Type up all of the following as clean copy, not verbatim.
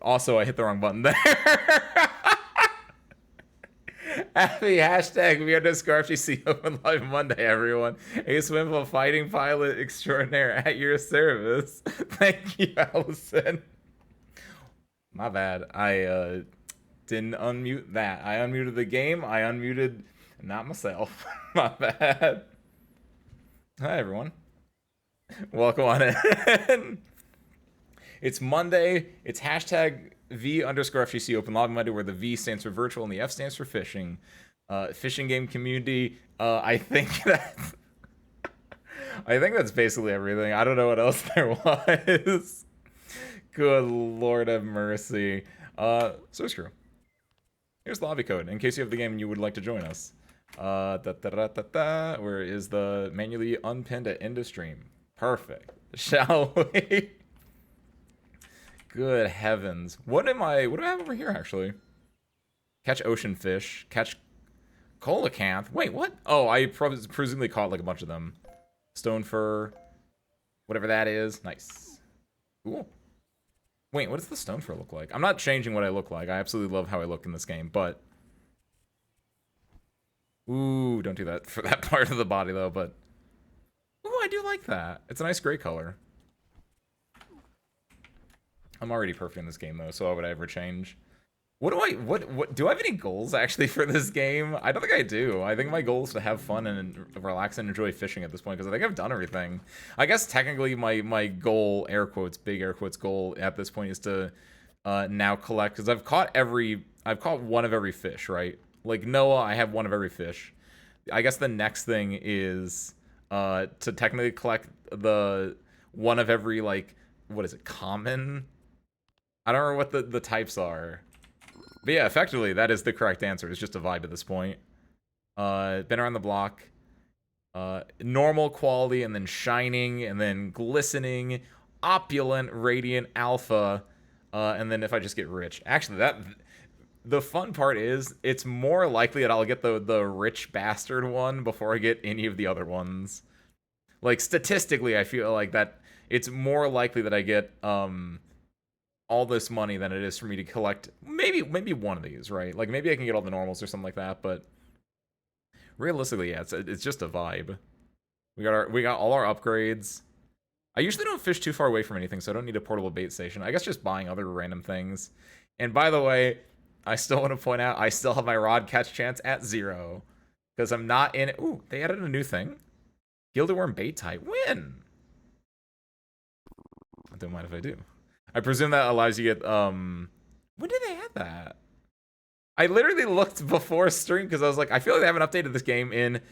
Also, I hit the wrong button there. Happy hashtag #FGC Open Live Monday, everyone. A Swimble fighting pilot extraordinaire at your service. Thank you, Allison. My bad. I didn't unmute that. I unmuted the game. I unmuted not myself. My bad. Hi, everyone. Welcome on in. It's Monday. It's hashtag V_FGC Open Lobby Monday, where the V stands for virtual and the F stands for fishing. Fishing game community. I think that's basically everything. I don't know what else there was. Good Lord have mercy. So screw. Here's the lobby code in case you have the game and you would like to join us. Where is the manually unpinned at end of stream? Perfect. Shall we? Good heavens. What do I have over here, actually? Catch ocean fish. Catch coelacanth. Wait, what? Oh, I presumably caught like a bunch of them. Stone fur. Whatever that is. Nice. Cool. Wait, what does the stone fur look like? I'm not changing what I look like. I absolutely love how I look in this game, but... Ooh, don't do that for that part of the body, though, but... Ooh, I do like that. It's a nice gray color. I'm already perfect in this game, though, so why would I ever change? What do I have any goals, actually, for this game? I don't think I do. I think my goal is to have fun and relax and enjoy fishing at this point, because I think I've done everything. I guess, technically, my goal, air quotes, big air quotes goal at this point is to now collect, because I've caught one of every fish, right? Like, Noah, I have one of every fish. I guess the next thing is to technically collect the one of every, like, what is it, common? I don't remember what the types are. But yeah, effectively, that is the correct answer. It's just a vibe at this point. Been around the block. Normal quality, and then shining, and then glistening, opulent, radiant, alpha, and then if I just get rich. Actually, the fun part is, it's more likely that I'll get the rich bastard one before I get any of the other ones. Like, statistically, I feel like that it's more likely that I get, all this money than it is for me to collect maybe one of these, right? Like, maybe I can get all the normals or something like that, but realistically, yeah, it's just a vibe. We got all our upgrades. I usually don't fish too far away from anything, so I don't need a portable bait station. I guess just buying other random things. And by the way, I still want to point out, I still have my rod catch chance at 0. Because I'm not in it. Ooh, they added a new thing. Gilded worm bait type. Win! I don't mind if I do. I presume that allows you to get, when did they add that? I literally looked before stream because I was like, I feel like they haven't updated this game in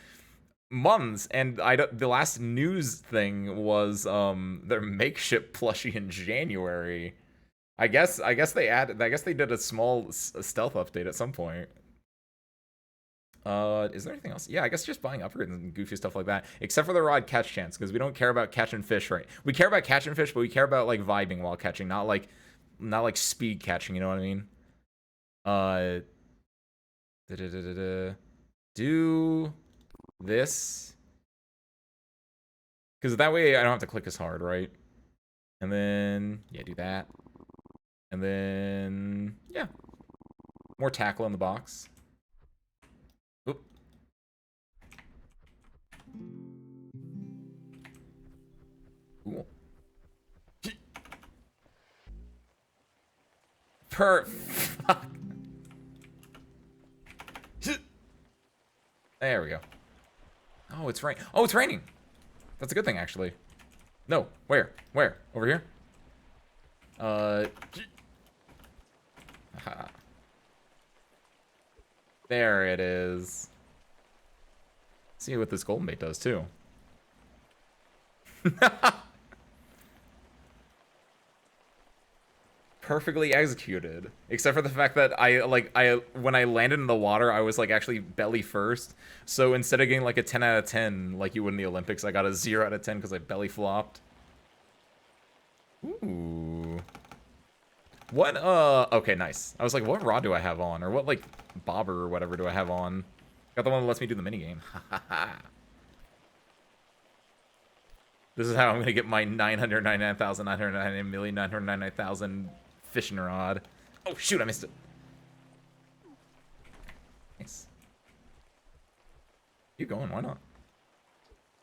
months, and the last news thing was their makeshift plushie in January. I guess they did a small stealth update at some point. Is there anything else? Yeah, I guess just buying upgrades and goofy stuff like that. Except for the rod catch chance, because we don't care about catching fish, right? We care about catching fish, but we care about, like, vibing while catching, not like speed catching, you know what I mean? Do this. Because that way I don't have to click as hard, right? And then, yeah, do that. And then, yeah. More tackle in the box. Oop. Cool. There we go. Oh, it's rain. Oh, it's raining. That's a good thing, actually. No, where? Over here? There it is. See what this golden bait does, too. Perfectly executed, except for the fact that when I landed in the water, I was like actually belly first. So instead of getting like a 10 out of 10 like you would in the Olympics, I got a 0 out of 10 because I belly flopped. Ooh. What okay, nice. I was like, what rod do I have on, or what like bobber or whatever do I have on? Got the one that lets me do the minigame. This is how I'm gonna get my 999,999,999,000 fishing rod. Oh, shoot, I missed it. Nice. Keep going, why not?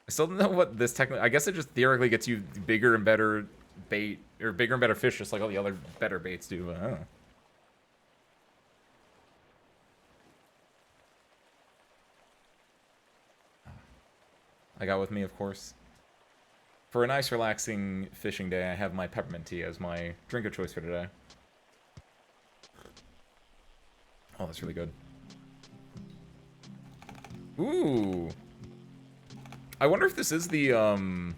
I still don't know what this technically... I guess it just theoretically gets you bigger and better bait, or bigger and better fish, just like all the other better baits do. I don't know. I got with me, of course. For a nice, relaxing fishing day, I have my peppermint tea as my drink of choice for today. Oh, that's really good. Ooh. I wonder if this is the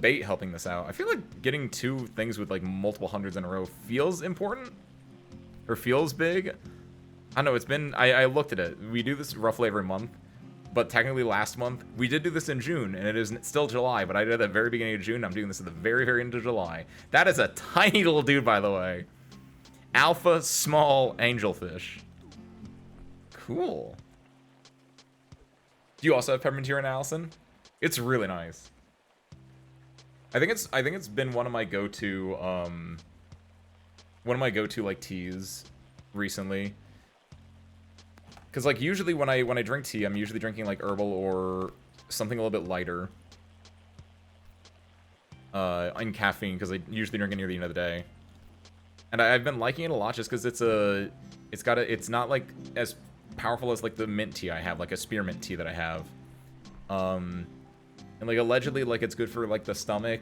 bait helping this out. I feel like getting 2 things with, like, multiple hundreds in a row feels important. Or feels big. I know, it's been... I looked at it. We do this roughly every month. But technically last month, we did do this in June, and it is still July, but I did it at the very beginning of June. I'm doing this at the very, very end of July. That is a tiny little dude, by the way. Alpha small angelfish. Cool. Do you also have peppermint here in Allison? It's really nice. I think it's been one of my go-to like teas recently. Because, like, usually when I drink tea, I'm usually drinking, like, herbal or something a little bit lighter. In caffeine, because I usually drink it near the end of the day. And I've been liking it a lot just because it's not, like, as powerful as, like, the mint tea I have, like a spearmint tea that I have. And, like, allegedly, like, it's good for, like, the stomach.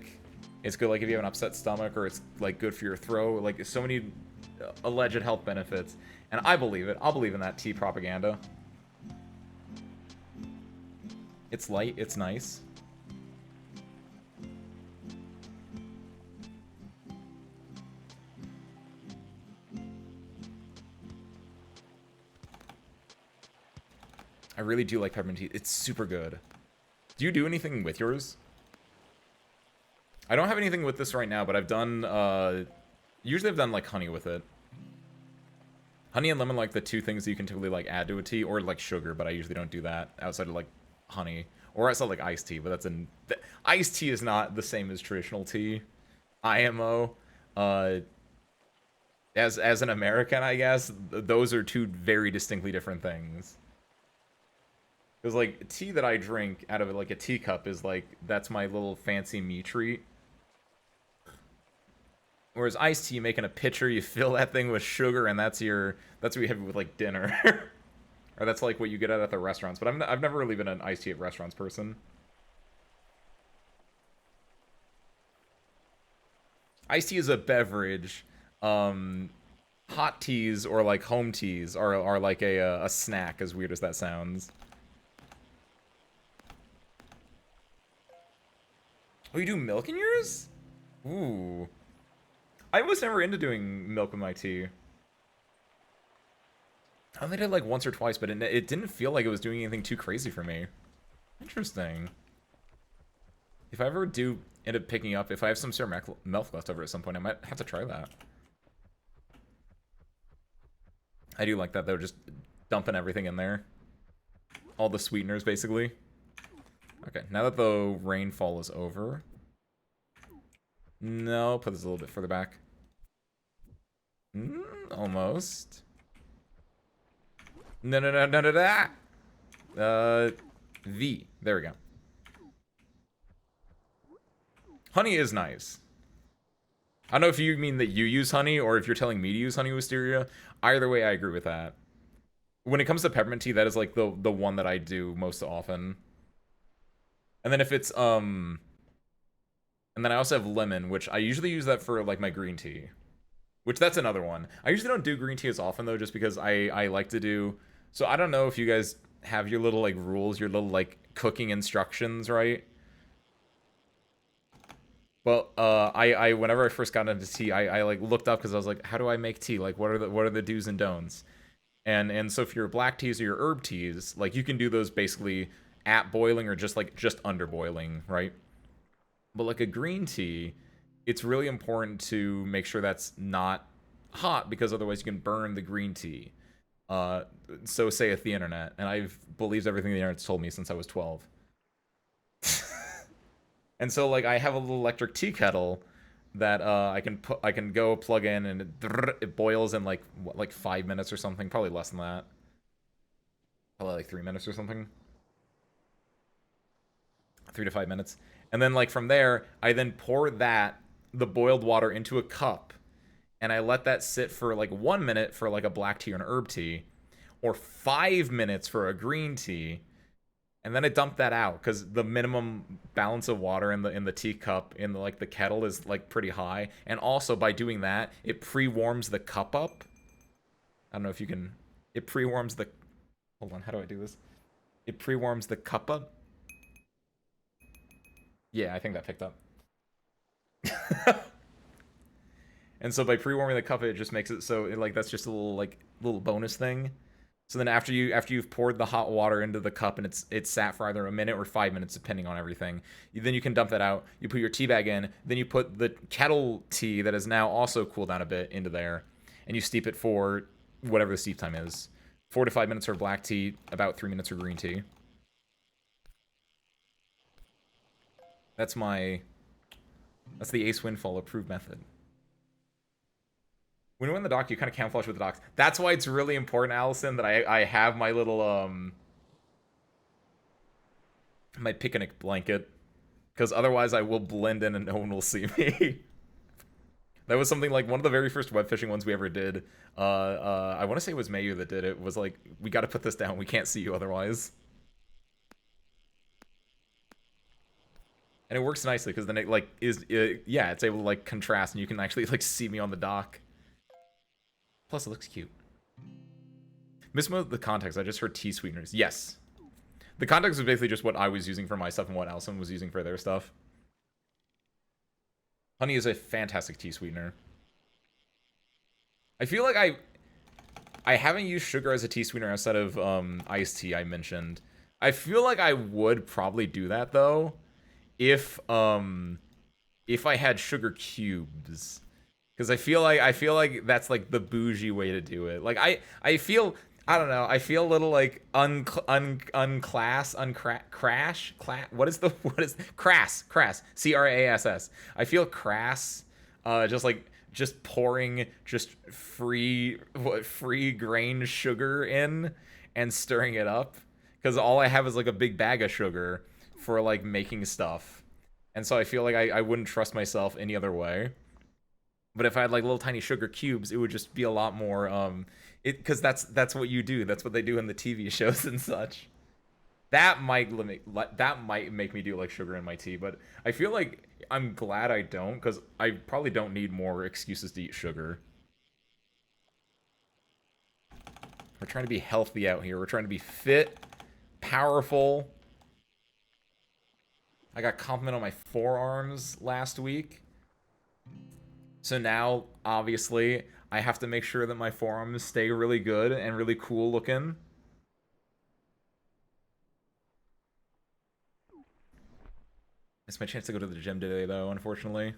It's good, like, if you have an upset stomach, or it's, like, good for your throat. Like, so many alleged health benefits. And I believe it. I'll believe in that tea propaganda. It's light. It's nice. I really do like peppermint tea. It's super good. Do you do anything with yours? I don't have anything with this right now, but I've done, usually I've done, like, honey with it. Honey and lemon, like, the 2 things that you can typically, like, add to a tea, or, like, sugar, but I usually don't do that outside of, like, honey. Or outside, like, iced tea, but that's an... Iced tea is not the same as traditional tea. IMO. As an American, I guess, those are 2 very distinctly different things. Because, like, tea that I drink out of, like, a teacup is, like, that's my little fancy me treat. Whereas iced tea, you make in a pitcher, you fill that thing with sugar, and that's what you have with, like, dinner. Or that's, like, what you get at the restaurants. But I've never really been an iced tea at restaurants person. Iced tea is a beverage. Hot teas or, like, home teas are like a snack, as weird as that sounds. Oh, you do milk in yours? Ooh. I was never into doing milk with my tea. I only did like once or twice, but it didn't feel like it was doing anything too crazy for me. Interesting. If I ever do end up picking up, if I have some spare milk left over at some point, I might have to try that. I do like that, though, just dumping everything in there. All the sweeteners, basically. Okay, now that the rainfall is over... No, put this a little bit further back. Almost. No. V. There we go. Honey is nice. I don't know if you mean that you use honey, or if you're telling me to use honey wisteria. Either way, I agree with that. When it comes to peppermint tea, that is like the one that I do most often. And then if it's, and then I also have lemon, which I usually use that for, like, my green tea. Which, that's another one. I usually don't do green tea as often, though, just because I like to do... So, I don't know if you guys have your little, like, rules, your little, like, cooking instructions, right? Well, whenever I first got into tea, I like, looked up, because I was like, how do I make tea? Like, what are the do's and don'ts? And so, for your black teas or your herb teas, like, you can do those basically at boiling or just under boiling, right? But like a green tea, it's really important to make sure that's not hot, because otherwise you can burn the green tea. So saith the internet, and I've believed everything the internet's told me since I was 12. And so, like, I have a little electric tea kettle that I can go plug in and it boils in like what, like 5 minutes or something, probably less than that, probably like 3 minutes or something, 3 to 5 minutes, and then like from there I then pour the boiled water into a cup and I let that sit for like 1 minute for like a black tea or an herb tea, or 5 minutes for a green tea, and then I dump that out because the minimum balance of water in the teacup in like the kettle is like pretty high, and also by doing that it pre-warms the cup up. I don't know if you can. It pre-warms the. Hold on, how do I do this? It pre-warms the cup up. Yeah, I think that picked up. And so by pre-warming the cup, it just makes it so like that's just a little bonus thing. So then after you've poured the hot water into the cup and it's sat for either a minute or 5 minutes depending on everything, then you can dump that out. You put your tea bag in, then you put the kettle tea that is now also cooled down a bit into there, and you steep it for whatever the steep time is. 4 to 5 minutes for black tea, about 3 minutes for green tea. That's the Ace Windfall approved method. When you're in the dock, you kind of camouflage with the docks. That's why it's really important, Allison, that I have my little my picnic blanket, because otherwise I will blend in and no one will see me. That was something like one of the very first web fishing ones we ever did. I want to say it was Mayu that did it. Was like, we got to put this down. We can't see you otherwise. And it works nicely because then it like yeah, it's able to like contrast and you can actually like see me on the dock. Plus, it looks cute. Mismo the context. I just heard tea sweeteners. Yes. The context was basically just what I was using for my stuff and what Alison was using for their stuff. Honey is a fantastic tea sweetener. I feel like I haven't used sugar as a tea sweetener outside of iced tea I mentioned. I feel like I would probably do that though if I had sugar cubes. Because I feel like that's like the bougie way to do it. Like I feel I don't know. I feel a little like what is crass crass. I feel crass. Just pouring just free grain sugar in and stirring it up because all I have is like a big bag of sugar for like making stuff, and so I feel like I wouldn't trust myself any other way. But if I had like little tiny sugar cubes, it would just be a lot more because that's what you do. That's what they do in the TV shows and such. That might make me do like sugar in my tea, but I feel like I'm glad I don't because I probably don't need more excuses to eat sugar. We're trying to be healthy out here. We're trying to be fit, powerful. I got compliment on my forearms last week. So now, obviously, I have to make sure that my forearms stay really good and really cool looking. It's my chance to go to the gym today, though, unfortunately.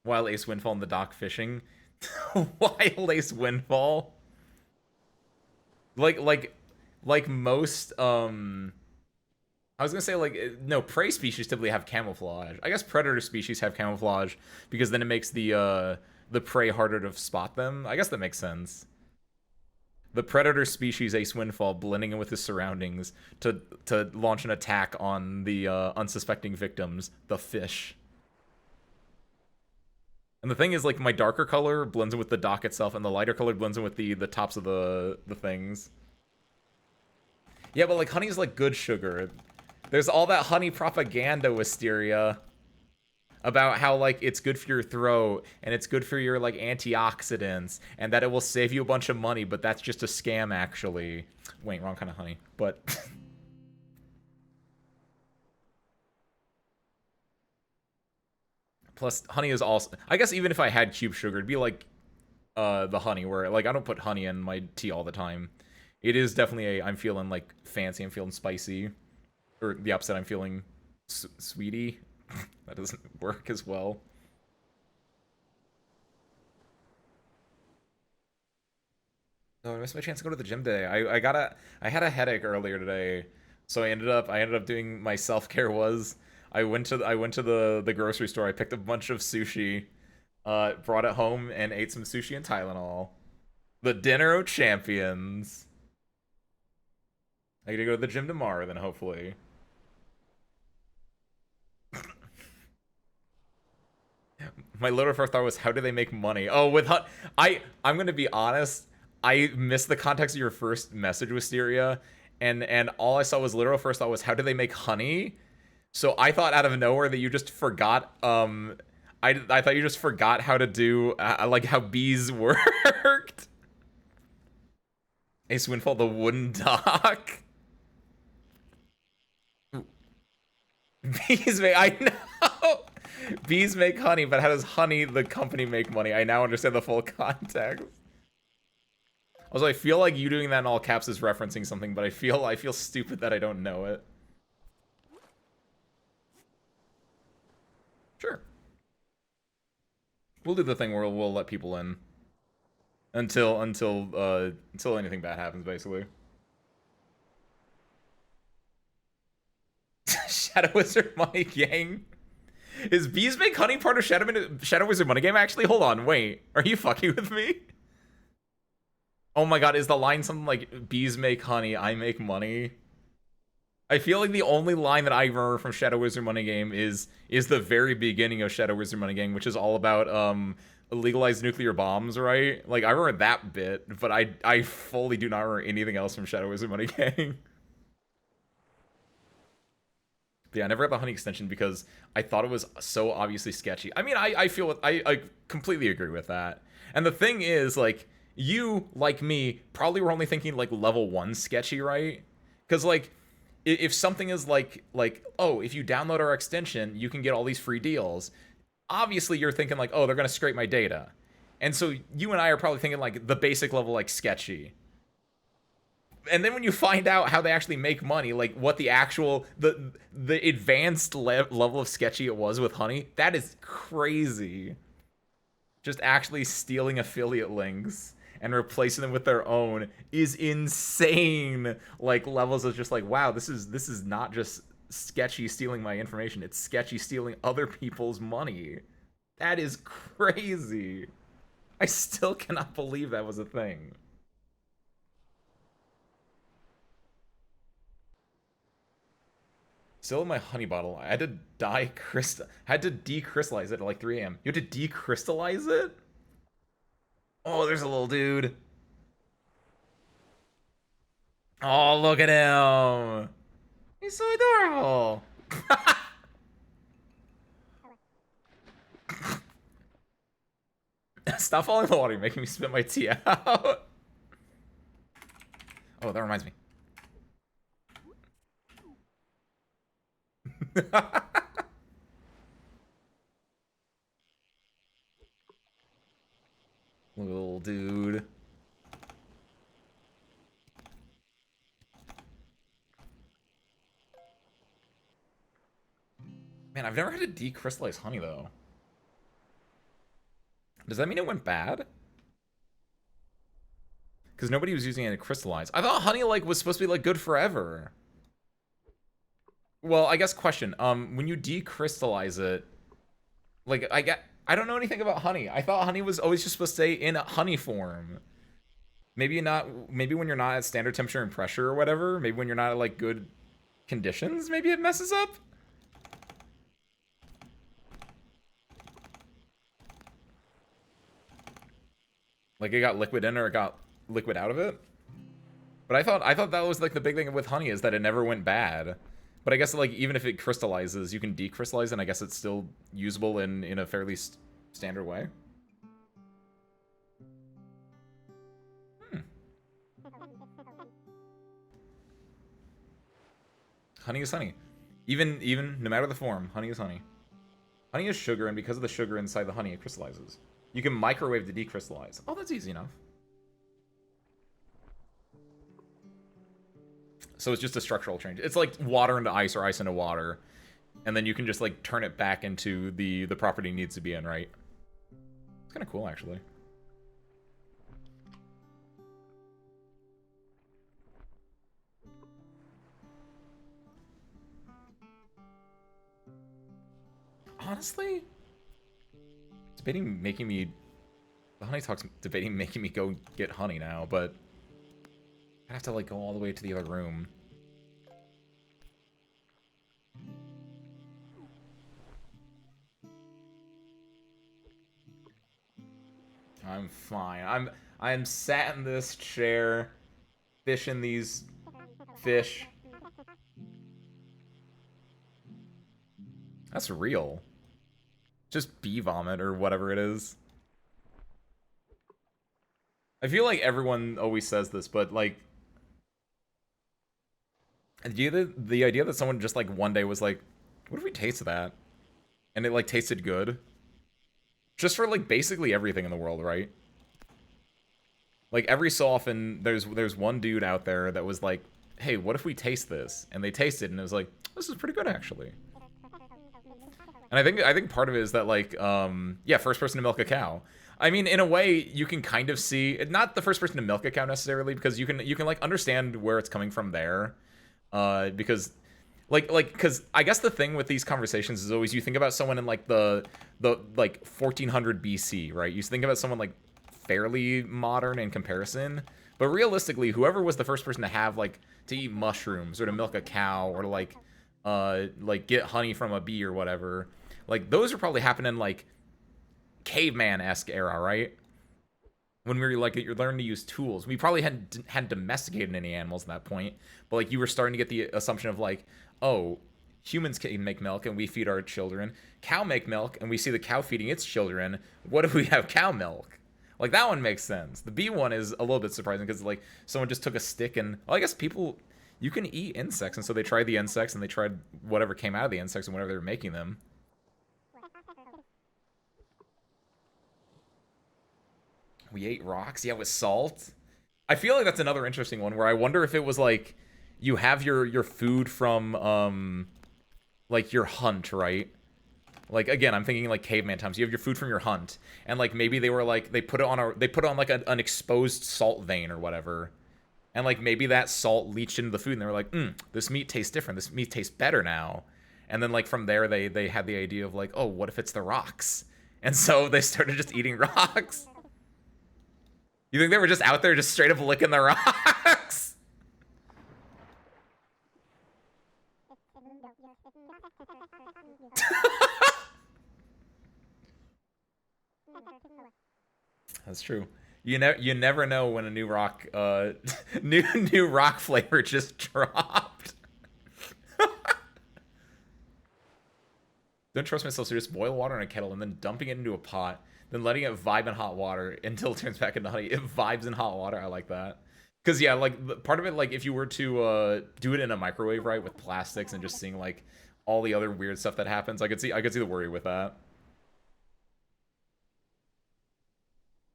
Wild Ace Windfall in the dock fishing. Wild Ace Windfall? Like most, I was gonna say, like, no, prey species typically have camouflage. I guess predator species have camouflage because then it makes the prey harder to spot them. I guess that makes sense. The predator species Ace Windfall blending in with his surroundings to launch an attack on the unsuspecting victims, the fish. And the thing is, like, my darker color blends in with the dock itself, and the lighter color blends in with the tops of the things. Yeah, but like honey's like good sugar. There's all that honey propaganda wisteria about how like it's good for your throat and it's good for your like antioxidants and that it will save you a bunch of money, but that's just a scam actually. Wait, wrong kind of honey. But plus honey is also, I guess even if I had cube sugar, it'd be like the honey where like I don't put honey in my tea all the time. It is definitely I'm feeling like fancy, I'm feeling spicy. Or the opposite, I'm feeling sweetie. That doesn't work as well. Oh, I missed my chance to go to the gym today. I had a headache earlier today, so I ended up doing my self-care was I went to the grocery store. I picked a bunch of sushi, brought it home, and ate some sushi and Tylenol. The dinner of champions. I gotta go to the gym tomorrow, then hopefully. My literal first thought was, how do they make money? Oh, I'm gonna be honest. I missed the context of your first message, Wisteria, and all I saw was literal first thought was, how do they make honey? So I thought out of nowhere that you just forgot. I thought you just forgot how to do like how bees worked. Ace Windfall, the wooden dock. Bees make, I know. Bees make honey, but how does honey, the company, make money? I now understand the full context. Also, I feel like you doing that in all caps is referencing something, but I feel stupid that I don't know it. Sure. We'll do the thing where we'll let people in until anything bad happens, basically. Shadow Wizard Money Gang. Is Bees Make Honey part of Shadow Wizard Money Game? Actually, hold on, wait. Are you fucking with me? Oh my god, is the line something like, bees make honey, I make money? I feel like the only line that I remember from Shadow Wizard Money Game is the very beginning of Shadow Wizard Money Game, which is all about legalized nuclear bombs, right? Like, I remember that bit, but I fully do not remember anything else from Shadow Wizard Money Game. But yeah, I never got the honey extension because I thought it was so obviously sketchy. I mean, I completely agree with that. And the thing is, like, you, like me, probably were only thinking, like, level 1 sketchy, right? Because, like, if something is like, oh, if you download our extension, you can get all these free deals. Obviously, you're thinking, like, oh, they're going to scrape my data. And so you and I are probably thinking, like, the basic level, like, sketchy. And then when you find out how they actually make money, like what the actual the advanced level of sketchy it was with honey, that is crazy. Just actually stealing affiliate links and replacing them with their own is insane. Like levels of just like, wow, this is not just sketchy stealing my information, it's sketchy stealing other people's money. That is crazy. I still cannot believe that was a thing. Still in my honey bottle. I had to decrystallize it at like 3 a.m. You had to decrystallize it? Oh, there's a little dude. Oh, look at him. He's so adorable. Stop falling in the water. You're making me spit my tea out. Oh, that reminds me. Little dude. Man, I've never had to decrystallize honey, though. Does that mean it went bad? Because nobody was using it to crystallize. I thought honey, like, was supposed to be, like, good forever. Well, I guess question. When you decrystallize it, like, I don't know anything about honey. I thought honey was always just supposed to stay in honey form. Maybe not. Maybe when you're not at standard temperature and pressure or whatever. Maybe when you're not at like good conditions, maybe it messes up. Like it got liquid in or it got liquid out of it. But I thought that was like the big thing with honey is that it never went bad. But I guess like even if it crystallizes, you can decrystallize, and I guess it's still usable in a fairly standard way. Honey is honey. Even no matter the form, honey is honey. Honey is sugar, and because of the sugar inside the honey, it crystallizes. You can microwave to decrystallize. Oh, that's easy enough. So it's just a structural change. It's like water into ice or ice into water. And then you can just like turn it back into the property it needs to be in, right? It's kind of cool, actually. honestly, debating making me... The honey talk's debating making me go get honey now, but I have to, like, go all the way to the other room. I'm fine. I'm sat in this chair, fishing these fish. That's real. Just bee vomit or whatever it is. I feel like everyone always says this, but like the idea that someone just like one day was like, what if we taste that? And it like tasted good. Just for like basically everything in the world, right? Like every so often there's one dude out there that was like, hey, what if we taste this? And they tasted and it was like, this is pretty good actually. And I think part of it is that like yeah, first person to milk a cow. I mean, in a way, you can kind of see, not the first person to milk a cow necessarily, because you can like understand where it's coming from there, because because I guess the thing with these conversations is always you think about someone in like the like 1400 BC, right? You think about someone like fairly modern in comparison, but realistically, whoever was the first person to have like to eat mushrooms or to milk a cow or to like get honey from a bee or whatever, like those are probably happening like caveman-esque era, right? When we were like you're learning to use tools. We probably hadn't domesticated any animals at that point, but like you were starting to get the assumption of like, oh, humans can make milk and we feed our children. Cow make milk and we see the cow feeding its children. What if we have cow milk? Like that one makes sense. The bee one is a little bit surprising because like someone just took a stick and, well, I guess people, you can eat insects, and so they tried the insects and they tried whatever came out of the insects and whatever they were making them. We ate rocks? Yeah, with salt? I feel like that's another interesting one where I wonder if it was like you have your food from like your hunt, right? Like again, I'm thinking like caveman times. You have your food from your hunt, and like maybe they were like they put it on like an exposed salt vein or whatever, and like maybe that salt leached into the food, and they were like, this meat tastes different. This meat tastes better now. And then like from there they had the idea of like, oh, what if it's the rocks? And so they started just eating rocks. You think they were just out there just straight up licking the rocks? That's true. You never know when a new rock new rock flavor just dropped. Don't trust myself, so just boil water in a kettle and then dumping it into a pot, then letting it vibe in hot water until it turns back into honey. It vibes in hot water. I like that. Because, yeah, like, part of it, like, if you were to do it in a microwave, right, with plastics and just seeing, like, all the other weird stuff that happens, I could see the worry with that.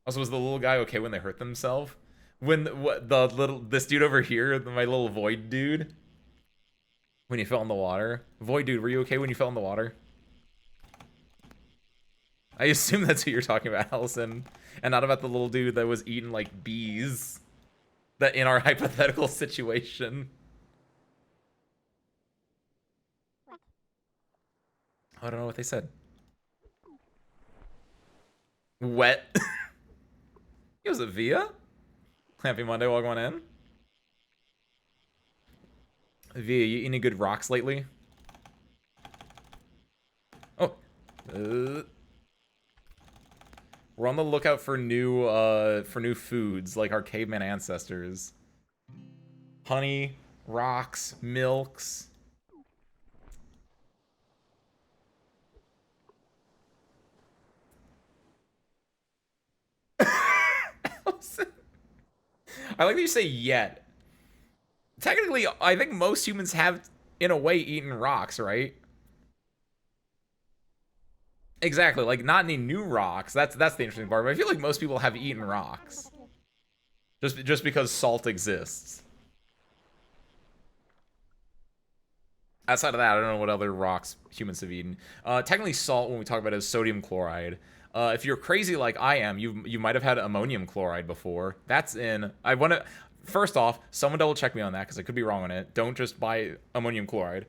Also, was the little guy okay when they hurt themselves? When, this dude over here, my little void dude, when he fell in the water? Void dude, were you okay when you fell in the water? I assume that's who you're talking about, Allison, and not about the little dude that was eating, like, bees. That in our hypothetical situation. I don't know what they said. Wet. It was a Via? Happy Monday, welcome on in. Via, you eating any good rocks lately? Oh. We're on the lookout for new foods, like our caveman ancestors. Honey, rocks, milks. I like that you say yet. Technically, I think most humans have, in a way, eaten rocks, right? Exactly, like not any new rocks. That's the interesting part. But I feel like most people have eaten rocks, just because salt exists. Outside of that, I don't know what other rocks humans have eaten. Technically, salt, when we talk about it, is sodium chloride. If you're crazy like I am, you might have had ammonium chloride before. That's in. I want to. First off, someone double check me on that because I could be wrong on it. Don't just buy ammonium chloride.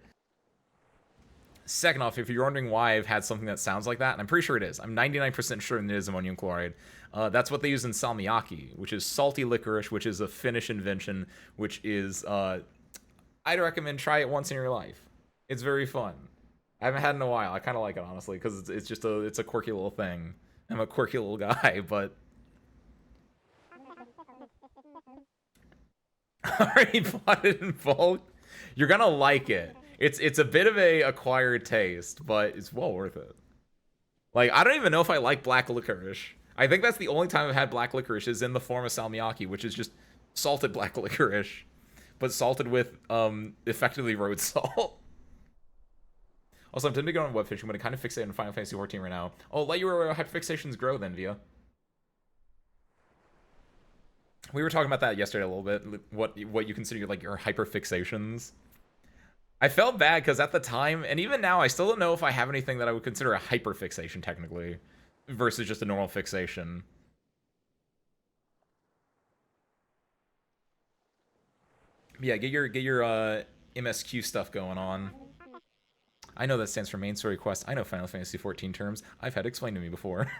Second off, if you're wondering why I've had something that sounds like that, and I'm pretty sure it is. I'm 99% sure it is ammonium chloride. That's what they use in salmiakki, which is salty licorice, which is a Finnish invention, which is, I'd recommend try it once in your life. It's very fun. I haven't had it in a while. I kind of like it, honestly, because it's just it's a quirky little thing. I'm a quirky little guy, but... Already bought it in bulk? You're gonna like it. It's a bit of a acquired taste, but it's well worth it. Like, I don't even know if I like black licorice. I think that's the only time I've had black licorice is in the form of salmiakki, which is just salted black licorice, but salted with effectively road salt. Also, I'm tempted to go on Webfishing, but I kind of fixated on Final Fantasy 14 right now. Oh, let your hyperfixations grow then, Via. We were talking about that yesterday a little bit. What you consider like your hyperfixations. I felt bad because at the time, and even now, I still don't know if I have anything that I would consider a hyperfixation technically, versus just a normal fixation. Yeah, get your MSQ stuff going on. I know that stands for main story quest. I know Final Fantasy 14 terms. I've had explained to me before.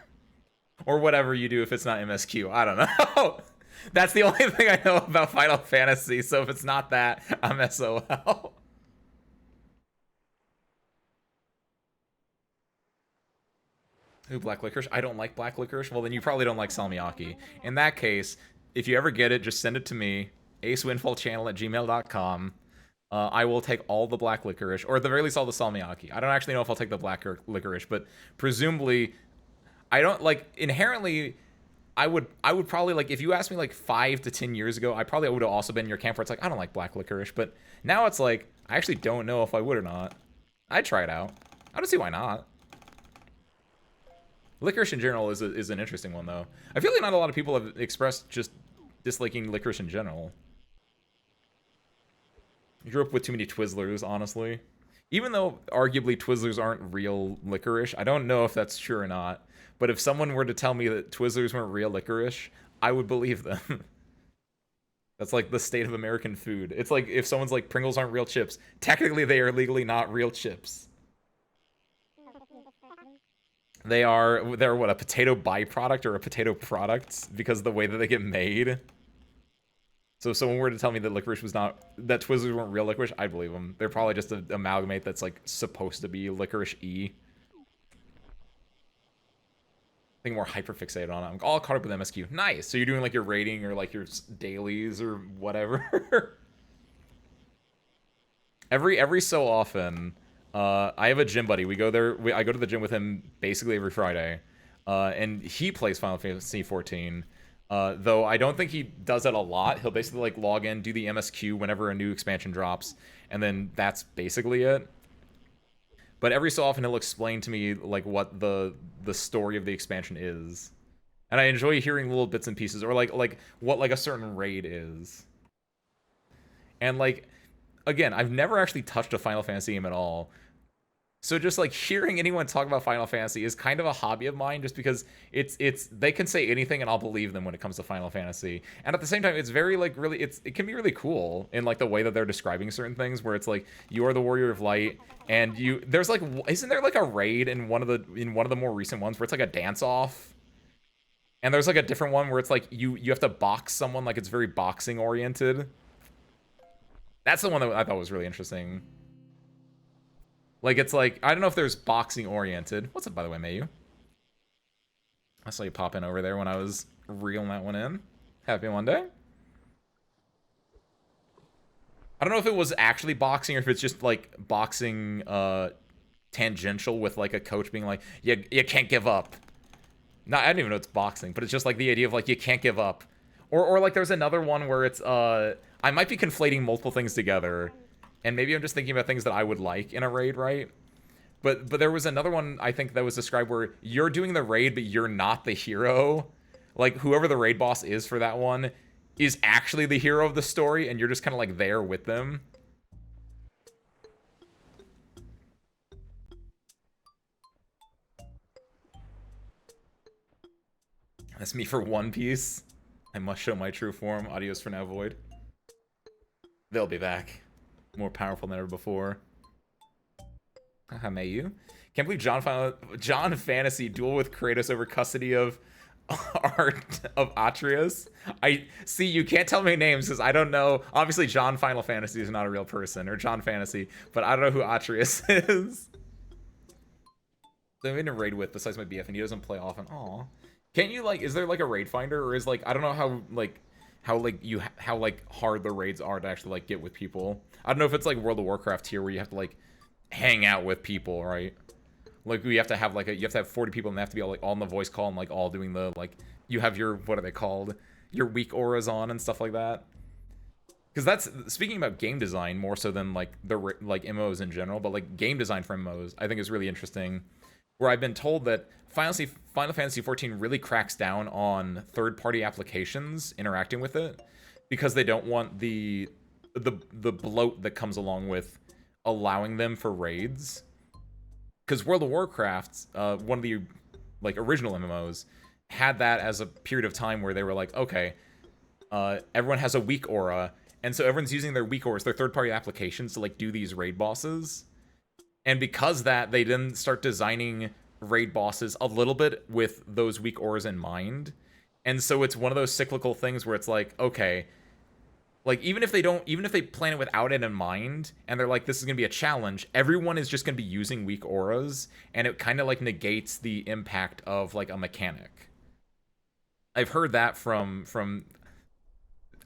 Or whatever you do if it's not MSQ. I don't know. That's the only thing I know about Final Fantasy, so if it's not that, I'm SOL. Ooh, black licorice? I don't like black licorice? Well, then you probably don't like salmiakki. In that case, if you ever get it, just send it to me, acewindfallchannel@gmail.com. I will take all the black licorice, or at the very least all the salmiakki. I don't actually know if I'll take the black licorice, but presumably, I don't, like, inherently, I would probably, like, if you asked me, like, 5 to 10 years ago, I probably would have also been in your camp where it's like, I don't like black licorice, but now it's like, I actually don't know if I would or not. I'd try it out. I don't see why not. Licorice in general is an interesting one, though. I feel like not a lot of people have expressed just disliking licorice in general. I grew up with too many Twizzlers, honestly. Even though, arguably, Twizzlers aren't real licorice, I don't know if that's true or not. But if someone were to tell me that Twizzlers weren't real licorice, I would believe them. That's like the state of American food. It's like if someone's like, Pringles aren't real chips. Technically, they are legally not real chips. They're what, a potato byproduct or a potato product because of the way that they get made. So if someone were to tell me that licorice was not, that Twizzlers weren't real licorice, I'd believe them. They're probably just an amalgamate that's like supposed to be licorice-y. I think more hyperfixated on it. I'm all caught up with MSQ. Nice. So you're doing like your rating or like your dailies or whatever. every so often, I have a gym buddy. We go there. I go to the gym with him basically every Friday, and he plays Final Fantasy 14. Though I don't think he does that a lot. He'll basically like log in, do the MSQ whenever a new expansion drops, and then that's basically it. But every so often he'll explain to me like what the story of the expansion is, and I enjoy hearing little bits and pieces, or like what like a certain raid is. And like, again, I've never actually touched a Final Fantasy game at all. So just like hearing anyone talk about Final Fantasy is kind of a hobby of mine, just because it's they can say anything and I'll believe them when it comes to Final Fantasy. And at the same time, it's very like really it can be really cool in like the way that they're describing certain things, where it's like you are the Warrior of Light, and there's like, isn't there like a raid in one of the more recent ones where it's like a dance off? And there's like a different one where it's like you have to box someone, like it's very boxing oriented. That's the one that I thought was really interesting. Like, it's like, I don't know if there's boxing oriented. What's up, by the way, Mayu? I saw you pop in over there when I was reeling that one in. Happy Monday. I don't know if it was actually boxing or if it's just like boxing tangential with like a coach being like, you can't give up. No, I don't even know it's boxing, but it's just like the idea of like, you can't give up. Or like there's another one where it's, I might be conflating multiple things together. And maybe I'm just thinking about things that I would like in a raid, right? But there was another one, I think, that was described where you're doing the raid, but you're not the hero. Like, whoever the raid boss is for that one is actually the hero of the story, and you're just kind of, like, there with them. That's me for One Piece. I must show my true form. Adios for now, Void. They'll be back. More powerful than ever before. Haha, may you? Can't believe John Fantasy duel with Kratos over custody of art of Atreus. I see. You can't tell me names because I don't know. Obviously, John Final Fantasy is not a real person, or John Fantasy, but I don't know who Atreus is. So I'm in a raid with besides my BF, and he doesn't play often. Aw. Can't you like? Is there like a raid finder, or is like I don't know how like hard the raids are to actually like get with people. I don't know if it's like World of Warcraft here where you have to like hang out with people, right? Like you have to have like you have to have 40 people and they have to be all on the voice call and like all doing the like you have your what are they called? Your weak auras on and stuff like that. Because that's speaking about game design more so than like the like MMOs in general, but like game design for MMOs I think is really interesting. Where I've been told that Final Fantasy 14 really cracks down on third-party applications interacting with it because they don't want the bloat that comes along with allowing them for raids. Because World of Warcraft, one of the like original MMOs, had that as a period of time where they were like, okay, everyone has a weak aura, and so everyone's using their weak auras, their third-party applications, to like do these raid bosses. And because that, they didn't start designing raid bosses a little bit with those weak auras in mind. And so it's one of those cyclical things where it's like, okay, like even if they plan it without it in mind, and they're like, this is gonna be a challenge, everyone is just gonna be using weak auras, and it kind of like negates the impact of like a mechanic. I've heard that from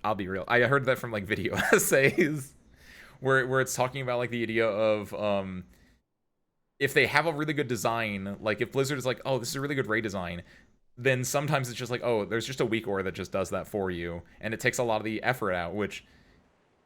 I'll be real. I heard that from like video essays where it's talking about like the idea of if they have a really good design, like if Blizzard is like, oh, this is a really good raid design, then sometimes it's just like, oh, there's just a weak aura that just does that for you, and it takes a lot of the effort out, which,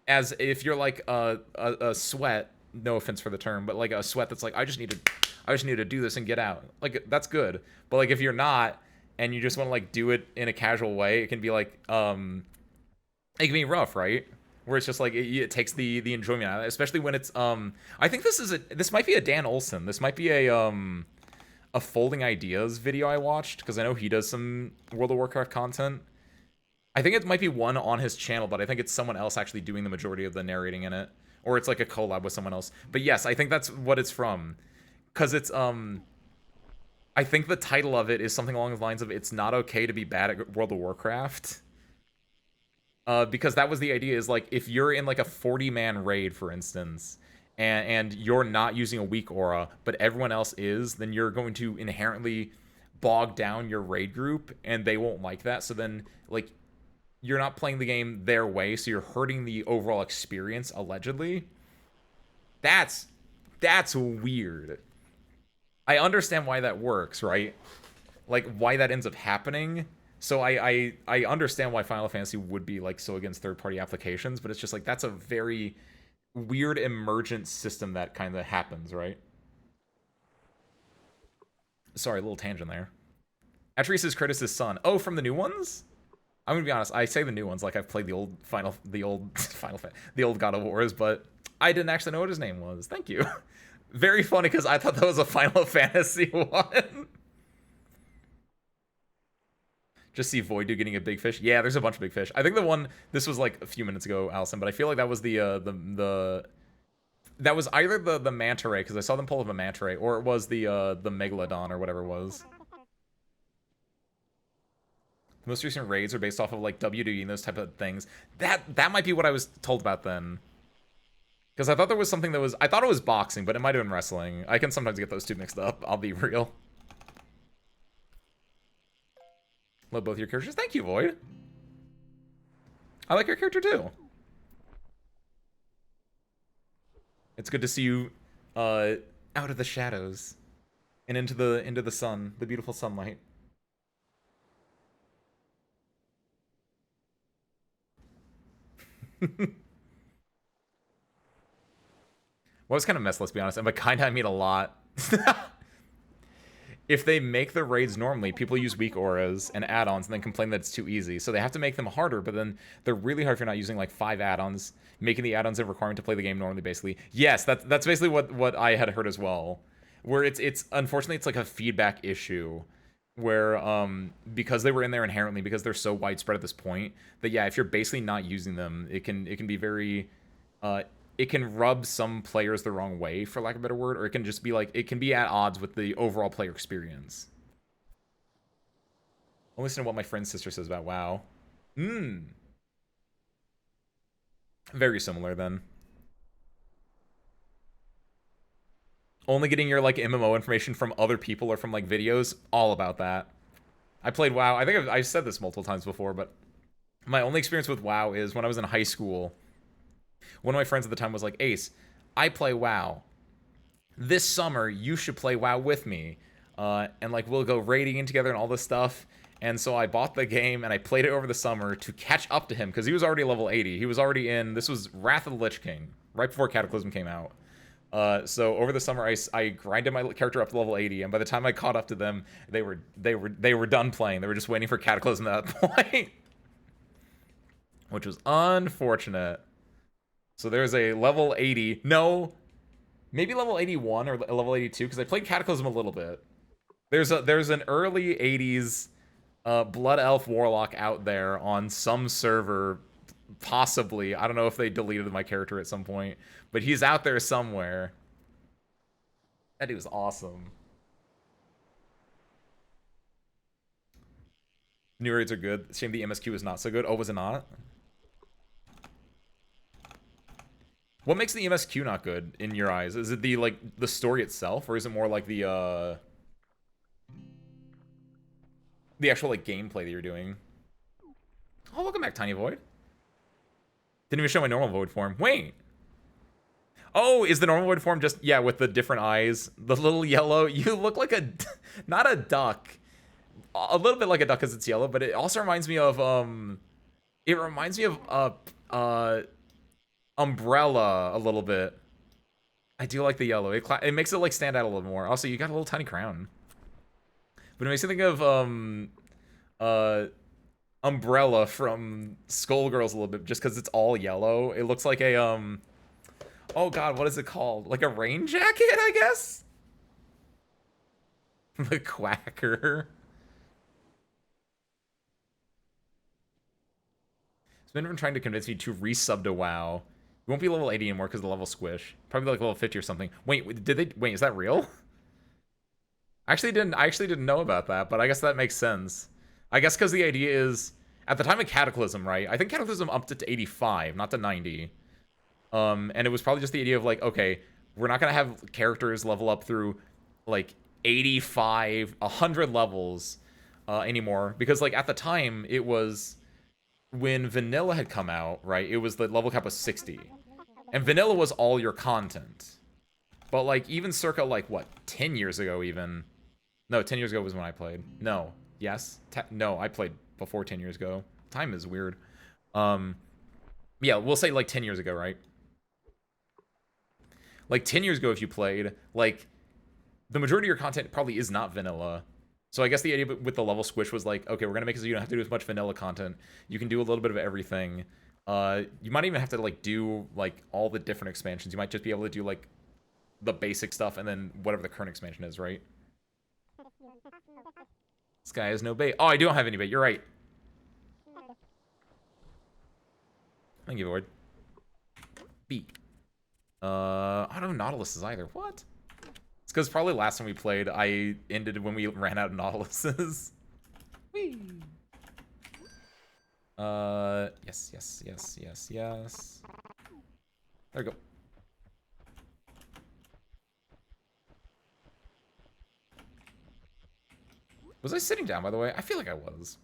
as if you're like a sweat, no offense for the term, but like a sweat that's like, I just need to do this and get out. Like, that's good. But like if you're not, and you just want to like do it in a casual way, it can be like, it can be rough, right? Where it's just like it takes the enjoyment out of it, especially when it's I think this might be a Dan Olsen. This might be a Folding Ideas video I watched, because I know he does some World of Warcraft content. I think it might be one on his channel, but I think it's someone else actually doing the majority of the narrating in it, or it's like a collab with someone else. But yes, I think that's what it's from, because it's I think the title of it is something along the lines of "It's not okay to be bad at World of Warcraft." Because that was the idea, is like if you're in like a 40-man raid, for instance, and you're not using a weak aura, but everyone else is, then you're going to inherently bog down your raid group, and they won't like that. So then, like, you're not playing the game their way, so you're hurting the overall experience, allegedly. That's weird. I understand why that works, right? Like, why that ends up happening. So I understand why Final Fantasy would be like so against third-party applications, but it's just like that's a very weird emergent system that kind of happens, right? Sorry, a little tangent there. Atreus is Kratos' son. Oh, from the new ones? I'm gonna be honest. I say the new ones like I've played the old the old God of Wars, but I didn't actually know what his name was. Thank you. Very funny because I thought that was a Final Fantasy one. Just see Voidu getting a big fish. Yeah, there's a bunch of big fish. I think the one, this was like a few minutes ago, Allison, but I feel like that was that was either the manta ray, because I saw them pull up a manta ray, or it was the megalodon or whatever it was. The most recent raids are based off of like WWE and those type of things. That might be what I was told about then. Because I thought there was something that was, I thought it was boxing, but it might have been wrestling. I can sometimes get those two mixed up, I'll be real. Love both your characters. Thank you, Void. I like your character too. It's good to see you out of the shadows and into the sun, the beautiful sunlight. Well, it's kind of mess, let's be honest. And by kind I mean a lot. If they make the raids normally, people use weak auras and add-ons and then complain that it's too easy. So they have to make them harder, but then they're really hard if you're not using like 5 add-ons, making the add-ons a requirement to play the game normally, basically. Yes, that's basically what I had heard as well. Where it's unfortunately it's like a feedback issue where because they were in there inherently, because they're so widespread at this point, that yeah, if you're basically not using them, it can be very it can rub some players the wrong way, for lack of a better word, or it can just be like, it can be at odds with the overall player experience. I'll listen to what my friend's sister says about WoW. Very similar then. Only getting your like MMO information from other people or from like videos, all about that. I played WoW. I think I've said this multiple times before, but my only experience with WoW is when I was in high school. One of my friends at the time was like, Ace, I play WoW. This summer, you should play WoW with me. And like, we'll go raiding in together and all this stuff. And so I bought the game and I played it over the summer to catch up to him because he was already level 80. He was already in, this was Wrath of the Lich King, right before Cataclysm came out. So over the summer, I grinded my character up to level 80, and by the time I caught up to them, they were done playing. They were just waiting for Cataclysm at that point, which was unfortunate. So there's a level 80, no, maybe level 81 or level 82, because I played Cataclysm a little bit. There's an early 80s Blood Elf Warlock out there on some server, possibly. I don't know if they deleted my character at some point, but he's out there somewhere. That dude was awesome. New raids are good. Shame the MSQ is not so good. Oh, was it not? What makes the MSQ not good in your eyes? Is it the like the story itself, or is it more like the actual like gameplay that you're doing? Oh, welcome back, Tiny Void. Didn't even show my normal Void form. Wait. Oh, is the normal Void form just, yeah, with the different eyes? The little yellow. You look like a, not a duck. A little bit like a duck because it's yellow, but it also reminds me of, Umbrella a little bit. I do like the yellow. It makes it like stand out a little more. Also, you got a little tiny crown. But it makes me think of, Umbrella from Skullgirls a little bit, just because it's all yellow. It looks like a, oh god, what is it called? Like a rain jacket, I guess? The Quacker. It's been trying to convince me to resub to WoW. You won't be level 80 anymore because of the level squish. Probably like level 50 or something. Wait, is that real? I actually didn't know about that, but I guess that makes sense. I guess because the idea is, at the time of Cataclysm, right? I think Cataclysm upped it to 85, not to 90. And it was probably just the idea of like, okay, we're not going to have characters level up through like 85, 100 levels anymore. Because like at the time, it was when Vanilla had come out, right? It was the level cap was 60. And Vanilla was all your content. But like even circa like what, 10 years ago even. No, 10 years ago was when I played. No. Yes. No, I played before 10 years ago. Time is weird. Yeah, we'll say like 10 years ago, right? Like 10 years ago, if you played, like the majority of your content probably is not vanilla. So I guess the idea with the level squish was like, okay, we're gonna make it so you don't have to do as much vanilla content. You can do a little bit of everything. You might even have to like do like all the different expansions. You might just be able to do like the basic stuff and then whatever the current expansion is, right? This guy has no bait. Oh, I don't have any bait. You're right. Thank you, Void. B. I don't know Nautiluses either. What? It's because probably last time we played, I ended when we ran out of Nautiluses. Whee! Yes. There we go. Was I sitting down, by the way? I feel like I was.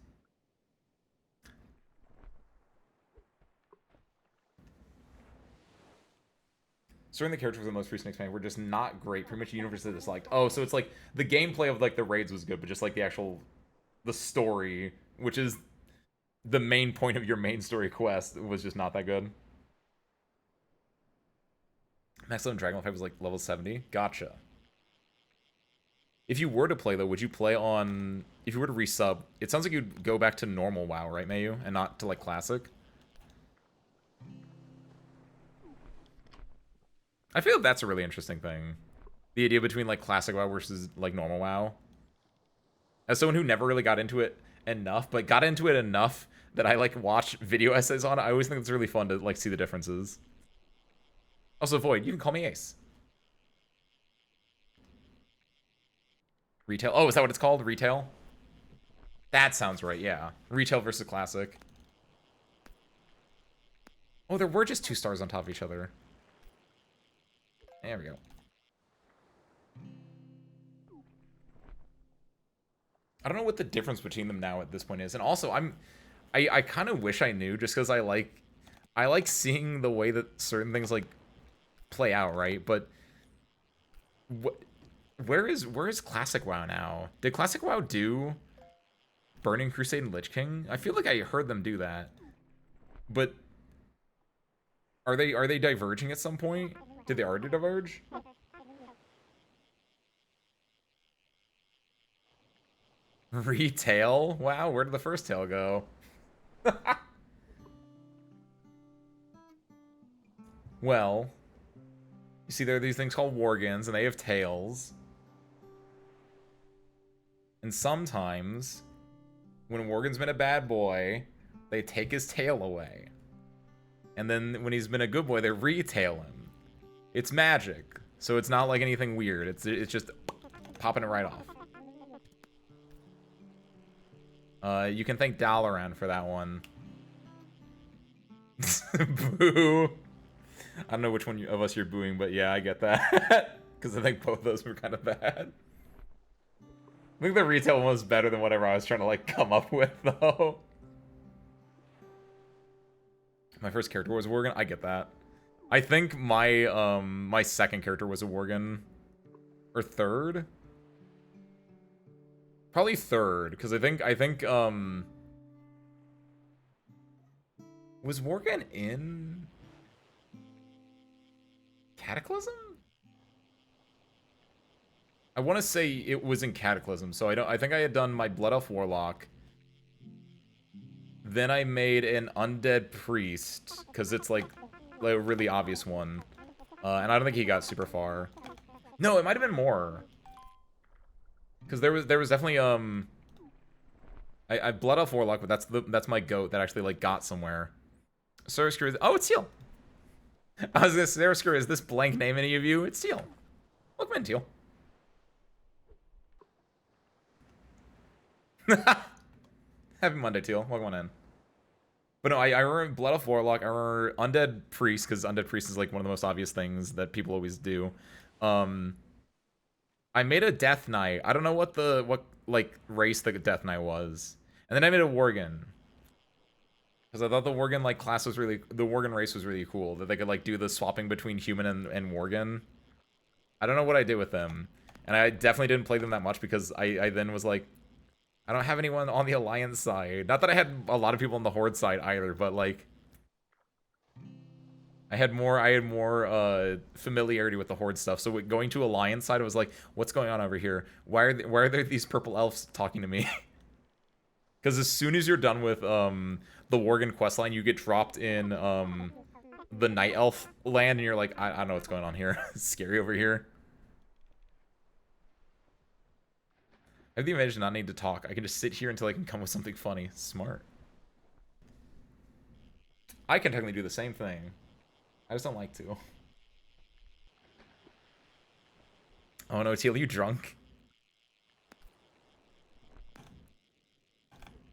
Certain the characters of the most recent expansion were just not great. Pretty much universally disliked. Oh, so it's like the gameplay of like the raids was good, but just like the story, which is the main point of your main story quest, was just not that good. Maximum Dragon Fight was like level 70. Gotcha. If you were to play, though, would you play on... If you were to resub, it sounds like you'd go back to normal WoW, right, Mayu? And not to, like, Classic? I feel like that's a really interesting thing. The idea between, like, Classic WoW versus, like, normal WoW. As someone who never really got into it enough, but got into it enough that I, like, watch video essays on it, I always think it's really fun to, like, see the differences. Also, Void, you can call me Ace. Retail. Oh, is that what it's called? Retail? That sounds right, yeah. Retail versus Classic. Oh, there were just 2 stars on top of each other. There we go. I don't know what the difference between them now at this point is. And also, I kind of wish I knew, just because I like seeing the way that certain things, like, play out, right? But where is Classic WoW now? Did Classic WoW do Burning Crusade and Lich King? I feel like I heard them do that. But are they diverging at some point? Did they already diverge? Retail? Wow, where did the first tail go? Well, you see there are these things called Worgans, and they have tails. And sometimes, when Worgan's been a bad boy, they take his tail away. And then when he's been a good boy, they retail him. It's magic, so it's not like anything weird. It's just popping it right off. You can thank Dalaran for that one. Boo. I don't know which one of us you're booing, but yeah, I get that. Because I think both of those were kind of bad. I think the retail one was better than whatever I was trying to, like, come up with, though. My first character was a Worgen. I get that. I think my my second character was a Worgen. Or third? Probably third, because I think was Worgen in Cataclysm? I want to say it was in Cataclysm, so I think I had done my Blood Elf Warlock. Then I made an Undead Priest, because it's like a really obvious one. And I don't think he got super far. No, it might have been more. Because there was definitely I Blood Elf Warlock, but that's my goat that actually, like, got somewhere. Surskir, oh, it's Teal. I was gonna say, Surskir, is this blank name any of you? It's Teal. Welcome in, Teal. Happy Monday, Teal. Welcome on in. But no, I remember Blood Elf Warlock. I remember Undead Priest, because Undead Priest is, like, one of the most obvious things that people always do. I made a Death Knight. I don't know what like race the Death Knight was. And then I made a Worgen. Because I thought the Worgen, like, class was really, the Worgen race was really cool. That they could, like, do the swapping between human and Worgen. I don't know what I did with them. And I definitely didn't play them that much because I then was like, I don't have anyone on the Alliance side. Not that I had a lot of people on the Horde side either, but, like, I had more familiarity with the Horde stuff. So going to Alliance side, I was like, what's going on over here? Why are there these purple elves talking to me? Because as soon as you're done with the Worgen questline, you get dropped in the Night Elf land, and you're like, I don't know what's going on here. It's scary over here. I have the advantage to not need to talk. I can just sit here until I can come with something funny. Smart. I can technically do the same thing. I just don't like to. Oh no, Teal, you drunk?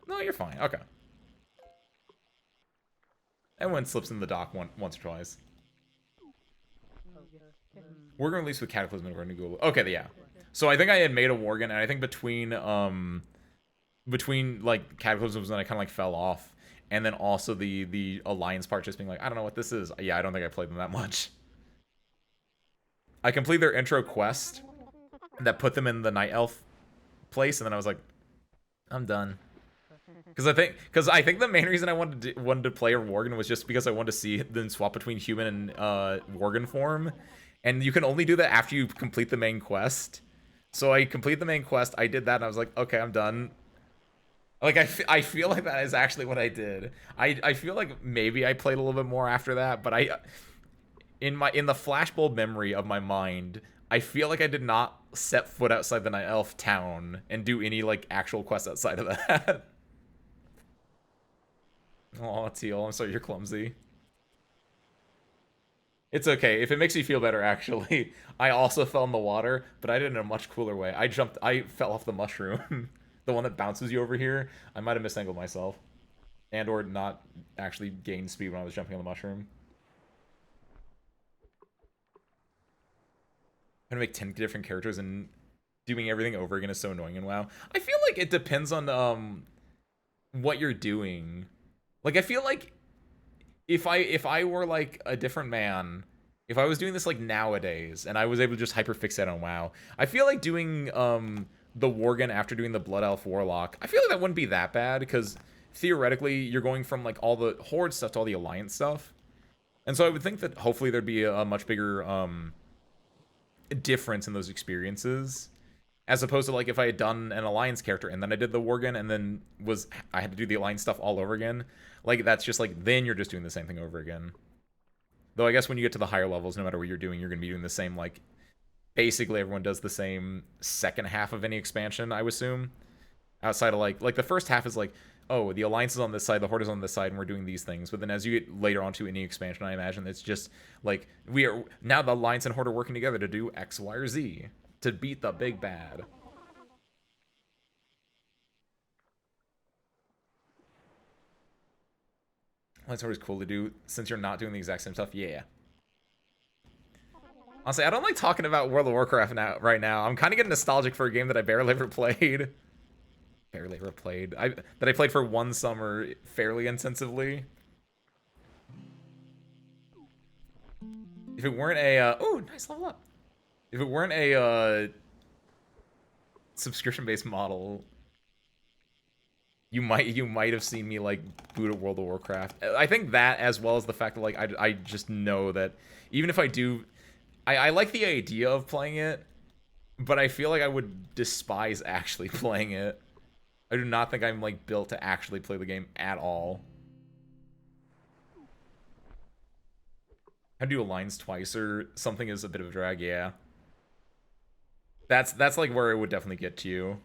No, you're fine. Okay. Everyone slips in the dock once or twice. We're going to release with Cataclysm and we're going to go. Okay, yeah. So I think I had made a Worgen, and I think between like Cataclysms and I kind of like fell off, and then also the Alliance part just being like, I don't know what this is. Yeah, I don't think I played them that much. I completed their intro quest that put them in the Night Elf place, and then I was like, I'm done. Because I think the main reason I wanted to play a Worgen was just because I wanted to see them swap between human and Worgen form, and you can only do that after you complete the main quest. So I completed the main quest, I did that, and I was like, okay, I'm done. Like, I feel like that is actually what I did. I feel like maybe I played a little bit more after that, but in the flashbulb memory of my mind, I feel like I did not set foot outside the Night Elf town and do any, like, actual quests outside of that. Aw, Teal, I'm sorry you're clumsy. It's okay. If it makes you feel better, actually, I also fell in the water, but I did it in a much cooler way. I fell off the mushroom. The one that bounces you over here. I might have misangled myself. And or not actually gained speed when I was jumping on the mushroom. I'm gonna make 10 different characters and doing everything over again is so annoying in WoW. I feel like it depends on what you're doing. Like I feel like if I were like a different man, if I was doing this like nowadays and I was able to just hyperfixate on WoW, I feel like doing the Worgen after doing the Blood Elf Warlock, I feel like that wouldn't be that bad because theoretically you're going from like all the Horde stuff to all the Alliance stuff. And so I would think that hopefully there'd be a much bigger difference in those experiences. As opposed to like if I had done an Alliance character and then I did the Worgen and then I had to do the Alliance stuff all over again. Like that's just like then you're just doing the same thing over again. Though I guess when you get to the higher levels, no matter what you're doing, you're gonna be doing the same like basically everyone does the same second half of any expansion, I would assume. Outside of like the first half is like, oh, the Alliance is on this side, the Horde is on this side, and we're doing these things. But then as you get later onto any expansion, I imagine it's just like we are now the Alliance and Horde are working together to do X, Y, or Z to beat the big bad. That's always cool to do since you're not doing the exact same stuff. Yeah. Honestly, I don't like talking about World of Warcraft right now. I'm kind of getting nostalgic for a game that I barely ever played. Barely ever played. That I played for one summer fairly intensively. If it weren't a oh, nice level up. If it weren't a subscription-based model, you might have seen me like boot at World of Warcraft. I think that as well as the fact that like I just know that even if I do, I like the idea of playing it, but I feel like I would despise actually playing it. I do not think I'm like built to actually play the game at all. I do Alliance twice or something is a bit of a drag, yeah. That's like where it would definitely get to you.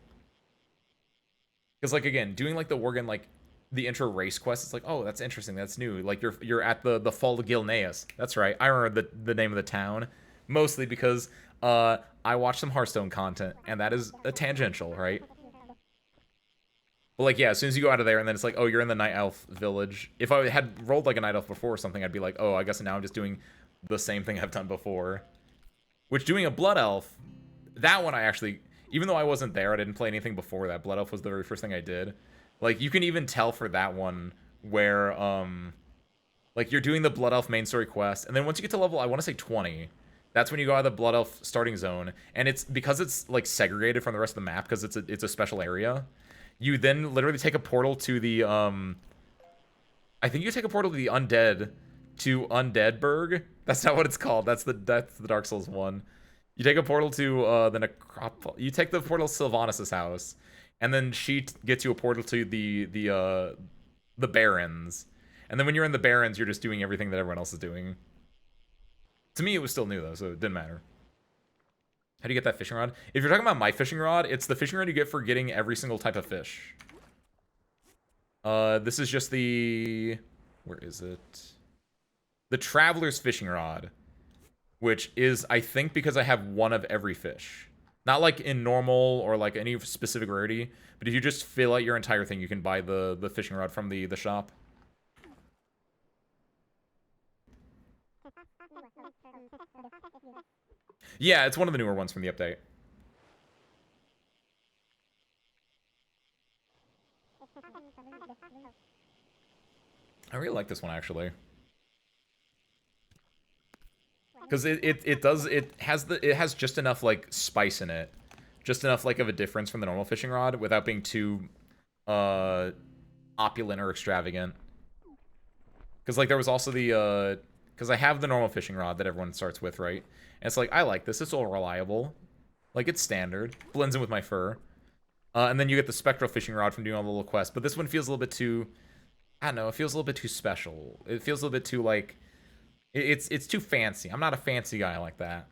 Because like again, doing like the Worgen like the intro race quest, it's like, oh, that's interesting, that's new. Like you're at the Fall of Gilneas. That's right. I remember the name of the town. Mostly because I watched some Hearthstone content, and that is a tangential, right? But like, yeah, as soon as you go out of there, and then it's like, oh, you're in the Night Elf village. If I had rolled like a Night Elf before or something, I'd be like, oh, I guess now I'm just doing the same thing I've done before. Which, doing a Blood Elf, that one I actually, even though I wasn't there, I didn't play anything before that, Blood Elf was the very first thing I did. Like, you can even tell for that one where, like, you're doing the Blood Elf main story quest, and then once you get to level, I want to say 20, that's when you go out of the Blood Elf starting zone, and it's, because it's, like, segregated from the rest of the map, because it's a special area, you then literally take a portal to the, I think you take a portal to the Undeadburg. That's not what it's called. That's the Dark Souls one. You take a portal to the Necropolis. You take the portal to Sylvanas' house, and then she gets you a portal to the Barrens. And then when you're in the Barrens, you're just doing everything that everyone else is doing. To me, it was still new though, so it didn't matter. How do you get that fishing rod? If you're talking about my fishing rod, it's the fishing rod you get for getting every single type of fish. This is just the... Where is it? The Traveler's Fishing Rod. Which is, I think, because I have one of every fish. Not like in normal or like any specific rarity, but if you just fill out your entire thing, you can buy the fishing rod from the shop. Yeah, it's one of the newer ones from the update. I really like this one, actually. Because it has just enough, like, spice in it. Just enough, like, of a difference from the normal fishing rod without being too, opulent or extravagant. Because, like, there was also the, because I have the normal fishing rod that everyone starts with, right? And it's like, I like this. It's all reliable. Like, it's standard. Blends in with my fur. And then you get the spectral fishing rod from doing all the little quests. But this one feels a little bit too... I don't know. It feels a little bit too special. It feels a little bit too, like... It's too fancy. I'm not a fancy guy like that.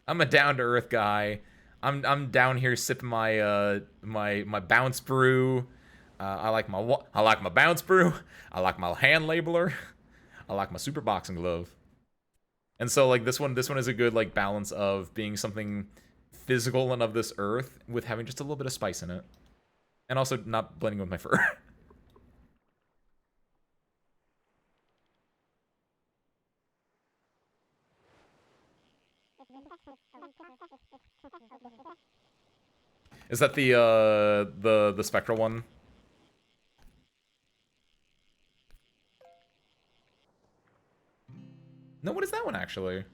I'm a down-to-earth guy. I'm down here sipping my my bounce brew. I like my bounce brew. I like my hand labeler. I like my super boxing glove. And so like this one is a good like balance of being something physical and of this earth with having just a little bit of spice in it. And also not blending with my fur. Is that the spectral one? No, what is that one actually?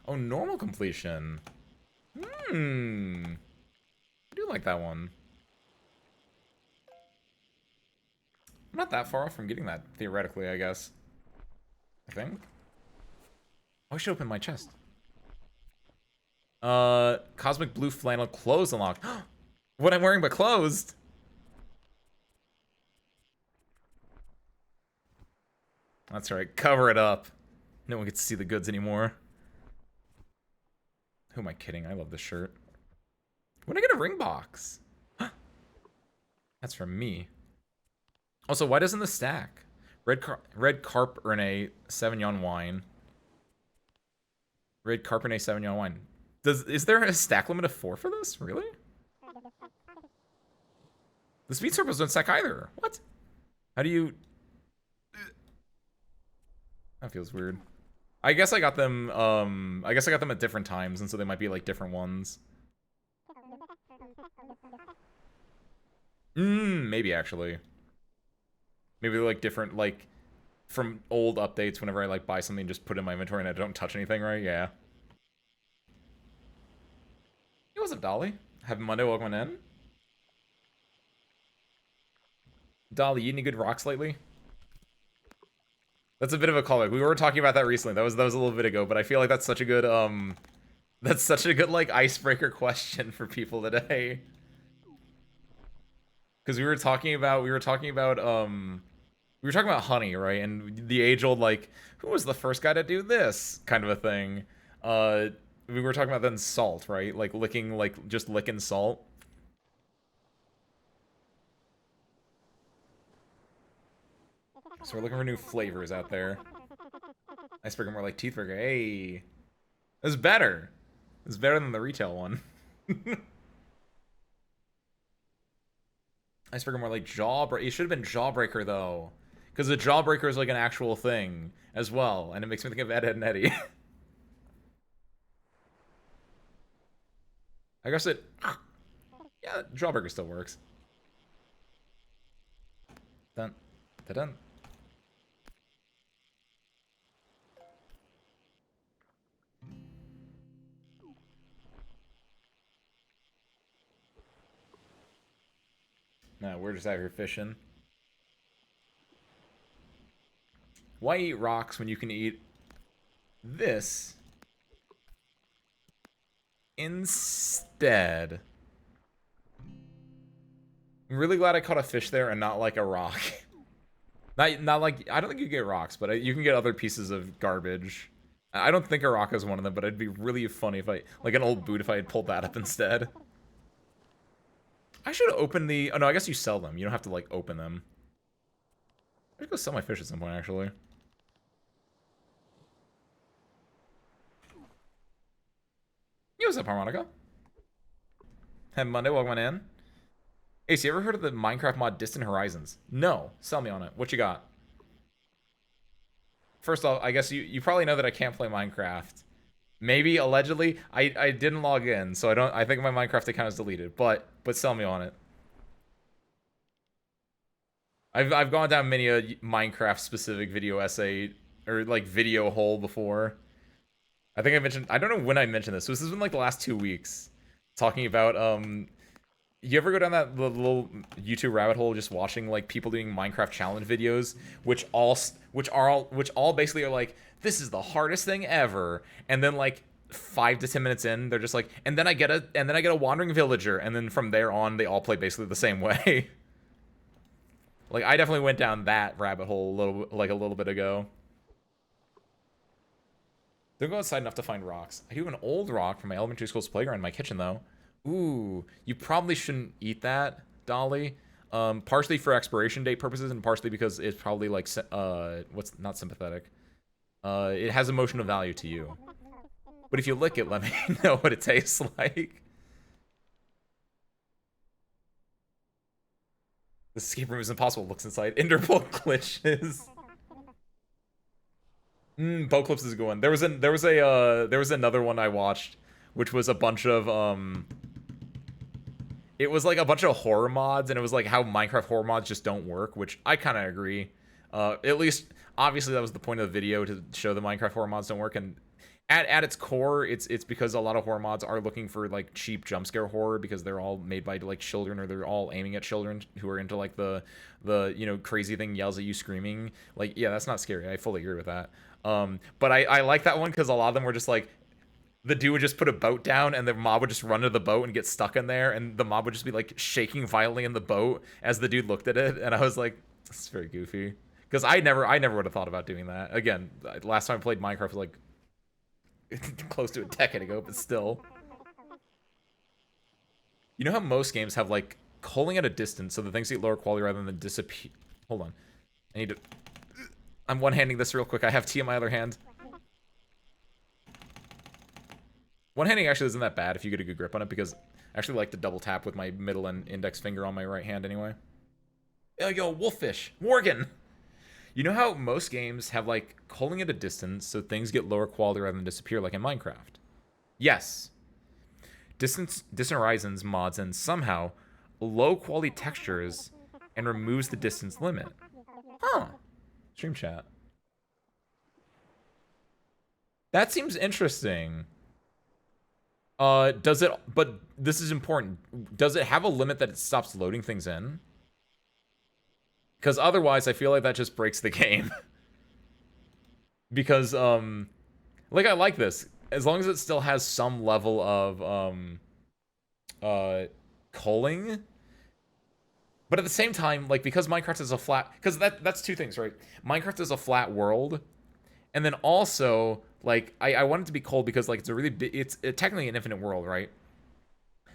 Oh, normal completion. I do like that one. I'm not that far off from getting that, theoretically, I guess. I think. Oh, I should open my chest. Cosmic blue flannel clothes unlocked. What I'm wearing but closed. That's right, cover it up. No one gets to see the goods anymore. Who am I kidding? I love this shirt. When did I get a ring box? That's from me. Also, why doesn't this stack? Red Cabernet Sauvignon wine. Red Cabernet Sauvignon wine. Is there a stack limit of 4 for this? Really? The speed circles don't stack either. What? How do you... That feels weird. I guess I got them, at different times, and so they might be, like, different ones. Maybe, actually. Maybe they're, like, different, like, from old updates, whenever I, like, buy something, just put it in my inventory and I don't touch anything, right? Yeah. Hey, what's up, Dolly? Happy Monday, welcome in. Dolly, you eat any good rocks lately? That's a bit of a callback. We were talking about that recently. That was a little bit ago, but I feel like that's such a good like icebreaker question for people today. Because we were talking about honey, right? And the age-old like, who was the first guy to do this kind of a thing. We were talking about then salt, right? Like just licking salt. So we're looking for new flavors out there. Iceberg more like teeth burger. Hey, it was better. It was better than the retail one. Iceberg more like jawbreaker. It should have been jawbreaker though, because the jawbreaker is like an actual thing as well, and it makes me think of Ed, Ed and Eddie. I guess it. Yeah, jawbreaker still works. Dun, dun, dun. No, we're just out here fishing. Why eat rocks when you can eat this instead? I'm really glad I caught a fish there and not like a rock. not like, I don't think you get rocks, but you can get other pieces of garbage. I don't think a rock is one of them, but it'd be really funny if like an old boot, if I had pulled that up instead. I should open the... Oh, no, I guess you sell them. You don't have to, like, open them. I should go sell my fish at some point, actually. Yo, what's up, Harmonica? Happy Monday, welcome on in. Ace, you ever heard of the Minecraft mod Distant Horizons? No. Sell me on it. What you got? First off, I guess you probably know that I can't play Minecraft. Maybe, allegedly. I didn't log in, so I think my Minecraft account is deleted, but sell me on it. I've gone down many a Minecraft specific video essay or like video hole before. I think I mentioned, I don't know when I mentioned this. So this has been like the last 2 weeks talking about you ever go down that little YouTube rabbit hole just watching like people doing Minecraft challenge videos which all basically are like, this is the hardest thing ever, and then like 5 to 10 minutes in they're just like, and then I get a wandering villager, and then from there on they all play basically the same way. Like, I definitely went down that rabbit hole a little bit ago. Don't go outside enough to find rocks. I do have an old rock from my elementary school's playground in my kitchen, though. Ooh, you probably shouldn't eat that, Dolly. Partially for expiration date purposes, and partially because it's probably, like, what's not sympathetic. It has emotional value to you. But if you lick it, let me know what it tastes like. The escape room is impossible. Looks inside. Interpol glitches. Bow clips is a good one. There was another one I watched, which was a bunch of it was like a bunch of horror mods, and it was like how Minecraft horror mods just don't work, which I kind of agree. At least, obviously, that was the point of the video, to show the Minecraft horror mods don't work, and at its core, it's because a lot of horror mods are looking for like cheap jump scare horror, because they're all made by like children, or they're all aiming at children who are into like the you know, crazy thing yells at you screaming. Like, yeah, that's not scary. I fully agree with that. But I like that one because a lot of them were just like, the dude would just put a boat down, and the mob would just run to the boat and get stuck in there, and the mob would just be like shaking violently in the boat as the dude looked at it, and I was like, this is very goofy. Because I never would have thought about doing that. Again, last time I played Minecraft was like close to a decade ago, but still. You know how most games have like culling at a distance, so the things get lower quality rather than disappear. Hold on, I need to. I'm one-handing this real quick. I have tea in my other hand. One-handing actually isn't that bad if you get a good grip on it, because I actually like to double tap with my middle and index finger on my right hand anyway. Yo, Wolffish, Morgan. You know how most games have like culling at a distance, so things get lower quality rather than disappear, like in Minecraft? Yes. Distant Horizons mods in somehow low quality textures and removes the distance limit. Huh. Stream chat. That seems interesting. Does it, but this is important, does it have a limit that it stops loading things in? Because otherwise, I feel like that just breaks the game. Because, like, I like this. As long as it still has some level of, culling. But at the same time, like, because Minecraft is a flat... Because that's two things, right? Minecraft is a flat world. And then also, like, I want it to be cold because, like, it's a really big... It's technically an infinite world, right?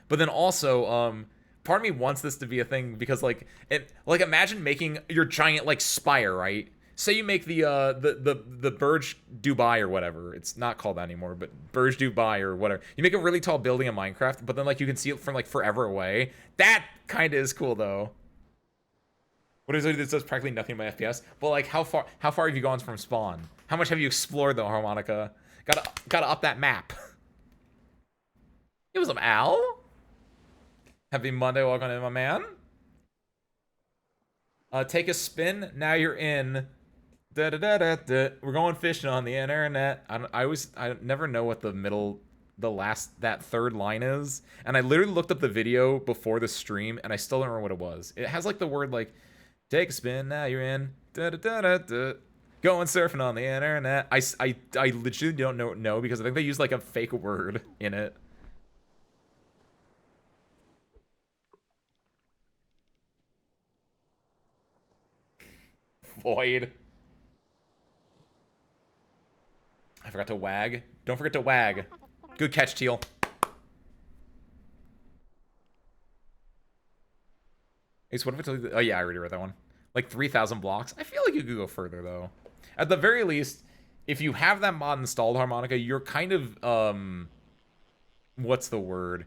But then also, part of me wants this to be a thing because, like, imagine making your giant, like, spire, right? Say you make the Burj Dubai or whatever. It's not called that anymore, but Burj Dubai or whatever. You make a really tall building in Minecraft, but then, like, you can see it from, like, forever away. That kind of is cool, though. What is it? This does practically nothing in my FPS. But, like, how far have you gone from spawn? How much have you explored, though, Harmonica? Gotta up that map. It was some Al. Happy Monday, welcome in, my man. Take a spin, now you're in. Da, da, da, da, da. We're going fishing on the internet. I never know what that third line is. And I literally looked up the video before the stream, and I still don't remember what it was. It has, like, the word, like, take a spin, now you're in. Da, da, da, da, da. Going surfing on the internet. I literally don't know because I think they use, like, a fake word in it. Void. I forgot to wag. Don't forget to wag. Good catch, Teal. Ace, what if I tell you... Oh, yeah, I already read that one. Like 3,000 blocks. I feel like you could go further, though. At the very least, if you have that mod installed, Harmonica, you're kind of, what's the word?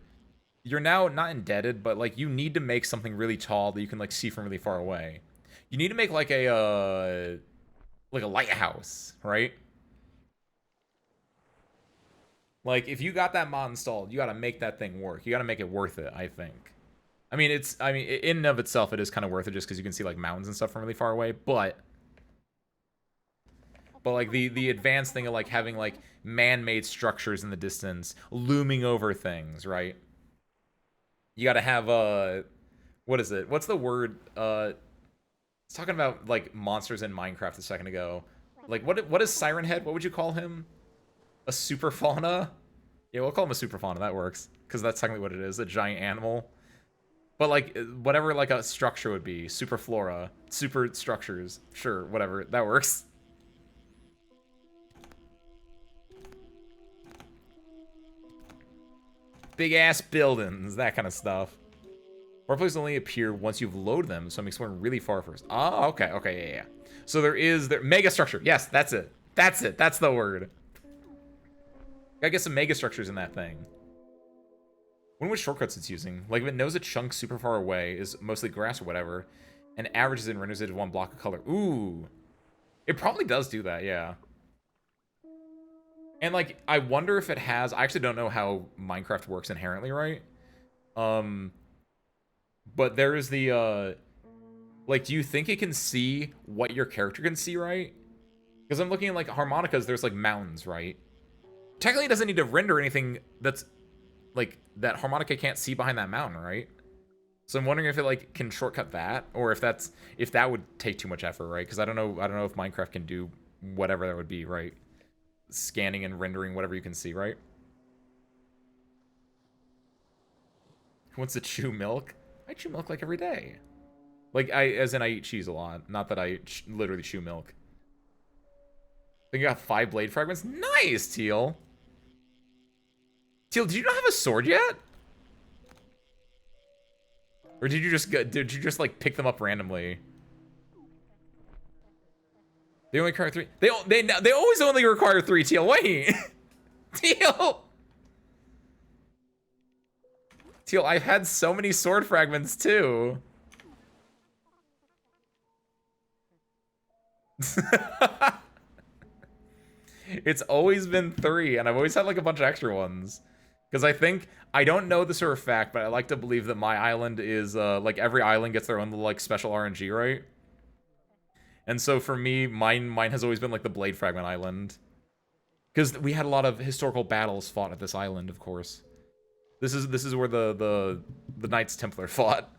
You're now not indebted, but, like, you need to make something really tall that you can, like, see from really far away. You need to make, like, a lighthouse, right? Like, if you got that mod installed, you gotta make that thing work. You gotta make it worth it, I think. I mean, in and of itself, it is kind of worth it just because you can see, like, mountains and stuff from really far away, but like, the advanced thing of, like, having, like, man-made structures in the distance looming over things, right? You gotta have, what is it? What's the word? I was talking about, like, monsters in Minecraft a second ago. Like, what is Siren Head? What would you call him? A super fauna? Yeah, we'll call him a super fauna. That works. Because that's technically what it is. A giant animal. But like whatever like a structure would be, super flora, super structures, sure, whatever, that works. Big ass buildings, that kind of stuff. More places only appear once you've loaded them, so I'm exploring really far first. Oh, okay, okay, yeah. So there mega structure. Yes, that's it. That's it. That's the word. Gotta get some mega structures in that thing. Wonder what shortcuts it's using. Like if it knows a chunk super far away is mostly grass or whatever, and averages and renders it as one block of color. Ooh. It probably does do that, yeah. And like, I wonder if it has, I actually don't know how Minecraft works inherently, right? But there is the, like, do you think it can see what your character can see, right? Because I'm looking at, like, harmonicas, there's, like, mountains, right? Technically, it doesn't need to render anything that's, like, that harmonica can't see behind that mountain, right? So I'm wondering if it, like, can shortcut that, or if that would take too much effort, right? Because I don't know if Minecraft can do whatever that would be, right? Scanning and rendering whatever you can see, right? Who wants to chew milk? I chew milk like every day. Like, as in I eat cheese a lot. Not that I literally chew milk. I think you got 5 blade fragments. Nice, Teal. Teal, did you not have a sword yet? Or did you just like pick them up randomly? They only require 3. They always only require 3, Teal. Wait. Teal. Teal, I've had so many sword fragments too. It's always been 3, and I've always had like a bunch of extra ones. Because I don't know this for a fact, but I like to believe that my island is, like every island gets their own little like special RNG, right? And so for me, mine has always been like the Blade Fragment Island. Because we had a lot of historical battles fought at this island, of course. This is where the Knights Templar fought.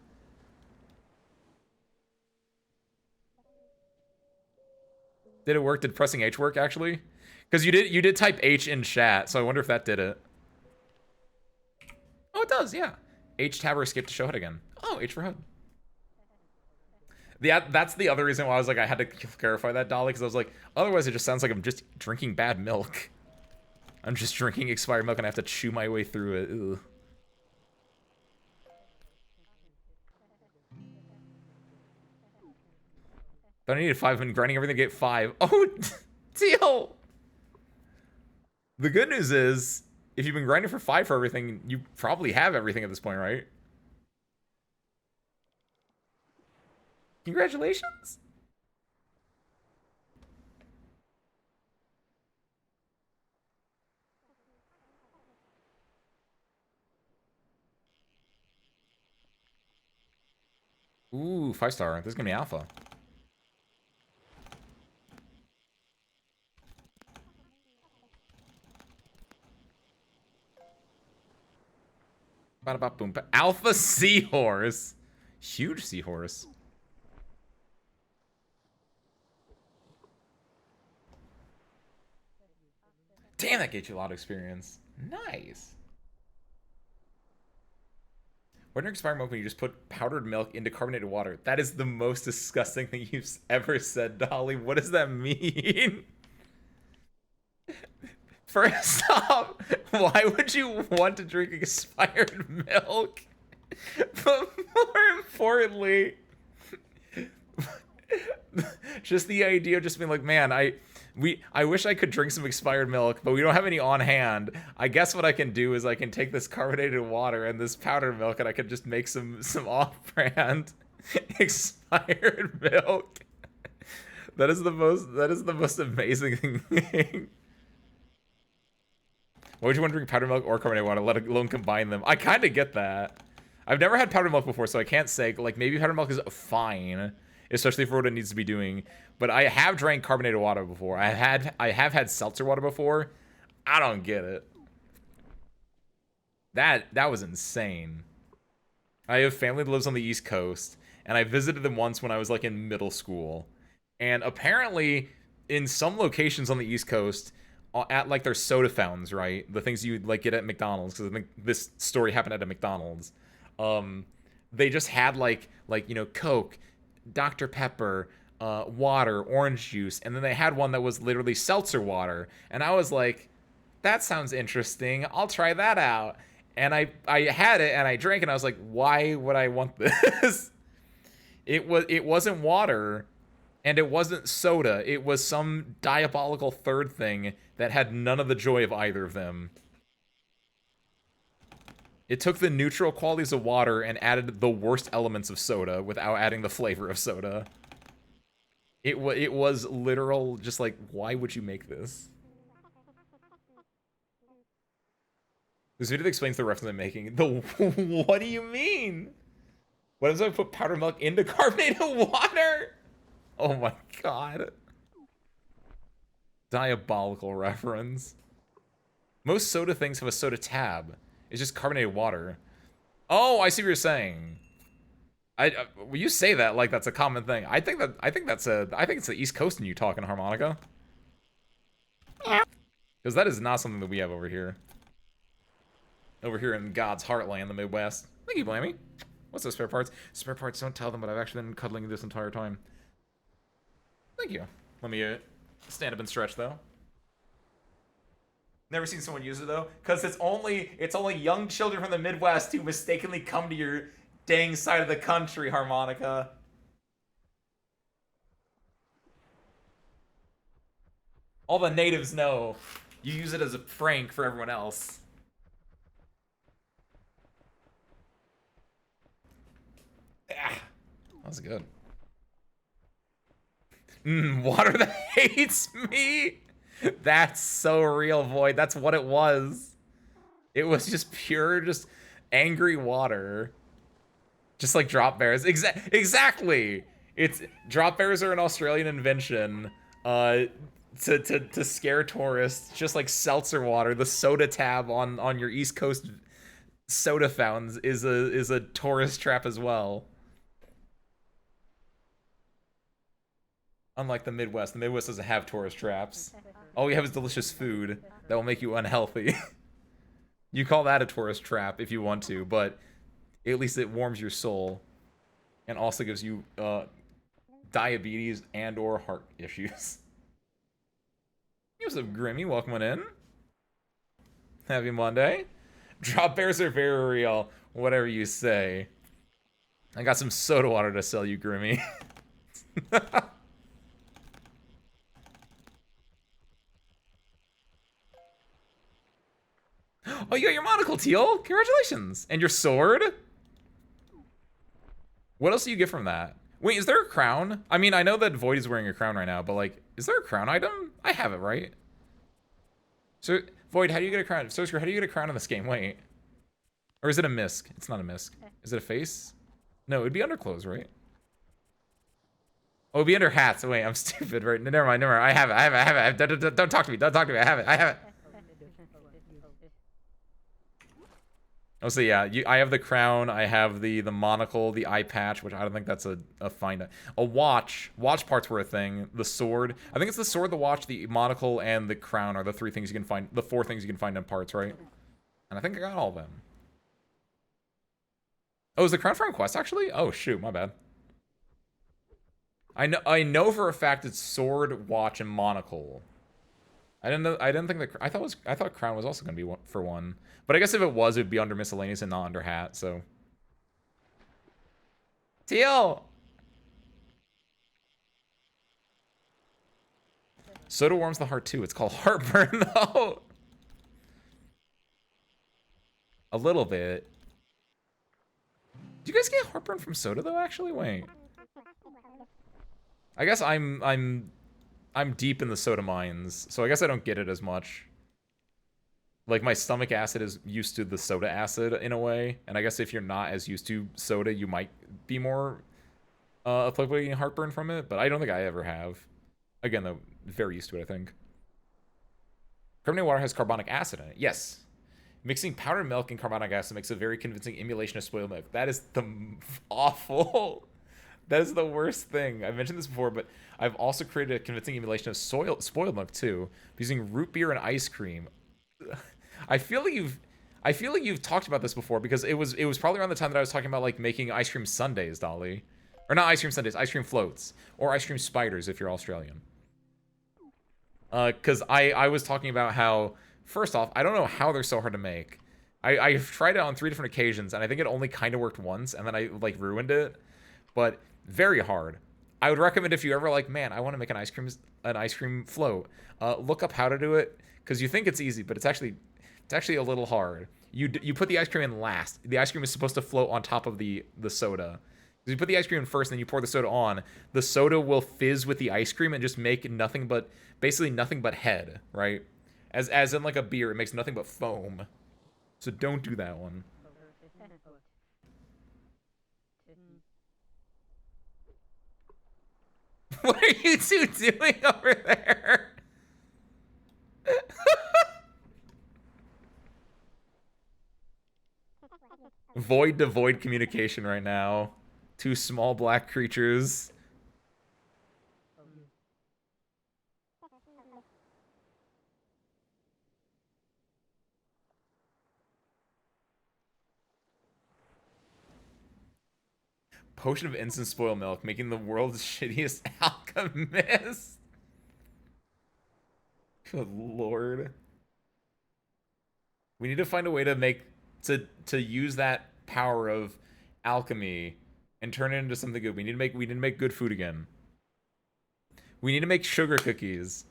Did it work? Did pressing H work actually? Because you did type H in chat, so I wonder if that did it. Oh, it does, yeah. H tab or skip to show HUD again. Oh, H for HUD. Yeah, that's the other reason why I was like, I had to clarify that, Dolly, because I was like, otherwise it just sounds like I'm just drinking bad milk. I'm just drinking expired milk and I have to chew my way through it. Ugh. Thought I needed 5. I've been grinding everything to get 5. Oh, Teal! The good news is, if you've been grinding for 5 for everything, you probably have everything at this point, right? Congratulations! Ooh, 5-star. This is gonna be alpha. Ba-da-ba-boom. Alpha seahorse. Huge seahorse. Damn, that gets you a lot of experience. Nice. What an expired milk when you just put powdered milk into carbonated water? That is the most disgusting thing you've ever said, Dolly. What does that mean? First off, why would you want to drink expired milk? But more importantly, just the idea of just being like, man, I wish I could drink some expired milk, but we don't have any on hand. I guess what I can do is I can take this carbonated water and this powdered milk, and I could just make some off-brand expired milk. That is the most amazing thing. Why would you want to drink powdered milk or carbonated water, let alone combine them? I kind of get that. I've never had powdered milk before, so I can't say, like, maybe powdered milk is fine, especially for what it needs to be doing. But I have drank carbonated water before. I have had seltzer water before. I don't get it. That was insane. I have family that lives on the East Coast, and I visited them once when I was, like, in middle school. And apparently, in some locations on the East Coast, at like their soda fountains, right? The things you like get at McDonald's, because I think this story happened at a McDonald's. they just had like you know, Coke, Dr. Pepper, water, orange juice, and then they had one that was literally seltzer water, and I was like, that sounds interesting. I'll try that out. And I had it and I drank, and I was like, why would I want this? It wasn't water, and it wasn't soda. It was some diabolical third thing that had none of the joy of either of them. It took the neutral qualities of water and added the worst elements of soda without adding the flavor of soda. It was literal, just like, why would you make this? This video explains the reference I'm making. What do you mean? What if I put powdered milk into carbonated water? Oh my god. Diabolical reference. Most soda things have a soda tab. It's just carbonated water. Oh, I see what you're saying. Well, you say that like that's a common thing. I think it's the East Coast in you talking, Harmonica. Because that is not something that we have over here. Over here in God's heartland, the Midwest. Thank you, Blammy. What's those spare parts? Spare parts, don't tell them, but I've actually been cuddling this entire time. Thank you. Let me stand up and stretch, though. Never seen someone use it, though. Because it's only young children from the Midwest who mistakenly come to your dang side of the country, Harmonica. All the natives know. You use it as a prank for everyone else. Ah, that was good. Water that hates me. That's so real, Void. That's what it was. It was just pure, just angry water. Just like drop bears. Exactly. It's drop bears are an Australian invention. To scare tourists, just like seltzer water. The soda tab on your East Coast soda fountains is a tourist trap as well. Unlike the Midwest doesn't have tourist traps. All we have is delicious food that will make you unhealthy. You call that a tourist trap if you want to, but at least it warms your soul and also gives you diabetes and or heart issues. What's up, Grimmy? Welcome on in. Happy Monday. Drop bears are very real. Whatever you say. I got some soda water to sell you, Grimmy. Oh, you got your monocle, Teal. Congratulations. And your sword? What else do you get from that? Wait, is there a crown? I mean, I know that Void is wearing a crown right now, but like, is there a crown item? I have it, right? So, Void, how do you get a crown? Sorcerer, how do you get a crown in this game? Wait. Or is it a misc? It's not a misc. Is it a face? No, it'd be under clothes, right? Oh, it'd be under hats. Wait, I'm stupid, right? Never mind. I have it. Don't talk to me. Don't talk to me. I have it. Oh, so yeah, I have the crown, I have the monocle, the eye patch, which I don't think that's a find. A watch. Watch parts were a thing. The sword. I think it's the sword, the watch, the monocle, and the crown are the three things you can find, the four things you can find in parts, right? And I think I got all of them. Oh, is the crown from Quest, actually? Oh, shoot, my bad. I know for a fact it's sword, watch, and monocle. I didn't think I thought crown was also gonna be for one. But I guess if it was, it'd be under miscellaneous and not under hat, so. Teal! Soda warms the heart too. It's called heartburn though. A little bit. Do you guys get heartburn from soda though, actually? Wait. I guess I'm deep in the soda mines, so I guess I don't get it as much. Like, my stomach acid is used to the soda acid in a way, and I guess if you're not as used to soda, you might be more applicable to getting heartburn from it, but I don't think I ever have. Again, though, very used to it, I think. Carbonated water has carbonic acid in it. Yes. Mixing powdered milk and carbonic acid makes a very convincing emulation of spoiled milk. That is the awful. That is the worst thing. I've mentioned this before, but I've also created a convincing emulation of spoiled milk too, using root beer and ice cream. I feel like I feel like you've talked about this before because it was probably around the time that I was talking about like making ice cream sundaes, Dolly. Or not ice cream sundaes, ice cream floats. Or ice cream spiders if you're Australian. Because I was talking about how, first off, I don't know how they're so hard to make. I've tried it on 3 different occasions, and I think it only kind of worked once, and then I, like, ruined it. But very hard. I would recommend if you ever, like, man, I want to make an ice cream float. Look up how to do it, because you think it's easy, but it's actually a little hard. You put the ice cream in last. The ice cream is supposed to float on top of the soda. Because you put the ice cream in first, and then you pour the soda on. The soda will fizz with the ice cream and just make nothing but, basically nothing but head, right? As in like a beer, it makes nothing but foam. So don't do that one. What are you two doing over there? Void to void communication right now. Two small black creatures. Potion of instant spoil milk, making the world's shittiest alchemist. Good lord. We need to find a way to make to use that power of alchemy and turn it into something good. We need to make good food again. We need to make sugar cookies.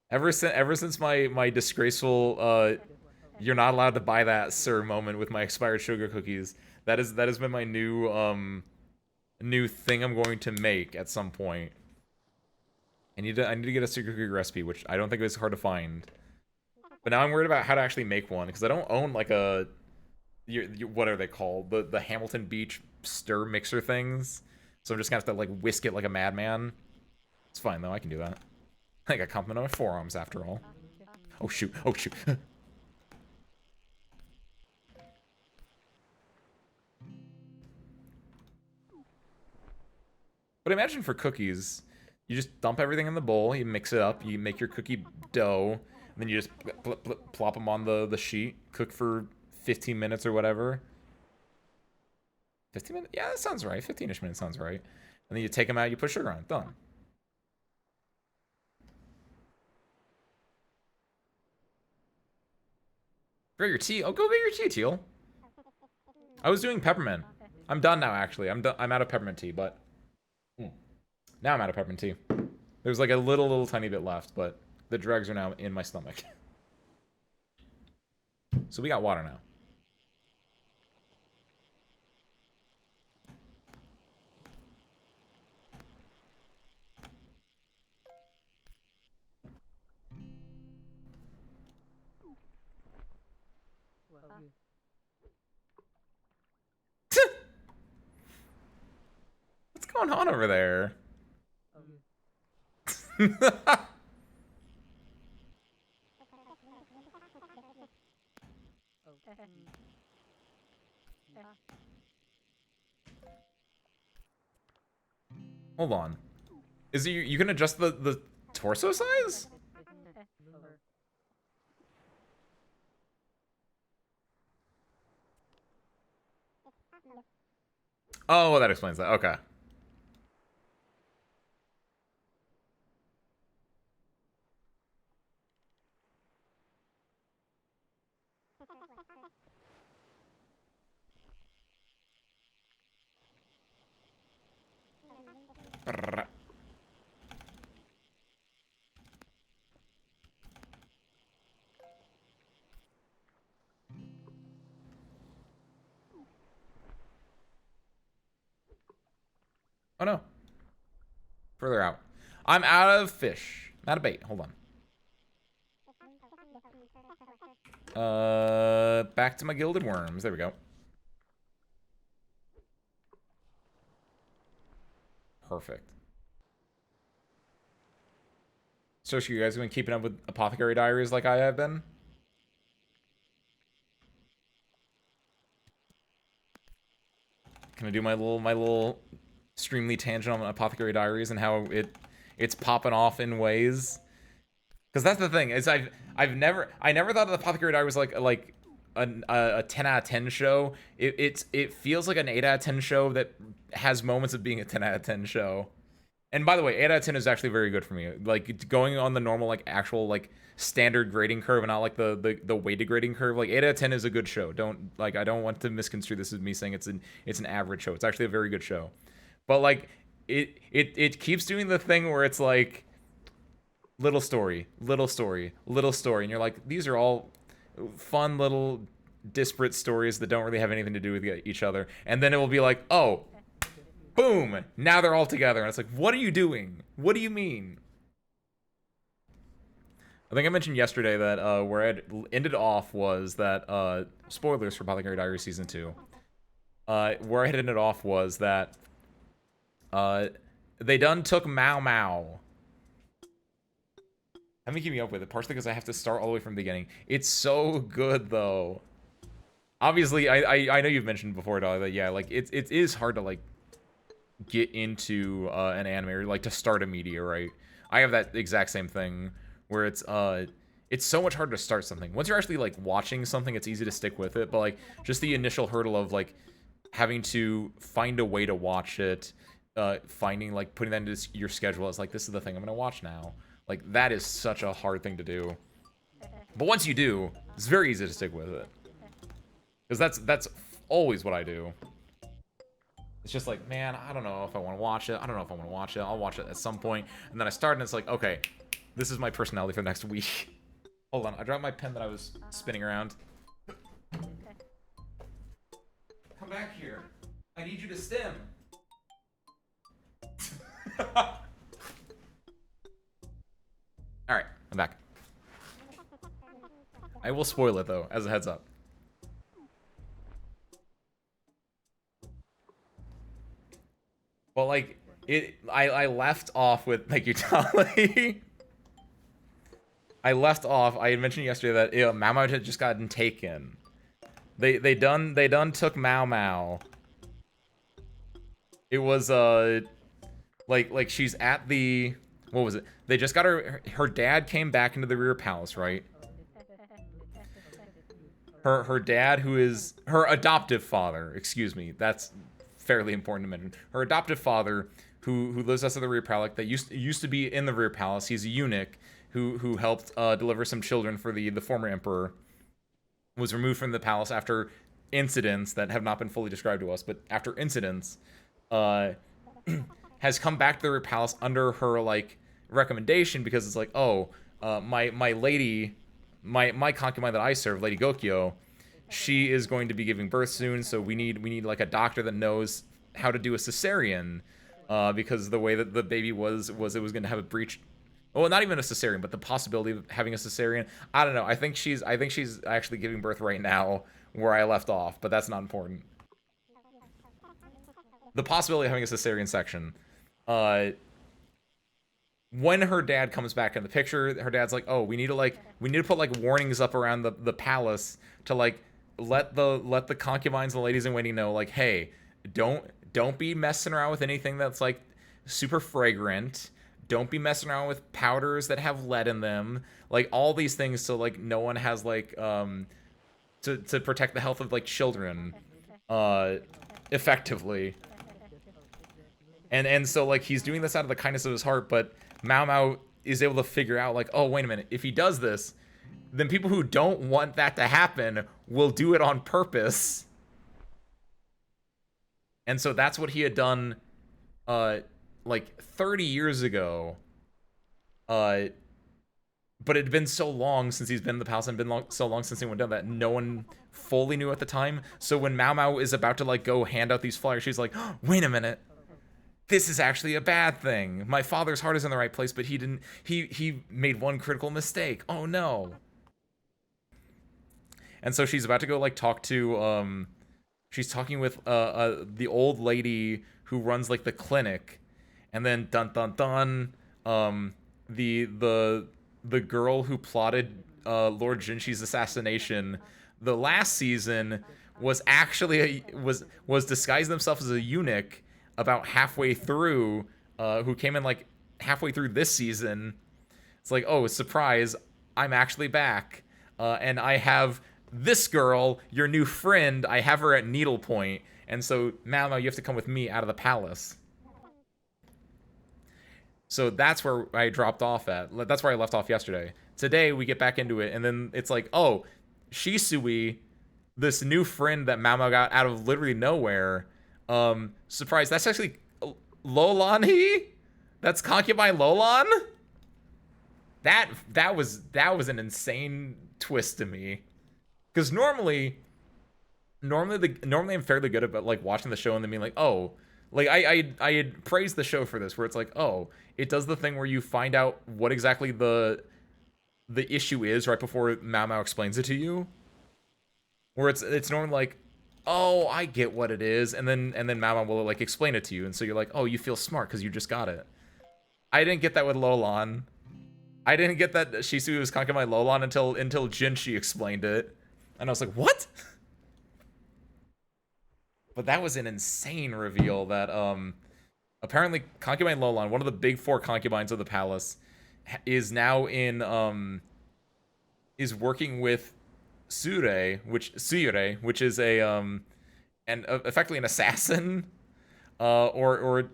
Ever since my disgraceful you're not allowed to buy that, sir moment with my expired sugar cookies, that has been my new thing I'm going to make at some point. I need to get a sugar cookie recipe, which I don't think is hard to find. But now I'm worried about how to actually make one, because I don't own like a what are they called? The Hamilton Beach stir mixer things. So I'm just gonna have to like whisk it like a madman. It's fine though, I can do that. I got compliment on my forearms after all. Oh shoot, oh shoot. But imagine for cookies, you just dump everything in the bowl, you mix it up, you make your cookie dough, and then you just plop them on the sheet, cook for 15 minutes or whatever. 15 minutes? Yeah, that sounds right. 15-ish minutes sounds right. And then you take them out, you put sugar on it. Done. Grab your tea. Oh, go get your tea, Teal. I was doing peppermint. I'm done now, actually. I'm out of peppermint tea, but... Now I'm out of peppermint tea. There's like a little tiny bit left, but the dregs are now in my stomach. So we got water now. What's going on over there? Hold on. Is you can adjust the torso size? Oh, well, that explains that. Okay. Oh no. Further out. I'm out of fish. I'm out of bait. Hold on. Back to my gilded worms. There we go. Perfect. So, you guys been keeping up with Apothecary Diaries like I have been? Can I do my little extremely tangent on Apothecary Diaries and how it's popping off in ways? Because that's the thing is I never thought of the Apothecary Diaries like a 10 out of 10 show. It feels like an 8 out of 10 show that has moments of being a 10 out of 10 show. And by the way, 8 out of 10 is actually very good for me. Like going on the normal like actual like standard grading curve and not like the weighted grading curve. Like 8 out of 10 is a good show. I don't want to misconstrue this as me saying it's an average show. It's actually a very good show. But like it keeps doing the thing where it's like little story, little story, little story, and you're like, these are all fun little disparate stories that don't really have anything to do with each other. And then it will be like, oh, boom, now they're all together. And it's like, what are you doing? What do you mean? I think I mentioned yesterday that where I ended off was that, spoilers for Apothecary Diaries Season 2. Where I had ended off was that they done took Mau Mau. Let me keep me up with it, partially because I have to start all the way from the beginning. It's so good, though. Obviously, I know you've mentioned before, dog, that, yeah, like, it is hard to, like, get into an anime, or, like, to start a media, right? I have that exact same thing, where it's so much harder to start something. Once you're actually, like, watching something, it's easy to stick with it, but, like, just the initial hurdle of, like, having to find a way to watch it, finding, like, putting that into your schedule, it's like, this is the thing I'm gonna watch now. Like, that is such a hard thing to do. But once you do, it's very easy to stick with it. Because that's always what I do. It's just like, man, I don't know if I want to watch it. I don't know if I want to watch it. I'll watch it at some point. And then I start and it's like, okay, this is my personality for the next week. Hold on, I dropped my pen that I was spinning around. Come back here. I need you to stem. Alright, I'm back. I will spoil it, though, as a heads up. Well, like, I left off with, thank you, Tali. I left off, I had mentioned yesterday that, you know, Mau Mau had just gotten taken. They done took Mau Mau. It was, like she's at the, what was it? They just got her dad came back into the rear palace, right? Her dad, who is her adoptive father, excuse me, that's fairly important to mention. Her adoptive father, who lives outside the rear palace, that used to be in the rear palace. He's a eunuch who helped deliver some children for the former emperor. Was removed from the palace after incidents that have not been fully described to us, but after incidents, has come back to the rear palace under her like recommendation, because it's like, oh, my lady, my concubine that I serve, Lady Gokyo, she is going to be giving birth soon, so we need like a doctor that knows how to do a cesarean, because the way that the baby was it was going to have a breach. Well, not even a cesarean, but the possibility of having a cesarean. I don't know. I think she's actually giving birth right now where I left off, but that's not important. The possibility of having a cesarean section. When her dad comes back in the picture, her dad's like, "Oh, we need to put like warnings up around the palace to like let the concubines and the ladies in waiting know, like, hey, don't be messing around with anything that's like super fragrant. Don't be messing around with powders that have lead in them. Like all these things, so like no one has like to protect the health of like children effectively." And so like he's doing this out of the kindness of his heart, but Mau Mau is able to figure out like, oh, wait a minute, if he does this, then people who don't want that to happen will do it on purpose. And so that's what he had done like 30 years ago. But it had been so long since he's been in the palace, and been so long since anyone done that, no one fully knew at the time. So when Mau Mau is about to like go hand out these flyers, she's like, oh, wait a minute. This is actually a bad thing. My father's heart is in the right place, but he made one critical mistake. Oh no. And so she's about to go like talk to she's talking with the old lady who runs like the clinic, and then dun dun dun, the girl who plotted Lord Jinshi's assassination the last season was actually was disguising themselves as a eunuch about halfway through, who came in like halfway through this season. It's It's like, oh, surprise, I'm actually back. And I have this girl, your new friend, I have her at needlepoint. And so, Mao Mao, you have to come with me out of the palace. So that's where I dropped off at. That's where I left off yesterday. Today, we get back into it, and then it's like, oh, Shisui, this new friend that Mao Mao got out of literally nowhere. Surprise, that's actually Lolan. That's concubine Lolan? That was an insane twist to me. Because normally I'm fairly good about like watching the show and then being like, oh, like I had praised the show for this, where it's like, oh, it does the thing where you find out what exactly the issue is right before Mao Mao explains it to you. Where it's normally like, oh, I get what it is, and then Mao Mao will like explain it to you, and so you're like, oh, you feel smart because you just got it. I didn't get that with Lolan. I didn't get that Shisui was concubine Lolan until Jinshi explained it, and I was like, what? But that was an insane reveal that apparently concubine Lolan, one of the big four concubines of the palace, is now in is working with Suire, which is a effectively an assassin, or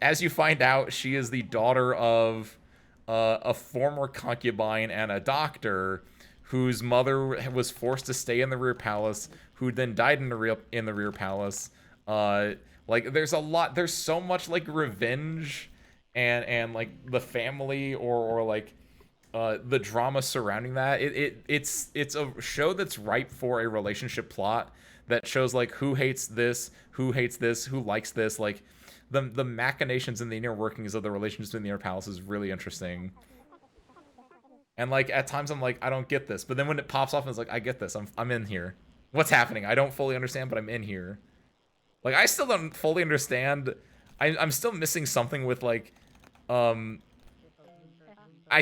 as you find out, she is the daughter of a former concubine and a doctor whose mother was forced to stay in the rear palace, who then died in the rear palace. Like there's so much like revenge and like the family or like the drama surrounding that. It's a show that's ripe for a relationship plot that shows like who hates this, who likes this. Like the machinations and the inner workings of the relationships in the inner palace is really interesting. And like at times I'm like, I don't get this, but then when it pops off and it's like, I get this. I'm in here. What's happening? I don't fully understand, but I'm in here. Like I still don't fully understand. I'm still missing something with like I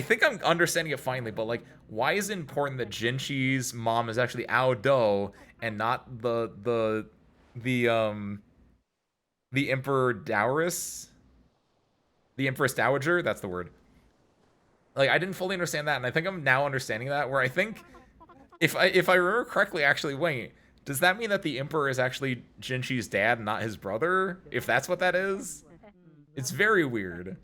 think I'm understanding it finally, but like, why is it important that Jinshi's mom is actually Ao Do and not the Emperor Dowager? The Empress Dowager? That's the word. Like, I didn't fully understand that, and I think I'm now understanding that, where I think, if I remember correctly, actually, wait, does that mean that the Emperor is actually Jinshi's dad, not his brother? If that's what that is? It's very weird.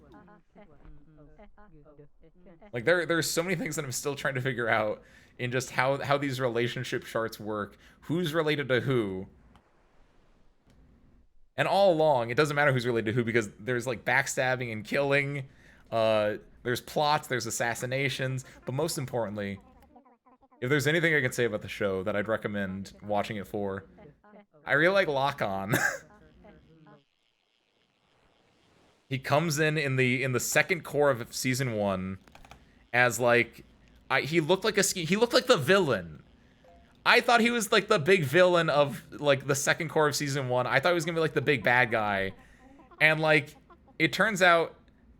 Like, there's so many things that I'm still trying to figure out in just how these relationship charts work, who's related to who. And all along, it doesn't matter who's related to who, because there's, like, backstabbing and killing, there's plots, there's assassinations, but most importantly, if there's anything I can say about the show that I'd recommend watching it for, I really like Lock-On. He comes in the second core of season 1 as like he looked like the villain. I thought he was like the big villain of like the second core of season 1. I thought he was gonna be like the big bad guy, and like it turns out,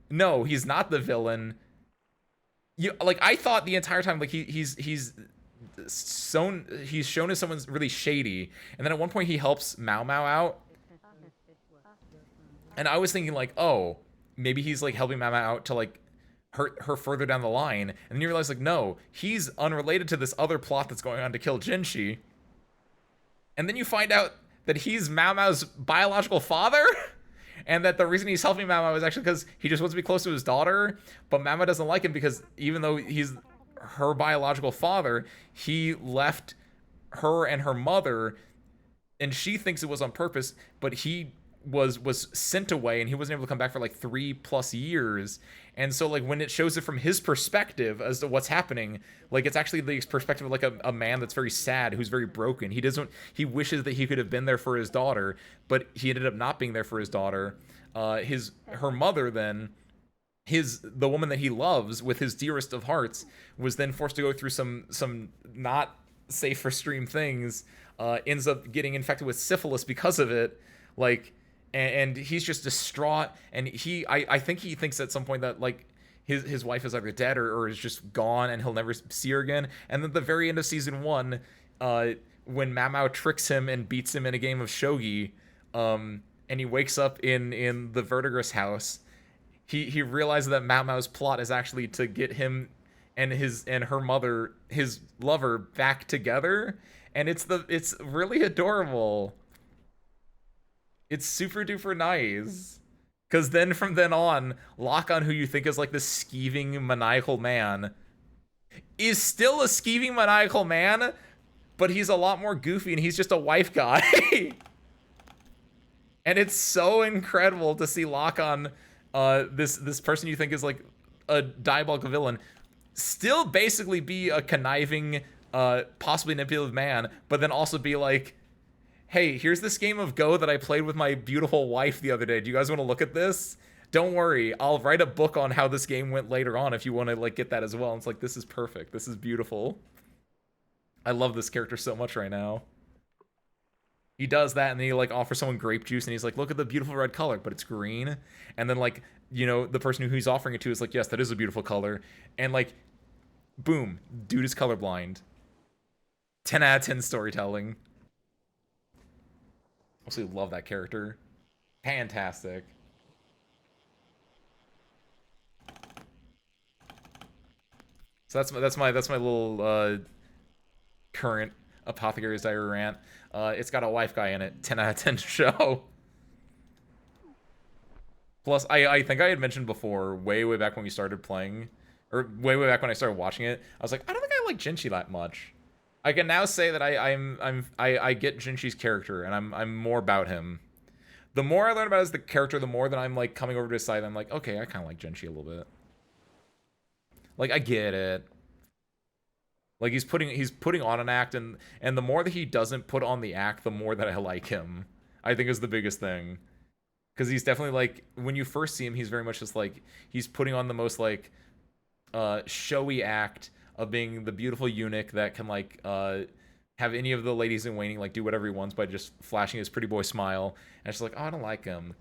no, he's not the villain. I thought the entire time like he's shown as someone's really shady, and then at one point he helps Mao Mao out, and I was thinking like, oh, maybe he's like helping Mao Mao out to like hurt her further down the line, and then you realize like, no, he's unrelated to this other plot that's going on to kill Jinshi, and then you find out that he's Mao Mao's biological father. And that the reason he's helping Mao Mao is actually because he just wants to be close to his daughter, but Mao Mao doesn't like him because even though he's her biological father, he left her and her mother, and she thinks it was on purpose, but he was sent away and he wasn't able to come back for like 3+ years. And so like when it shows it from his perspective as to what's happening, like it's actually the perspective of like a man that's very sad, who's very broken. He wishes that he could have been there for his daughter, but he ended up not being there for his daughter. Her mother then, the woman that he loves with his dearest of hearts, was then forced to go through some not safe for stream things, ends up getting infected with syphilis because of it, like. And he's just distraught, and I think he thinks at some point that like his wife is either dead or is just gone and he'll never see her again. And then at the very end of season 1, when Mao Mao tricks him and beats him in a game of shogi, and he wakes up in the Verdigris house, he realizes that Mao Mao's plot is actually to get him and her mother, his lover, back together, and it's really adorable. It's super duper nice. Cause then from then on, Lock-on, who you think is like this skeeving maniacal man, is still a skeeving maniacal man, but he's a lot more goofy and he's just a wife guy. And it's so incredible to see Lock-on, this person you think is like a diabolical villain, still basically be a conniving, possibly manipulative man, but then also be like, hey, here's this game of Go that I played with my beautiful wife the other day. Do you guys want to look at this? Don't worry, I'll write a book on how this game went later on if you want to like get that as well. And it's like, this is perfect. This is beautiful. I love this character so much right now. He does that, and then he like offers someone grape juice, and he's like, look at the beautiful red color, but it's green. And then like, you know, the person who he's offering it to is like, yes, that is a beautiful color. And like, boom, dude is colorblind. 10 out of 10 storytelling. Absolutely love that character. Fantastic. So that's my little current Apothecary's Diary rant. It's got a wife guy in it. 10 out of 10 show. Plus, I think I had mentioned before, way back when we started playing, or way back when I started watching it, I was like, I don't think I like Jinchi that much. I can now say that I get Jinshi's character, and I'm more about him. The more I learn about his the character, the more that I'm like coming over to his side. I'm like, okay, I kind of like Jinchi a little bit. Like, I get it. Like, he's putting on an act, and the more that he doesn't put on the act, the more that I like him. I think is the biggest thing. Because he's definitely, like, when you first see him, he's very much just, like, he's putting on the most, like, showy act of being the beautiful eunuch that can, like, have any of the ladies in waiting, like, do whatever he wants by just flashing his pretty boy smile. And it's like, oh, I don't like him.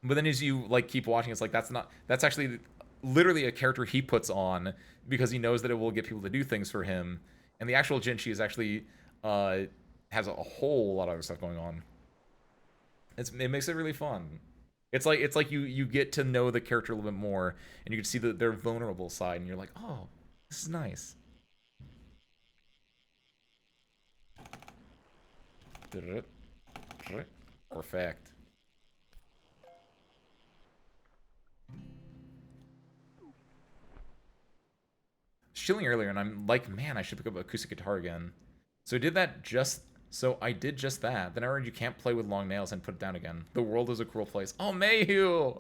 But then as you, like, keep watching, it's like, that's actually literally a character he puts on because he knows that it will get people to do things for him. And the actual Jinchi is actually, has a whole lot of other stuff going on. It makes it really fun. It's like you get to know the character a little bit more, and you can see their vulnerable side, and you're like, oh, this is nice. Perfect. Chilling earlier, and I'm like, man, I should pick up an acoustic guitar again. So I did just that. Then I learned you can't play with long nails and put it down again. The world is a cruel place. Oh, Mayhew!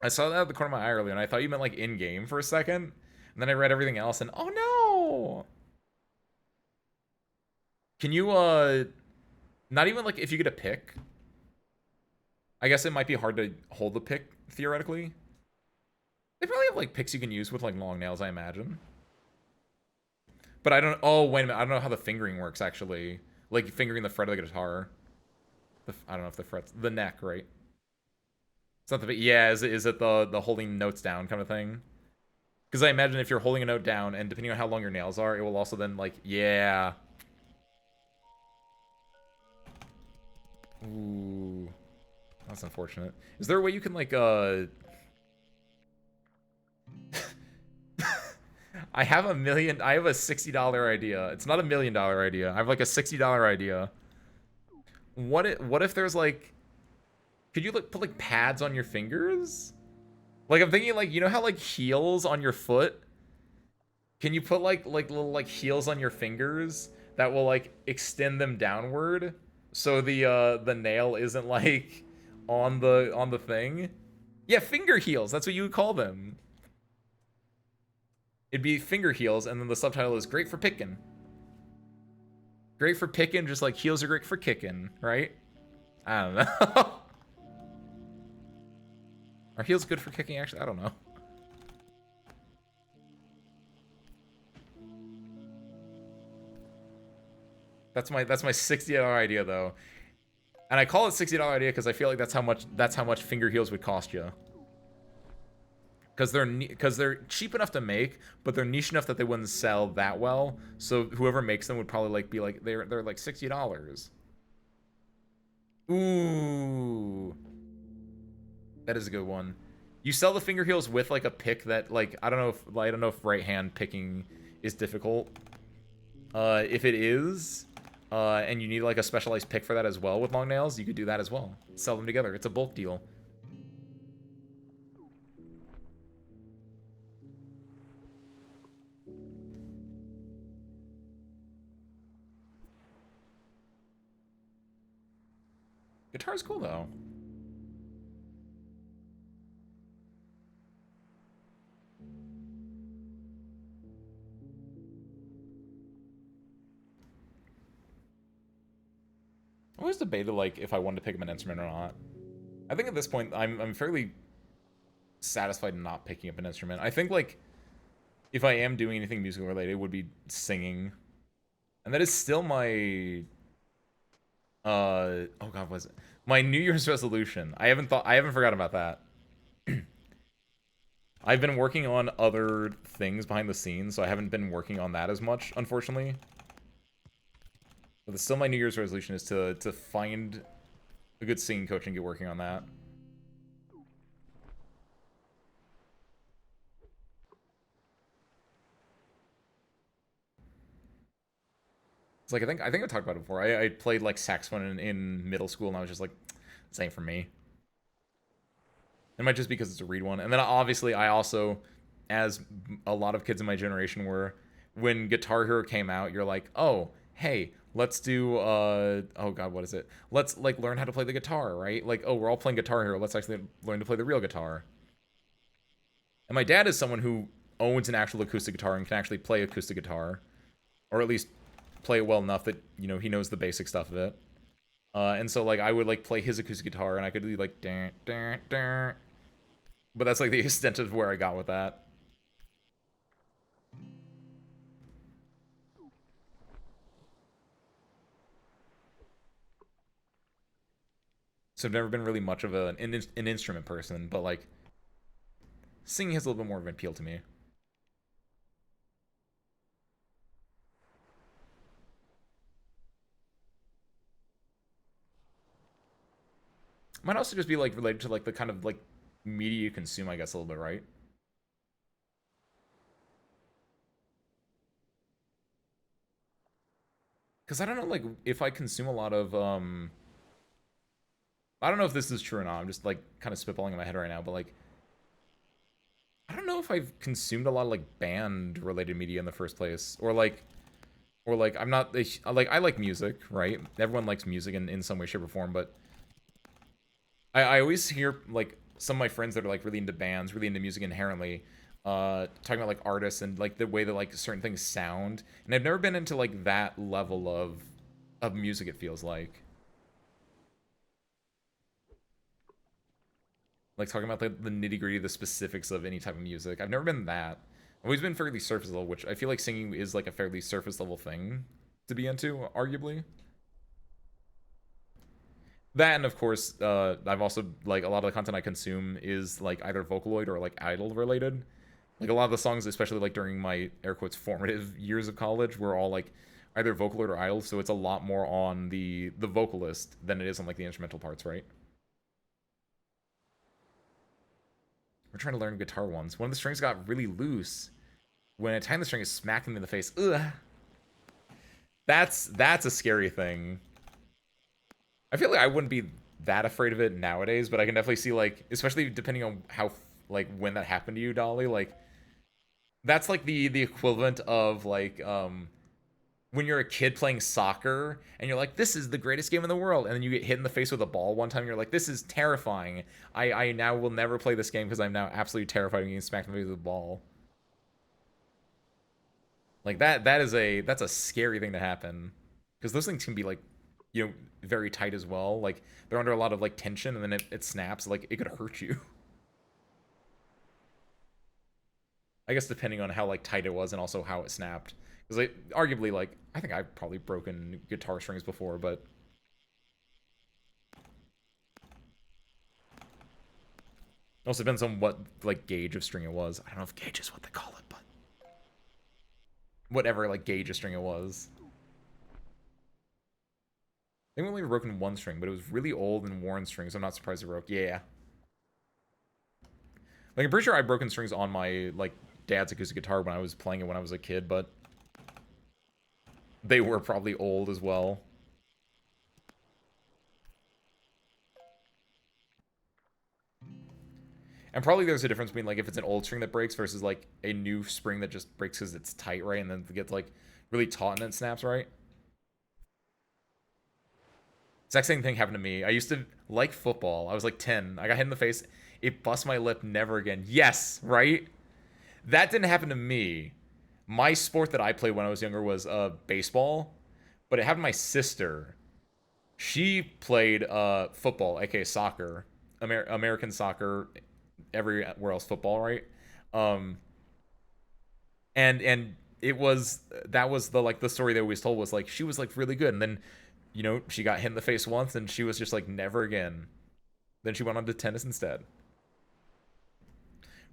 I saw that out of the corner of my eye earlier, and I thought you meant like in-game for a second. And then I read everything else, and oh no! Can you, not even like if you get a pick? I guess it might be hard to hold the pick, theoretically. They probably have like picks you can use with like long nails, I imagine. But I don't, oh, wait a minute, I don't know how the fingering works, actually. Like, fingering the fret of the guitar. I don't know if the fret's, the neck, right? It's not the, yeah, is it the holding notes down kind of thing? Because I imagine if you're holding a note down, and depending on how long your nails are, it will also then, like, yeah. Ooh. That's unfortunate. Is there a way you can, like, I have a $60 idea. It's not $1 million idea. I have like a $60 idea. What if there's like, could you like put like pads on your fingers? Like, I'm thinking like, you know how like heels on your foot? Can you put like little like heels on your fingers that will like extend them downward so the nail isn't like on the thing? Yeah, finger heels. That's what you would call them. It'd be finger heels, and then the subtitle is great for picking. Great for picking, just like heels are great for kicking, right? I don't know. Are heels good for kicking, actually? I don't know. That's my $60 idea, though. And I call it $60 idea because I feel like that's how much finger heels would cost you. Because they're cheap enough to make, but they're niche enough that they wouldn't sell that well. So whoever makes them would probably like be like they're like $60. Ooh. That is a good one. You sell the finger heels with like a pick that like I don't know if right hand picking is difficult. If it is, and you need like a specialized pick for that as well with long nails, you could do that as well. Sell them together. It's a bulk deal. Guitar's cool though. I always debated like if I wanted to pick up an instrument or not. I think at this point I'm fairly satisfied not picking up an instrument. I think like if I am doing anything musical related, it would be singing, and that is still my oh god, was it my New Year's resolution? I haven't forgotten about that. I've been working on other things behind the scenes, so I haven't been working on that as much, unfortunately. But it's still my New Year's resolution is to find a good singing coach and get working on that. It's like I think I talked about it before. I played like saxophone in middle school, and I was just like, this ain't for me. It might just be because it's a reed one. And then obviously I also, as a lot of kids in my generation were, when Guitar Hero came out, you're like, oh, hey, let's do oh god, what is it? Let's like learn how to play the guitar, right? Like, oh, we're all playing Guitar Hero. Let's actually learn to play the real guitar. And my dad is someone who owns an actual acoustic guitar and can actually play acoustic guitar, or at least play it well enough that you know he knows the basic stuff of it. And so like I would like play his acoustic guitar and I could do like dun, dun, dun. But that's like the extent of where I got with that. So I've never been really much of an instrument person, but like singing has a little bit more of an appeal to me. Might also just be like related to like the kind of like media you consume, I guess, a little bit, right? Because I don't know, like if I consume a lot of I don't know if this is true or not. I'm just like kind of spitballing in my head right now, but like I don't know if I've consumed a lot of like band related media in the first place, or like I'm not like I like music, right? Everyone likes music in some way, shape, or form, but I always hear like some of my friends that are like really into bands, really into music inherently, talking about like artists and like the way that like certain things sound, and I've never been into like that level of music. It feels like talking about the nitty gritty, the specifics of any type of music. I've never been that. I've always been fairly surface level, which I feel like singing is like a fairly surface level thing to be into, arguably. That and of course, I've also like a lot of the content I consume is like either Vocaloid or like idol related. Like a lot of the songs, especially like during my air quotes formative years of college, were all like either Vocaloid or idol. So it's a lot more on the vocalist than it is on like the instrumental parts, right? We're trying to learn guitar once. One of the strings got really loose. When I tighten the string, it smacked me in the face. Ugh. That's a scary thing. I feel like I wouldn't be that afraid of it nowadays, but I can definitely see like, especially depending on how like when that happened to you, Dolly. Like that's like the equivalent of like when you're a kid playing soccer and you're like, this is the greatest game in the world, and then you get hit in the face with a ball one time. And you're like, this is terrifying. I now will never play this game because I'm now absolutely terrified of getting smacked in the face with a ball. Like that's a scary thing to happen because those things can be like, you know, very tight as well. Like they're under a lot of like tension, and then it snaps. Like it could hurt you. I guess depending on how like tight it was and also how it snapped. Because like arguably like I think I've probably broken guitar strings before, but it also depends on what like gauge of string it was. I don't know if gauge is what they call it, but whatever like gauge of string it was. I think we only broken one string, but it was really old and worn string, so I'm not surprised it broke. Yeah. Like, I'm pretty sure I had broken strings on my, like, dad's acoustic guitar when I was playing it when I was a kid, but they were probably old as well. And probably there's a difference between, like, if it's an old string that breaks versus, like, a new string that just breaks because it's tight, right? And then it gets, like, really taut and then snaps, right? Exact same thing happened to me. I used to like football. I was like 10. I got hit in the face. It bust my lip. Never again. Yes, right? That didn't happen to me. My sport that I played when I was younger was baseball, but it happened to my sister. She played football, aka soccer, American soccer, everywhere else football, right? Um, and it was that was the like the story they always told was like she was like really good, and then she got hit in the face once, and she was just like never again. Then she went on to tennis instead.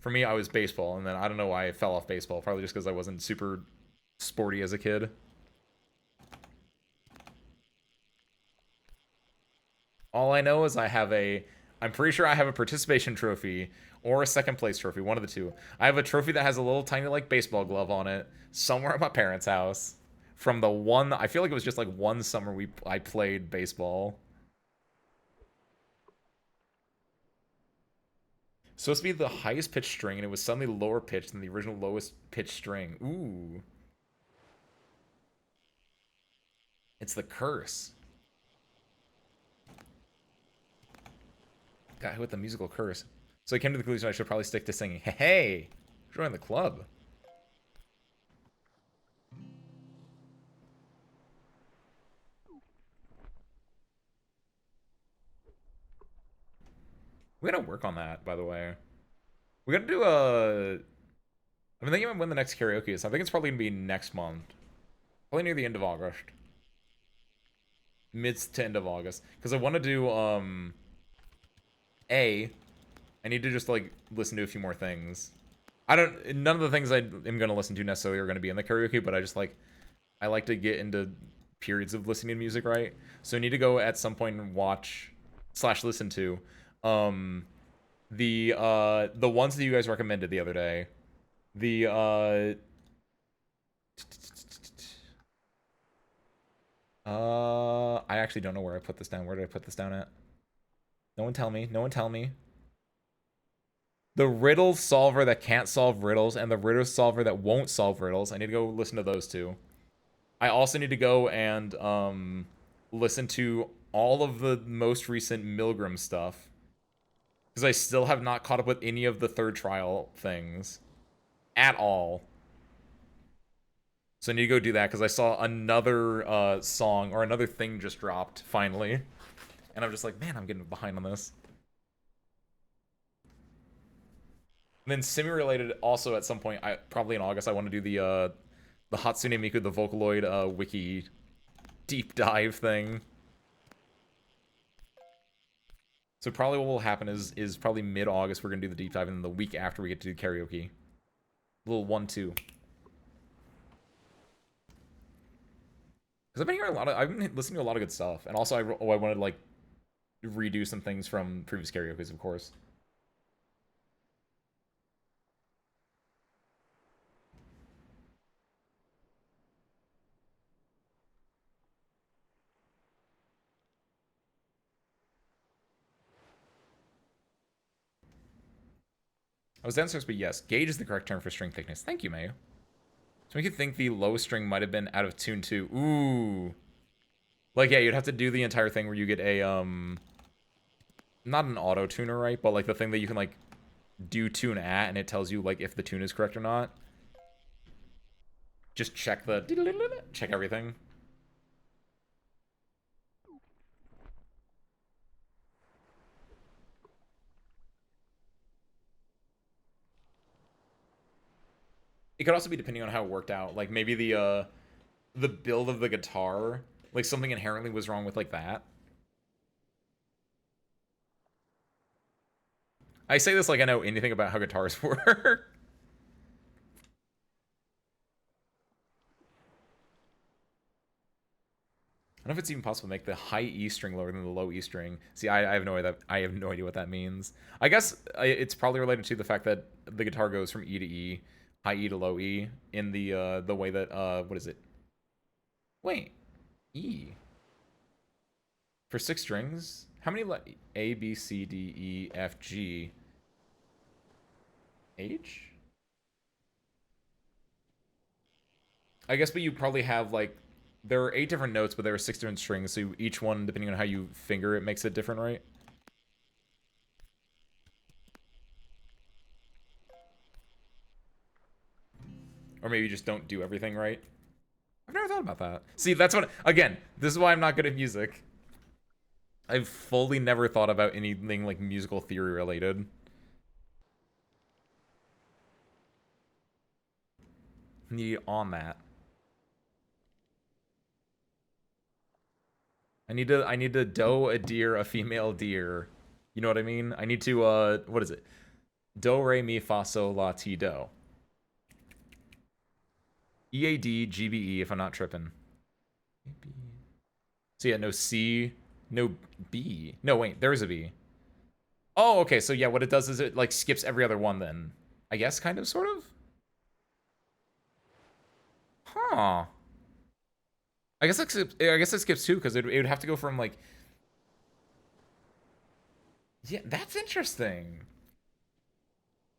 For me, I was baseball, and then I don't know why I fell off baseball. Probably just because I wasn't super sporty as a kid. All I know is I'm pretty sure I have a participation trophy or a second place trophy, one of the two. I have a trophy that has a little tiny like baseball glove on it somewhere at my parents' house from the one, I feel like it was just like one summer I played baseball. Supposed to be the highest pitch string, and it was suddenly lower pitched than the original lowest pitch string. Ooh. It's the curse. Got hit with the musical curse. So I came to the conclusion I should probably stick to singing. Hey, join the club. We gotta work on that, by the way. We gotta do a. I've been thinking about when the next karaoke is. I think it's probably gonna be next month. Probably near the end of August. Mid to end of August. Because I want to do, I need to just, like, listen to a few more things. None of the things I am going to listen to necessarily are going to be in the karaoke, but I like to get into periods of listening to music, right? So I need to go at some point and watch / listen to, the ones that you guys recommended the other day. I actually don't know where I put this down. Where did I put this down at? No one tell me. No one tell me. The riddle solver that can't solve riddles and the riddle solver that won't solve riddles. I need to go listen to those two. I also need to go and listen to all of the most recent Milgram stuff. Because I still have not caught up with any of the third trial things. At all. So I need to go do that because I saw another song or another thing just dropped, finally. And I'm just like, man, I'm getting behind on this. And then semi-related, also at some point, probably in August, I want to do the Hatsune Miku, the Vocaloid wiki deep dive thing. So probably what will happen is probably mid-August we're going to do the deep dive, and then the week after we get to do karaoke. Little 1-2. Because I've been listening to a lot of good stuff. And also I wanted to, like, redo some things from previous karaoke's, of course. I was downstairs, but yes, gauge is the correct term for string thickness. Thank you, Mayu. So we could think the lowest string might have been out of tune too. Ooh. Like, yeah, you'd have to do the entire thing where you get a, not an auto tuner, right? But, like, the thing that you can, like, do tune at, and it tells you, like, if the tune is correct or not. Just check check everything. It could also be depending on how it worked out. Like, maybe the build of the guitar, like, something inherently was wrong with, like, that. I say this like I know anything about how guitars work. don't know if it's even possible to make the high E string lower than the low E string. See, I have no idea. I have no idea what that means. I guess it's probably related to the fact that the guitar goes from E to E, high E to low E, in the way that what is it? Wait, E for 6 strings. How many A, B, C, D, E, F, G, H? I guess, but you probably have like there are 8 different notes, but there are 6 different strings, so each one, depending on how you finger it, makes it different, right? Or maybe you just don't do everything right. I've never thought about that. See, that's what, again, this is why I'm not good at music. I've fully never thought about anything like musical theory related. Need on that. I need to doe a deer, a female deer. You know what I mean? I need to what is it? Do, re, mi, fa, sol, la, ti, do. E, A, D, G, B, E if I'm not tripping. So yeah, no C, no B. No, wait, there is a B. Oh, okay, so yeah, what it does is it like skips every other one then. I guess, kind of, sort of? Huh. I guess it skips 2, because it would have to go from like... Yeah, that's interesting.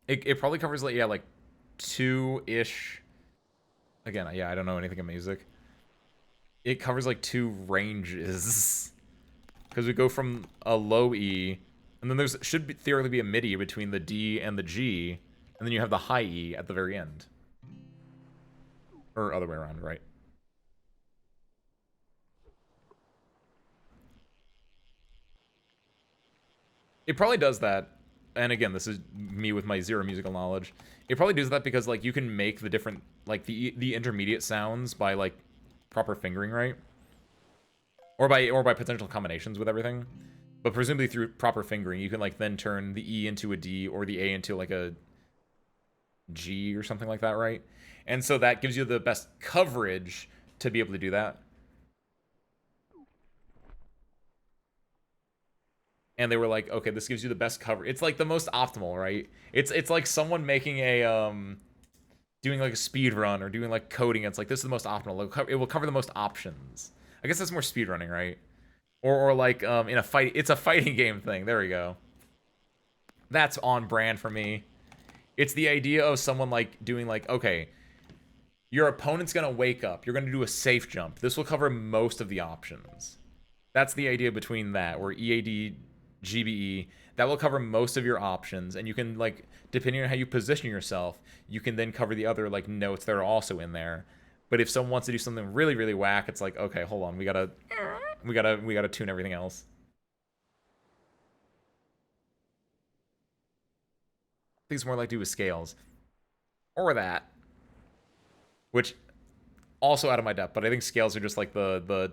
It probably covers like, yeah, like 2-ish. Again, yeah, I don't know anything of music. It covers like 2 ranges. Because we go from a low E, and then there's should be, theoretically be a MIDI between the D and the G, and then you have the high E at the very end. Or other way around, right? It probably does that, and again, this is me with my 0 musical knowledge. It probably does that because like you can make the different like the intermediate sounds by like proper fingering, right? Or by potential combinations with everything. But presumably through proper fingering, you can like then turn the E into a D or the A into like a G or something like that, right? And so that gives you the best coverage to be able to do that. And they were like, okay, this gives you the best cover. It's like the most optimal, right? It's like someone making a doing like a speed run or doing like coding. It's like this is the most optimal. It will cover the most options. I guess that's more speed running, right? Or like in a fight, it's a fighting game thing. There we go. That's on brand for me. It's the idea of someone like doing like, okay, your opponent's gonna wake up. You're gonna do a safe jump. This will cover most of the options. That's the idea between that, where EAD, GBE, that will cover most of your options, and you can like, depending on how you position yourself, you can then cover the other like notes that are also in there. But if someone wants to do something really, really whack, it's like, okay, hold on, we gotta tune everything else. I think it's more like to do with scales. Or that. Which, also out of my depth, but I think scales are just like the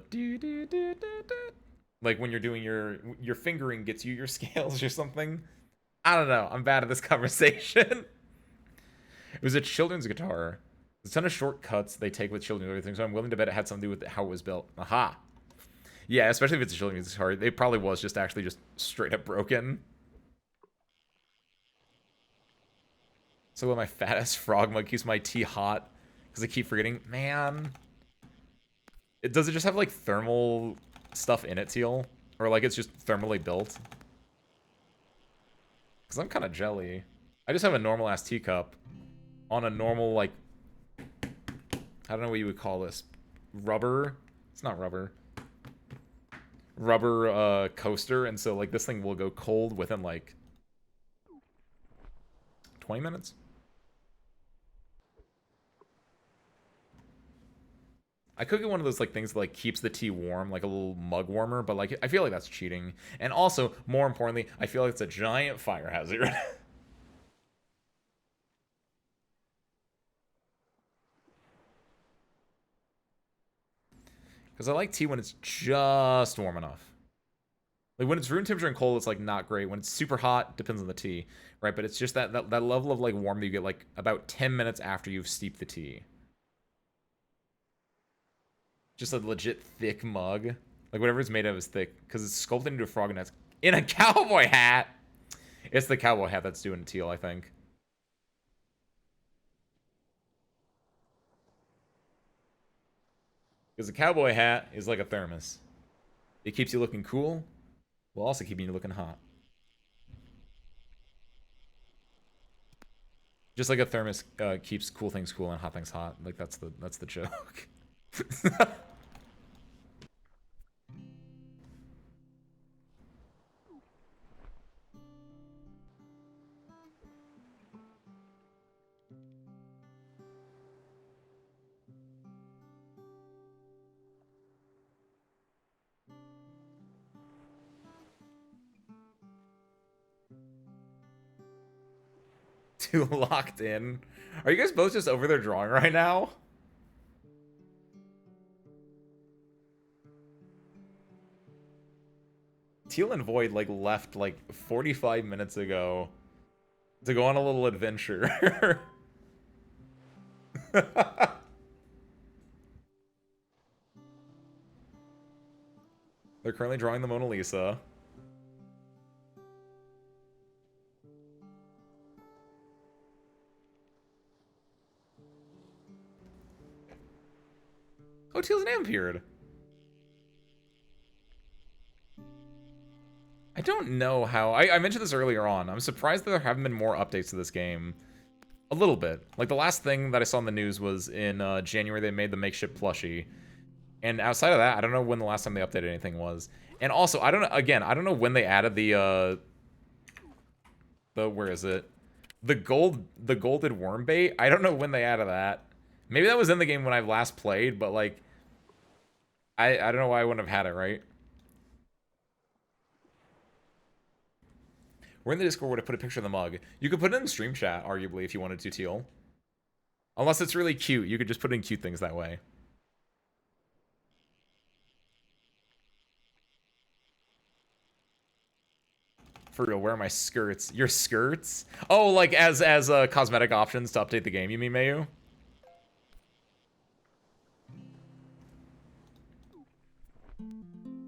like when you're doing your fingering gets you your scales or something. I don't know. I'm bad at this conversation. It was a children's guitar. There's a ton of shortcuts they take with children and everything, so I'm willing to bet it had something to do with how it was built. Aha. Yeah, especially if it's a children's guitar. It probably was just actually just straight up broken. So when my fat ass frog mug keeps my tea hot because I keep forgetting. Man. Does it just have like thermal stuff in it, Teal? Or like it's just thermally built? Because I'm kind of jelly. I just have a normal ass teacup on a normal like, I don't know what you would call this. Rubber? It's not rubber. Rubber coaster, and so like this thing will go cold within like 20 minutes. I could get one of those like things that like keeps the tea warm, like a little mug warmer, but like I feel like that's cheating. And also, more importantly, I feel like it's a giant fire hazard. Because I like tea when it's just warm enough. Like when it's room temperature and cold, it's like not great. When it's super hot, depends on the tea, right? But it's just that level of like warm that you get like about 10 minutes after you've steeped the tea. Just a legit thick mug. Like, whatever it's made of is thick. Because it's sculpted into a frog and that's in a cowboy hat. It's the cowboy hat that's doing teal, I think. Because a cowboy hat is like a thermos. It keeps you looking cool, while also keeping you looking hot. Just like a thermos keeps cool things cool and hot things hot. Like that's the joke. Too locked in. Are you guys both just over there drawing right now? Teal and Void like left like 45 minutes ago to go on a little adventure. They're currently drawing the Mona Lisa. Oh, Teal's name appeared. I don't know how... I mentioned this earlier on. I'm surprised that there haven't been more updates to this game. A little bit. Like, the last thing that I saw in the news was in January they made the makeshift plushie. And outside of that, I don't know when the last time they updated anything was. And also, I don't know... Again, I don't know when they added the where is it? The golden worm bait. I don't know when they added that. Maybe that was in the game when I last played, but, like... I don't know why I wouldn't have had it, right? We're in the Discord where to put a picture of the mug. You could put it in stream chat, arguably, if you wanted to, Teal. Unless it's really cute, you could just put in cute things that way. For real, where are my skirts? Your skirts? Oh, like as cosmetic options to update the game, you mean, Mayu?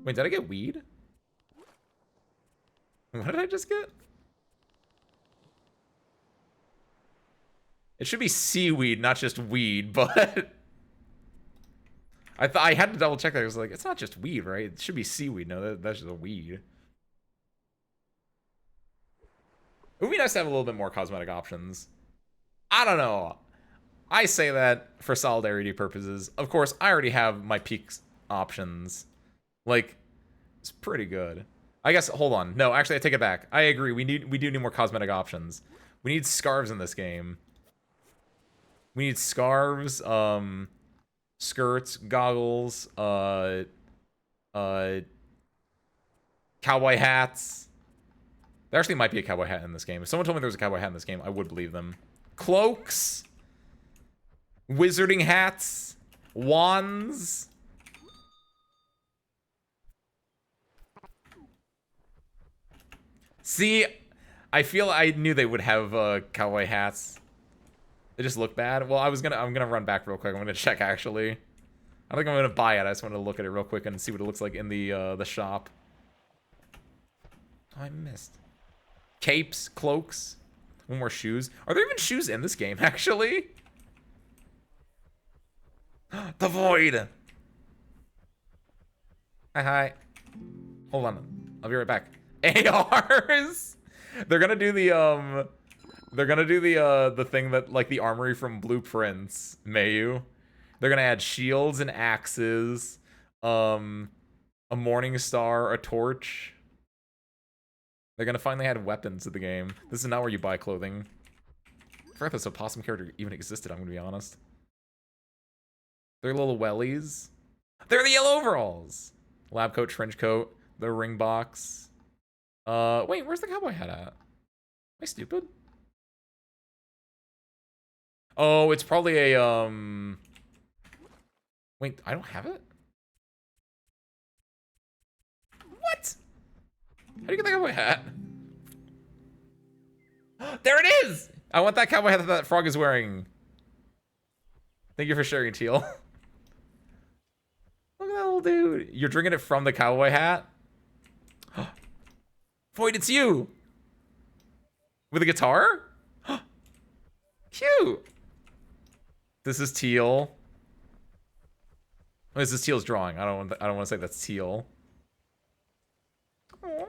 Wait, did I get weed? What did I just get? It should be seaweed, not just weed, but... I had to double check that. I was like, it's not just weed, right? It should be seaweed. No, that's just a weed. It would be nice to have a little bit more cosmetic options. I don't know. I say that for solidarity purposes. Of course, I already have my peak options. Like, it's pretty good. I guess, hold on. No, actually, I take it back. I agree. We do need more cosmetic options. We need scarves in this game. We need scarves, skirts, goggles, cowboy hats. There actually might be a cowboy hat in this game. If someone told me there was a cowboy hat in this game, I would believe them. Cloaks, wizarding hats, wands. See, I feel I knew they would have cowboy hats. They just look bad. Well, I'm gonna run back real quick. I'm gonna check actually. I don't think I'm gonna buy it. I just want to look at it real quick and see what it looks like in the shop. Oh, I missed. Capes, cloaks, one more shoes. Are there even shoes in this game actually? The void. Hi. Hold on. I'll be right back. ARs. They're gonna do the the thing that, like, the armory from Blueprints, Mayu. They're gonna add shields and axes, a morning star, a torch. They're gonna finally add weapons to the game. This is not where you buy clothing. I forgot this opossum character even existed, I'm gonna be honest. They're little wellies. They're the yellow overalls! Lab coat, trench coat, the ring box. Wait, where's the cowboy hat at? Am I stupid? Oh, it's probably a, Wait, I don't have it? What? How do you get the cowboy hat? There it is! I want that cowboy hat that that frog is wearing. Thank you for sharing, Teal. dude. You're drinking it from the cowboy hat? Void, it's you! With a guitar? Cute! This is Teal. Oh, this is Teal's drawing. I don't want to say that's Teal. Oh.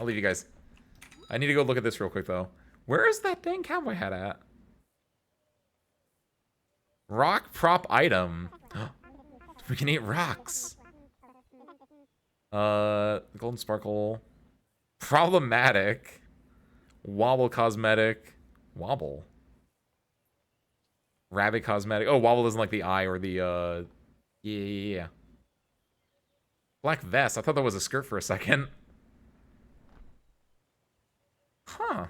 I'll leave you guys. I need to go look at this real quick, though. Where is that dang cowboy hat at? Rock prop item. We can eat rocks. Golden sparkle. Problematic. Wobble cosmetic. Wobble. Rabbit cosmetic. Oh, wobble isn't like the eye or the, yeah. Black vest. I thought that was a skirt for a second. Huh.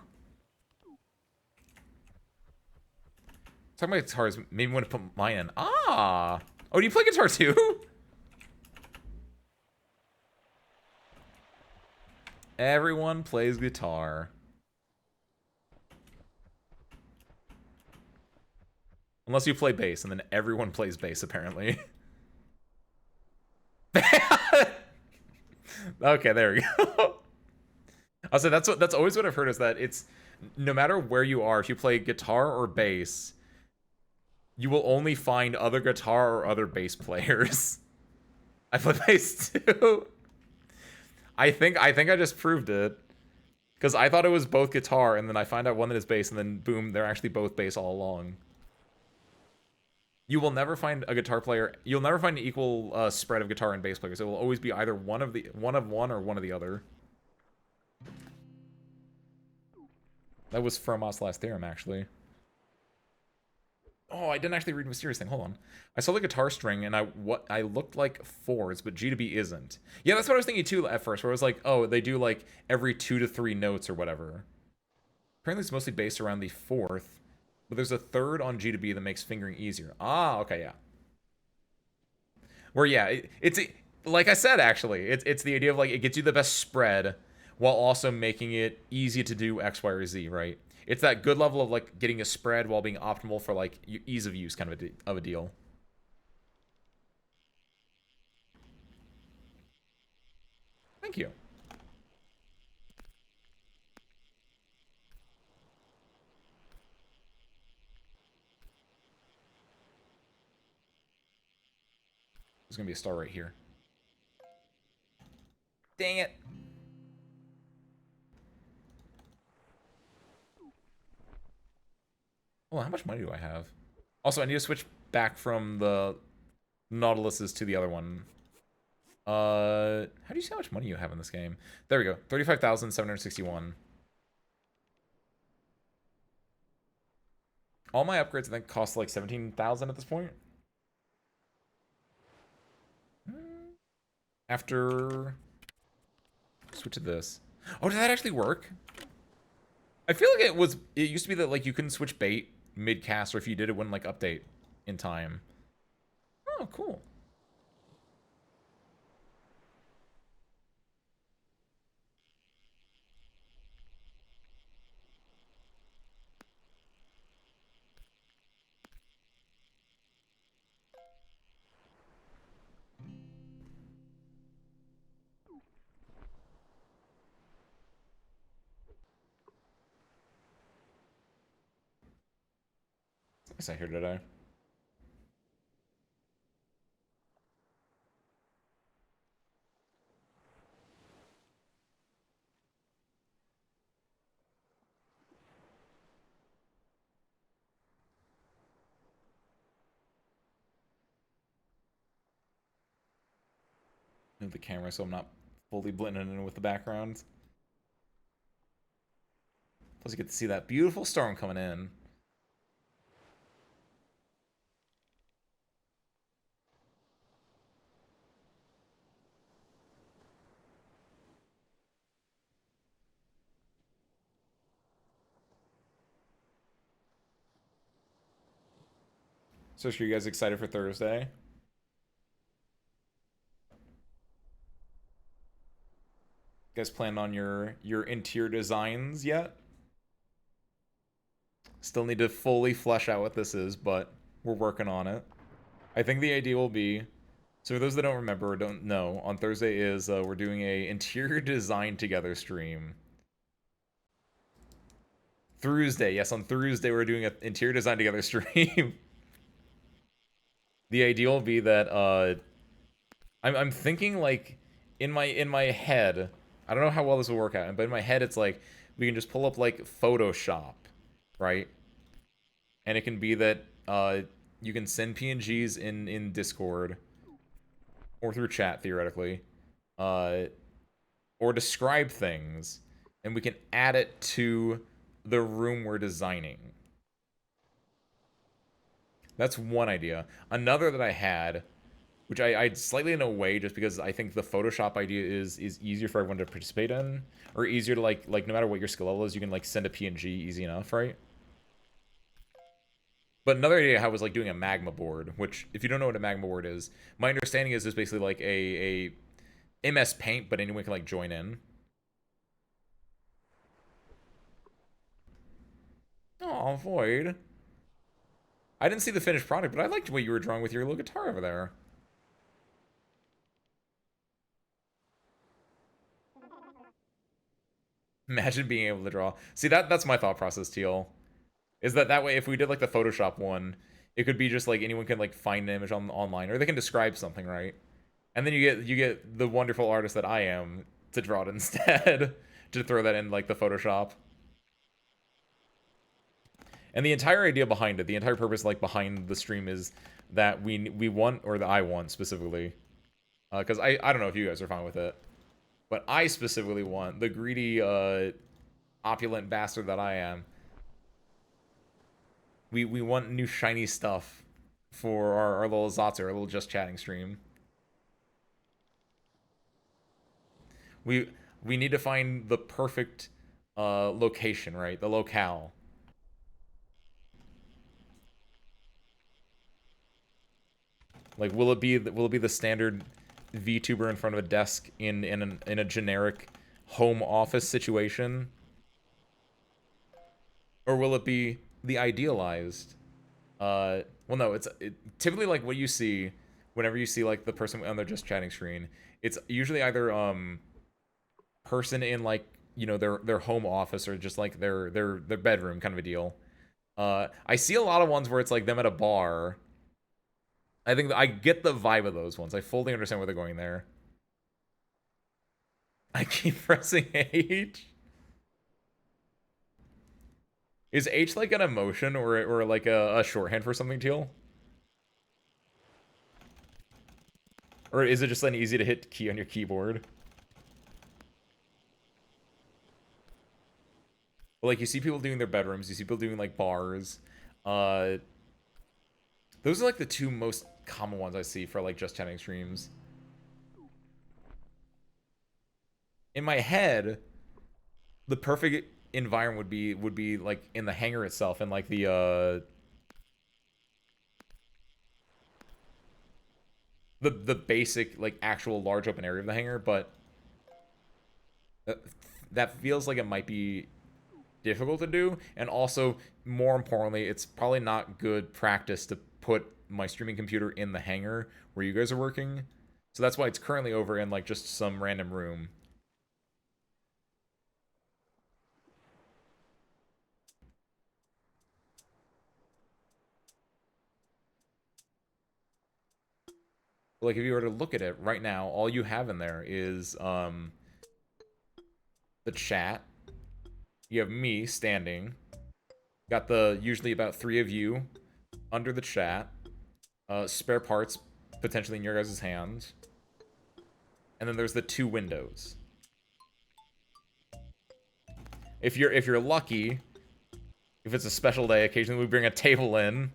Talking about guitars, maybe want to put mine in. Ah! Oh, do you play guitar too? Everyone plays guitar. Unless you play bass, and then everyone plays bass, apparently. Okay, there we go. I'll say that's always what I've heard, is that it's no matter where you are, if you play guitar or bass, you will only find other guitar or other bass players. I play bass too. I think I just proved it. Because I thought it was both guitar, and then I find out one that is bass, and then boom, they're actually both bass all along. You will never find a guitar player. You'll never find an equal spread of guitar and bass players. It will always be either one of one or one of the other. That was Fermat's last theorem, actually. Oh, I didn't actually read Mysterious Thing. Hold on. I saw the guitar string, and I looked like fours, but G to B isn't. Yeah, that's what I was thinking too at first. Where I was like, oh, they do like every 2 to 3 notes or whatever. Apparently, it's mostly based around the fourth. But there's a third on G to B that makes fingering easier. Ah, okay, yeah. Where, yeah, it's like I said, actually, it's the idea of like it gets you the best spread while also making it easy to do X, Y, or Z, right? It's that good level of like getting a spread while being optimal for like ease of use kind of a deal. Thank you. There's gonna be a star right here. Dang it. Oh, how much money do I have? Also, I need to switch back from the Nautiluses to the other one. How do you see how much money you have in this game? There we go. 35,761. All my upgrades, I think, cost like 17,000 at this point. After... Switch to this. Oh, did that actually work? I feel like it used to be that like you couldn't switch bait mid-cast, or if you did, it wouldn't like update in time. Oh, cool. What's that here today? Move the camera so I'm not fully blending in with the background. Plus you get to see that beautiful storm coming in. So are you guys excited for Thursday? You guys planned on your interior designs yet? Still need to fully flesh out what this is, but we're working on it. I think the idea will be, so for those that don't remember or don't know, on Thursday is we're doing a interior design together stream. Thursday, yes, on Thursday we're doing an interior design together stream. The idea will be that I'm thinking like in my head, I don't know how well this will work out, but in my head it's like we can just pull up like Photoshop, right? And it can be that you can send PNGs in Discord or through chat theoretically, uh, or describe things, and we can add it to the room we're designing. That's one idea. Another that I had, which I slightly in a way, just because I think the Photoshop idea is easier for everyone to participate in, or easier to like no matter what your skill level is, you can like send a PNG easy enough, right? But another idea I had was like doing a magma board, which if you don't know what a magma board is, my understanding is basically like a MS Paint, but anyone can like join in. Oh, Void. I didn't see the finished product, but I liked what you were drawing with your little guitar over there. Imagine being able to draw. See, that's my thought process, Teal. Is that way, if we did like the Photoshop one, it could be just like anyone can like find an image online, or they can describe something, right? And then you get the wonderful artist that I am to draw it instead, to throw that in like the Photoshop. And the entire idea behind it, the entire purpose like behind the stream is that we want, or that I want specifically, because I don't know if you guys are fine with it, but I specifically want the greedy, opulent bastard that I am. We want new shiny stuff for our little Zatsu, our little just chatting stream. We we need to find the perfect location, right? The locale. Like, will it be the standard VTuber in front of a desk in a generic home office situation, or will it be the idealized? Well, no, typically like what you see whenever you see like the person on their just chatting screen. It's usually either person in like their home office or just like their bedroom kind of a deal. I see a lot of ones where it's like them at a bar. I think I get the vibe of those ones. I fully understand where they're going there. I keep pressing H. Is H like an emotion or like a shorthand for something, Teal? Or is it just an easy to hit key on your keyboard? Like, you see people doing their bedrooms, you see people doing like bars. Uh, those are like the two most common ones I see for like just chatting streams. In my head, the perfect environment would be like in the hangar itself, and like the basic like actual large open area of the hangar, but that feels like it might be difficult to do, and also more importantly, it's probably not good practice to put my streaming computer in the hangar where you guys are working. So that's why it's currently over in like just some random room. Like, if you were to look at it right now, all you have in there is the chat. You have me standing. Got the usually about 3 of you under the chat. Spare parts potentially in your guys' hands. And then there's the 2 windows. If you're lucky, if it's a special day, occasionally we bring a table in.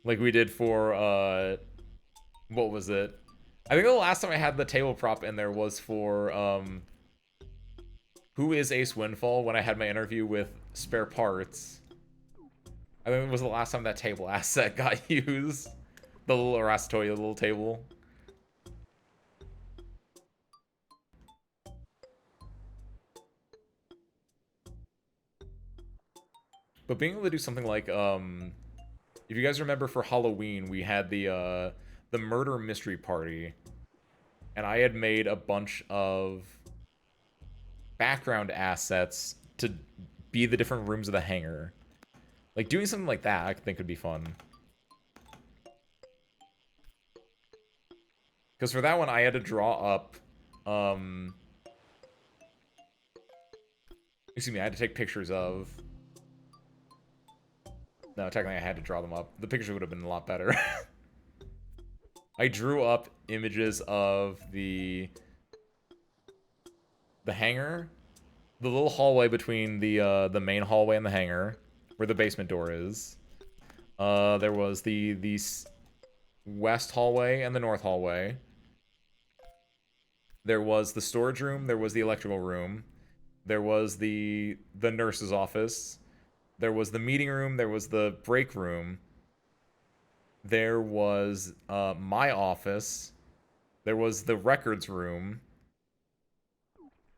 Like we did for what was it? I think the last time I had the table prop in there was for Who is Ace Windfall, when I had my interview with Spare Parts. I think it was the last time that table asset got used. The little Arastatoya little table. But being able to do something like, If you guys remember, for Halloween, we had the murder mystery party, and I had made a bunch of background assets to be the different rooms of the hangar. Like, doing something like that, I think would be fun. Because for that one, I had to draw up, excuse me, I had to take pictures of... No, technically I had to draw them up. The pictures would have been a lot better. I drew up images of the hangar, the little hallway between the main hallway and the hangar, where the basement door is. There was the west hallway and the north hallway. There was the storage room. There was the electrical room. There was the nurse's office. There was the meeting room. There was the break room. There was my office. There was the records room.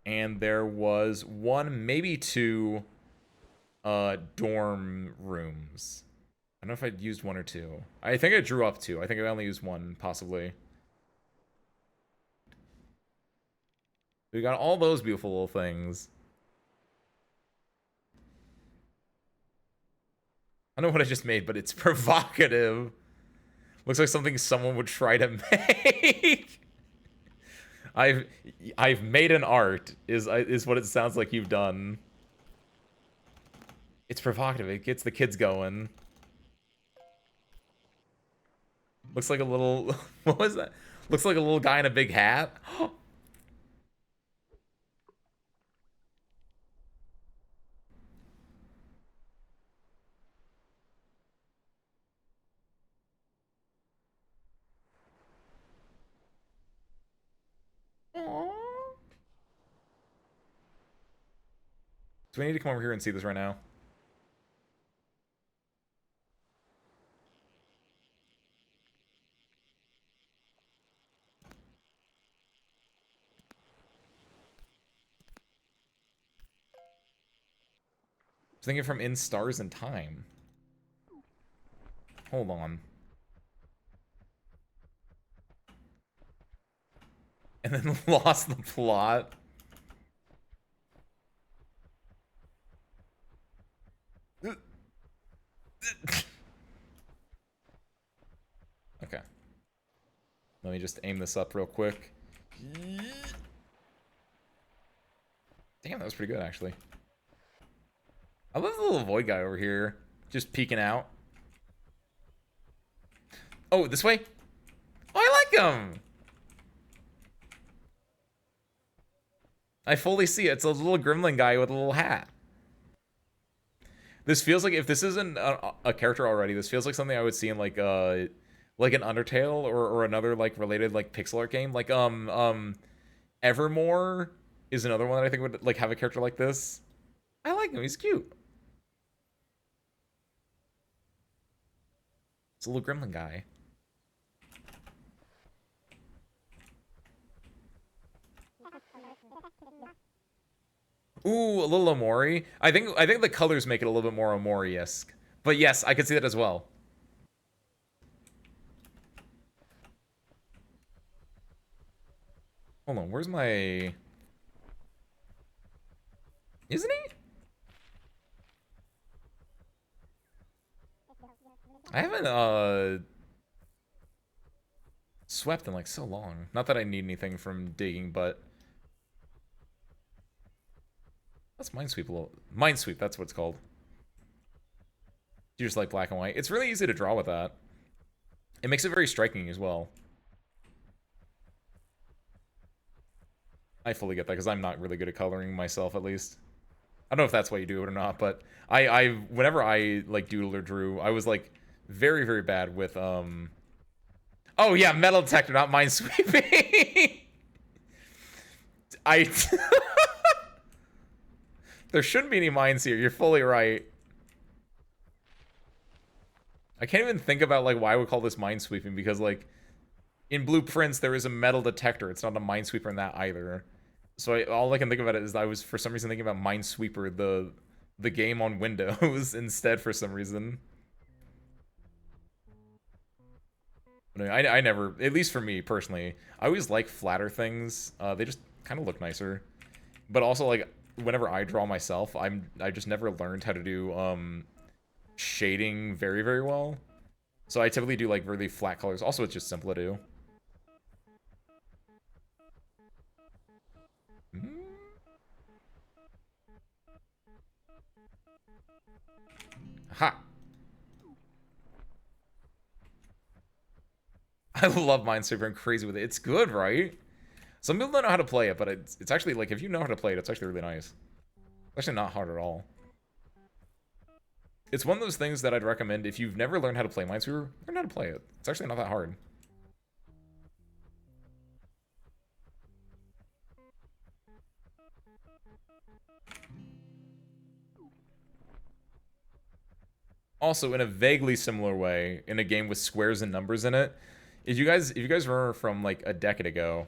And there was one, maybe two dorm rooms. I don't know if I used one or two. I think I drew up two. I think I only used one, possibly. We got all those beautiful little things. I don't know what I just made, but it's provocative. Looks like something someone would try to make. I've made an art is what it sounds like you've done. It's provocative. It gets the kids going. Looks like a little... What was that? Looks like a little guy in a big hat. So we need to come over here and see this right now. I was thinking from In Stars and Time. Hold on. And then lost the plot. Okay. Let me just aim this up real quick. Damn, that was pretty good, actually. I love the little void guy over here. Just peeking out. Oh, this way? Oh, I like him! I fully see it. It's a little gremlin guy with a little hat. This feels like, if this isn't a character already, this feels like something I would see in like an Undertale or another like related like pixel art game. Like Evermore is another one that I think would like have a character like this. I like him. He's cute. It's a little gremlin guy. Ooh, a little Omori. I think the colors make it a little bit more Omori-esque. But yes, I could see that as well. Hold on, where's my... Isn't he? I haven't, swept in like so long. Not that I need anything from digging, but... Let's Minesweep a little. Minesweep, that's what it's called. You just like black and white. It's really easy to draw with that. It makes it very striking as well. I fully get that, because I'm not really good at coloring myself, at least. I don't know if that's why you do it or not, but whenever I, like, doodled or drew, I was, like, very, very bad with, Oh, yeah, metal detector, not minesweeping! There shouldn't be any mines here. You're fully right. I can't even think about, like, why we call this minesweeping, because, like, in Blueprints, there is a metal detector. It's not a minesweeper in that either. So all I can think about it is I was, for some reason, thinking about Minesweeper, the game on Windows, instead for some reason. No, I never, at least for me personally, I always like flatter things. They just kind of look nicer. But also, like, whenever I draw myself, I just never learned how to do shading very well. So I typically do like really flat colors. Also, it's just simple to do. Ha! I love Minesweeper. I'm crazy with it. It's good, right? Some people don't know how to play it, but it's actually, like, if you know how to play it, it's actually really nice. It's actually not hard at all. It's one of those things that I'd recommend if you've never learned how to play Minesweeper, learn how to play it. It's actually not that hard. Also, in a vaguely similar way, in a game with squares and numbers in it, if you guys remember from like a decade ago,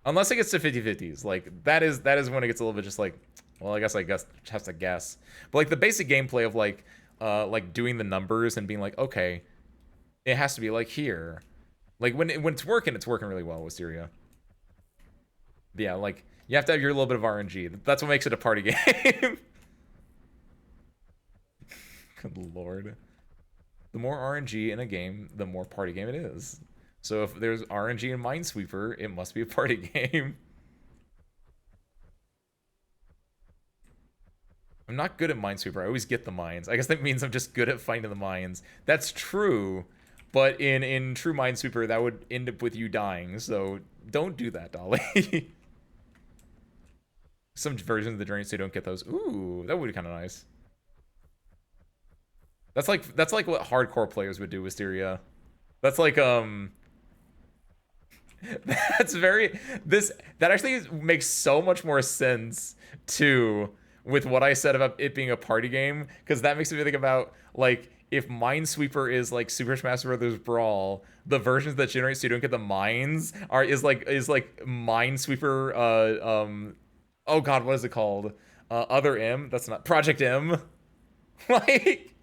unless it gets to 50-50s, like that is when it gets a little bit just like, well, I guess have to guess. But like the basic gameplay of like doing the numbers and being like, okay, it has to be like here. Like when it's working really well with Syria. Yeah, like you have to have your little bit of RNG. That's what makes it a party game. Good lord. The more RNG in a game, the more party game it is. So if there's RNG in Minesweeper, it must be a party game. I'm not good at Minesweeper. I always get the mines. I guess that means I'm just good at finding the mines. That's true, but in true Minesweeper, that would end up with you dying. So don't do that, Dolly. Some versions of the drain so you don't get those. Ooh, that would be kind of nice. That's like what hardcore players would do with Styria. That's like that's very this that actually makes so much more sense too with what I said about it being a party game, because that makes me think about like if Minesweeper is like Super Smash Bros. Brawl, the versions that generate so you don't get the mines is like Minesweeper oh god, what is it called? Other M? That's not Project M. Like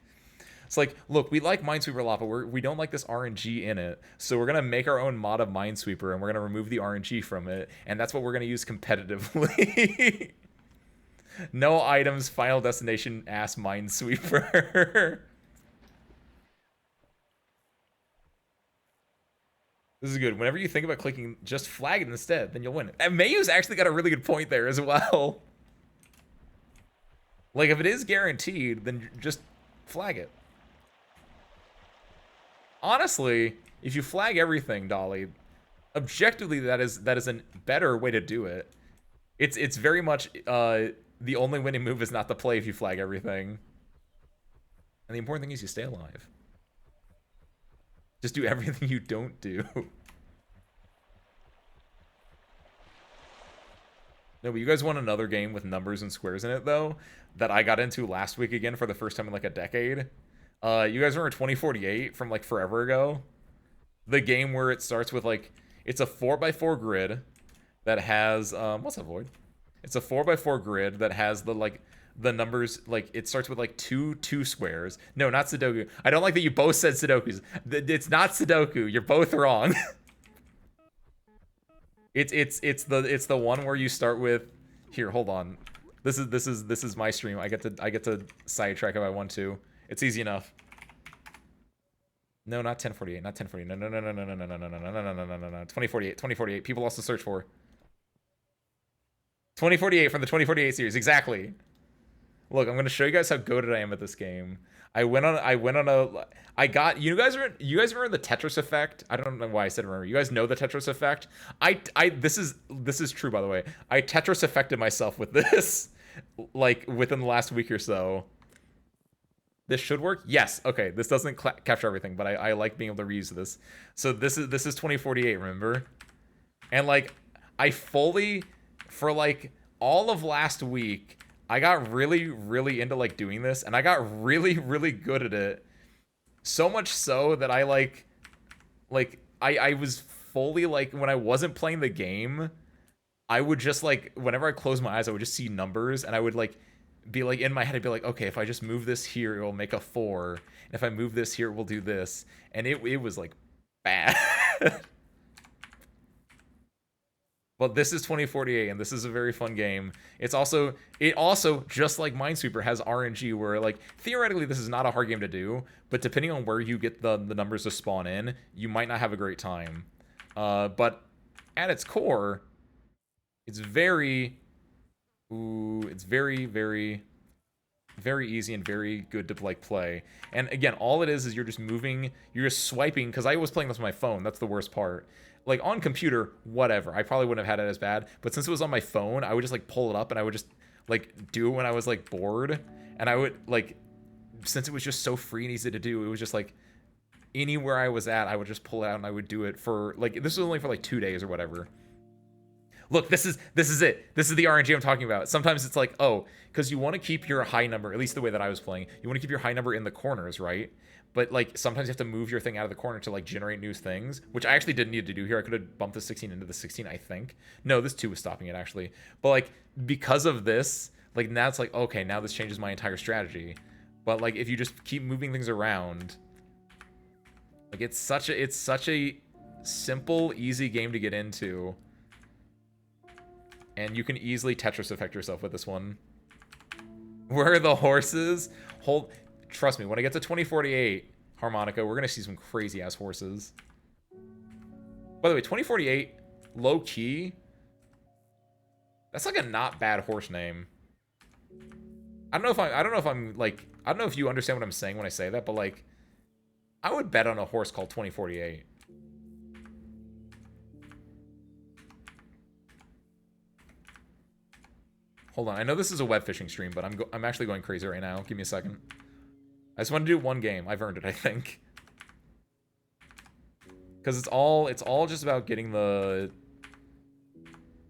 it's like, look, we like Minesweeper a lot, but we don't like this RNG in it. So we're going to make our own mod of Minesweeper, and we're going to remove the RNG from it. And that's what we're going to use competitively. No items, final destination, ass Minesweeper. This is good. Whenever you think about clicking, just flag it instead, then you'll win. And Mayu's actually got a really good point there as well. Like, if it is guaranteed, then just flag it. Honestly, if you flag everything, Dolly, objectively that is a better way to do it. It's very much the only winning move is not to play if you flag everything. And the important thing is you stay alive. Just do everything you don't do. No, but you guys want another game with numbers and squares in it, though, that I got into last week again for the first time in like a decade. You guys remember 2048 from like forever ago? The game where it starts with like, it's a 4x4 grid that has, what's that, Void? It's a 4x4 grid that has the numbers, like it starts with like two squares. No, not Sudoku. I don't like that you both said Sudokus. It's not Sudoku. You're both wrong. It's the one where you start with, here, hold on. This is my stream. I get to sidetrack if I want to. It's easy enough. No, not 1048. Not 1048. No, no, no, no, no, no, no, no, no, no, no, no, no, no, no, no. 2048. 2048. People also search for 2048 from the 2048 series. Exactly. Look, I'm gonna show you guys how goated I am at this game. You guys remember the Tetris effect? I don't know why I said remember. You guys know the Tetris effect? This is true, by the way. I Tetris affected myself with this, like within the last week or so. This should work. Yes. Okay. This doesn't capture everything, but I like being able to reuse this. So this is 2048. Remember? And like I fully, for like all of last week, I got really into like doing this, and I got really good at it. So much so that I was fully like, when I wasn't playing the game, I would just like, whenever I close my eyes, I would just see numbers, and I would like be like in my head, I'd be like, okay, if I just move this here, it will make a 4. And if I move this here, it will do this. And it was like bad. But this is 2048, and this is a very fun game. It also, just like Minesweeper, has RNG where, like, theoretically this is not a hard game to do, but depending on where you get the numbers to spawn in, you might not have a great time. But at its core, it's very, it's very, very, very easy and very good to, like, play. And again, all it is you're just moving, you're just swiping, because I was playing this on my phone. That's the worst part. Like, on computer, whatever. I probably wouldn't have had it as bad. But since it was on my phone, I would just, like, pull it up and I would just, like, do it when I was, like, bored. And I would, like, since it was just so free and easy to do, it was just, like, anywhere I was at, I would just pull it out and I would do it for, like, this was only for, like, 2 days or whatever. Look, this is it. This is the RNG I'm talking about. Sometimes it's like, oh, because you want to keep your high number, at least the way that I was playing, you want to keep your high number in the corners, right? But, like, sometimes you have to move your thing out of the corner to, like, generate new things, which I actually didn't need to do here. I could have bumped the 16 into the 16, I think. No, this 2 was stopping it, actually. But, like, because of this, like, now it's like, okay, now this changes my entire strategy. But, like, if you just keep moving things around, like, it's such a simple, easy game to get into. And you can easily Tetris effect yourself with this one. Where are the horses? Trust me, when I get to 2048 Harmonica, we're going to see some crazy-ass horses. By the way, 2048, low-key, that's like a not bad horse name. I don't know if you understand what I'm saying when I say that, but, like, I would bet on a horse called 2048. Hold on, I know this is a web fishing stream, but I'm actually going crazy right now. Give me a second. I just want to do one game. I've earned it, I think. Because it's all just about getting the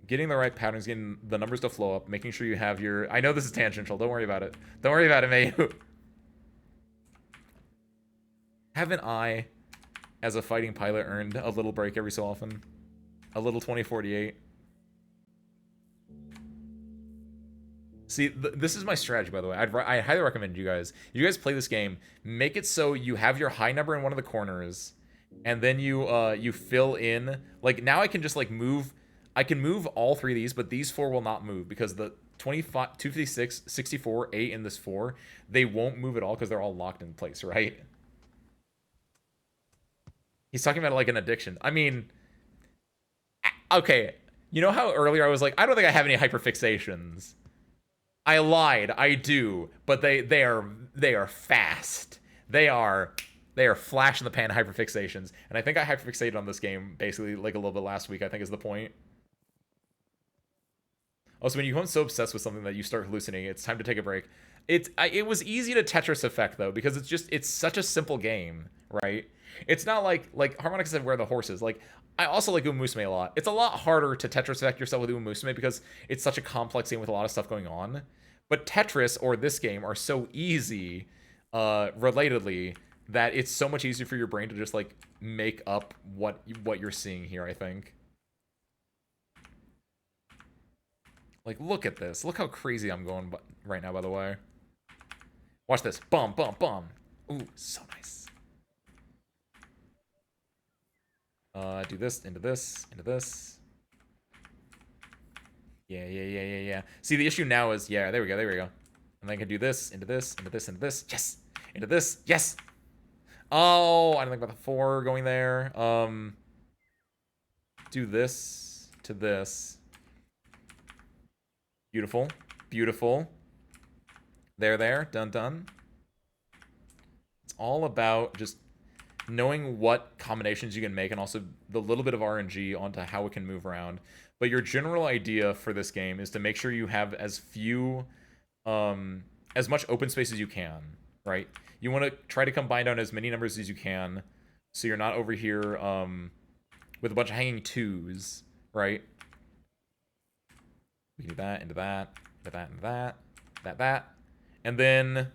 right patterns, getting the numbers to flow up, making sure you have your... I know this is tangential. Don't worry about it. Don't worry about it, Mayu. Haven't I, as a fighting pilot, earned a little break every so often? A little 2048. See, this is my strategy, by the way. I highly recommend you guys. If you guys play this game, make it so you have your high number in one of the corners, and then you fill in. Like, now I can just, like, move. I can move all 3 of these, but these 4 will not move because the 25, 256, 64, 8, and this 4, they won't move at all because they're all locked in place, right? He's talking about, like, an addiction. I mean, okay. You know how earlier I was like, I don't think I have any hyperfixations. I lied. I do, but they are fast. They are flash in the pan hyperfixations, and I think I hyperfixated on this game basically like a little bit last week. I think is the point. Also, when you become so obsessed with something that you start hallucinating, it's time to take a break. It was easy to Tetris effect though because it's such a simple game, right? It's not like Harmonica said, where are the horses? Like, I also like Umusume a lot. It's a lot harder to Tetris effect yourself with Umusume because it's such a complex game with a lot of stuff going on. But Tetris or this game are so easy, relatedly, that it's so much easier for your brain to just, like, make up what you're seeing here, I think. Like, look at this. Look how crazy I'm going right now, by the way. Watch this. Bum, bum, bum. Ooh, so nice. Do this, into this, into this. Yeah. See, the issue now is, yeah, there we go. And then I can do this, into this, into this, into this. Yes! Into this, yes! Oh, I don't think about the 4 going there. Do this to this. Beautiful. There. Done. It's all about just knowing what combinations you can make and also the little bit of RNG onto how it can move around. But your general idea for this game is to make sure you have as much open space as you can, right? You want to try to combine down as many numbers as you can, so you're not over here with a bunch of hanging 2s, right? We can do that, into that, that. And then,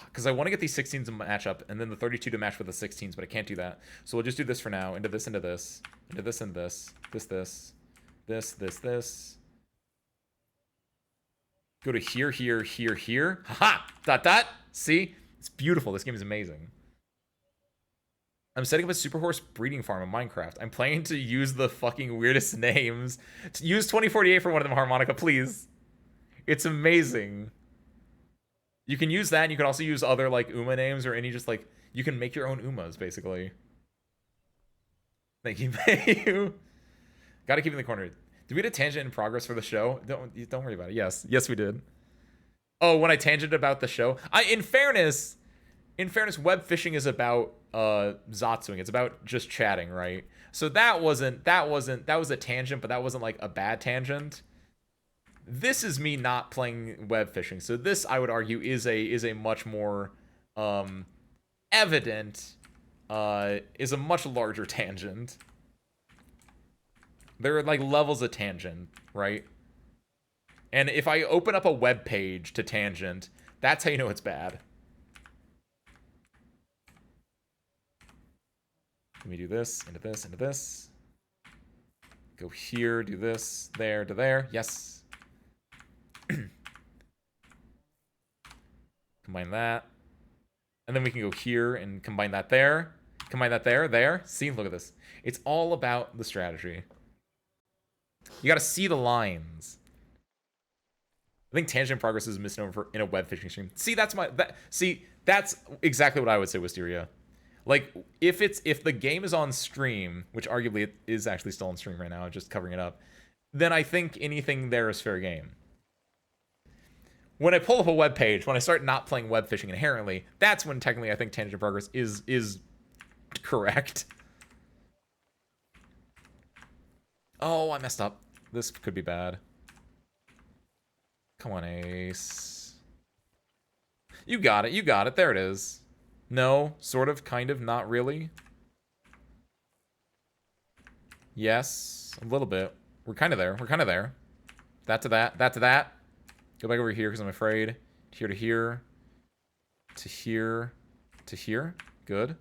because I want to get these 16s to match up, and then the 32 to match with the 16s, but I can't do that. So we'll just do this for now. Into this, into this. Into this, and this. This. Go to here. Haha! Dot. See? It's beautiful. This game is amazing. I'm setting up a super horse breeding farm in Minecraft. I'm planning to use the fucking weirdest names. Use 2048 for one of them, Harmonica, please. It's amazing. You can use that, and you can also use other, like, Uma names or any just, like... You can make your own Umas, basically. Thank you, you. Gotta keep in the corner. Did we get a tangent in progress for the show? Don't worry about it. Yes, we did. Oh, when I tangented about the show, in fairness, web fishing is about Zatsuing. It's about just chatting, right? So that was a tangent, but that wasn't like a bad tangent. This is me not playing web fishing. So this, I would argue, is a much more evident, is a much larger tangent. There are like levels of tangent, right? And if I open up a web page to tangent, that's how you know it's bad. Let me do this, into this, into this. Go here, do this, there to there. Yes. Combine that. And then we can go here and combine that there. Combine that there, there. See, look at this. It's all about the strategy. You gotta see the lines. I think tangent progress is a misnomer in a web fishing stream. See, that's exactly what I would say, Wisteria. Like, if the game is on stream, which arguably it is actually still on stream right now, I'm just covering it up, then I think anything there is fair game. When I pull up a web page, when I start not playing web fishing inherently, that's when technically I think tangent progress is correct. Oh, I messed up. This could be bad. Come on, Ace. You got it, you got it. There it is. No, sort of, kind of, not really. Yes, a little bit. We're kind of there, we're kind of there. That to that, that to that. Go back over here because I'm afraid. Here to here. To here. To here. Good.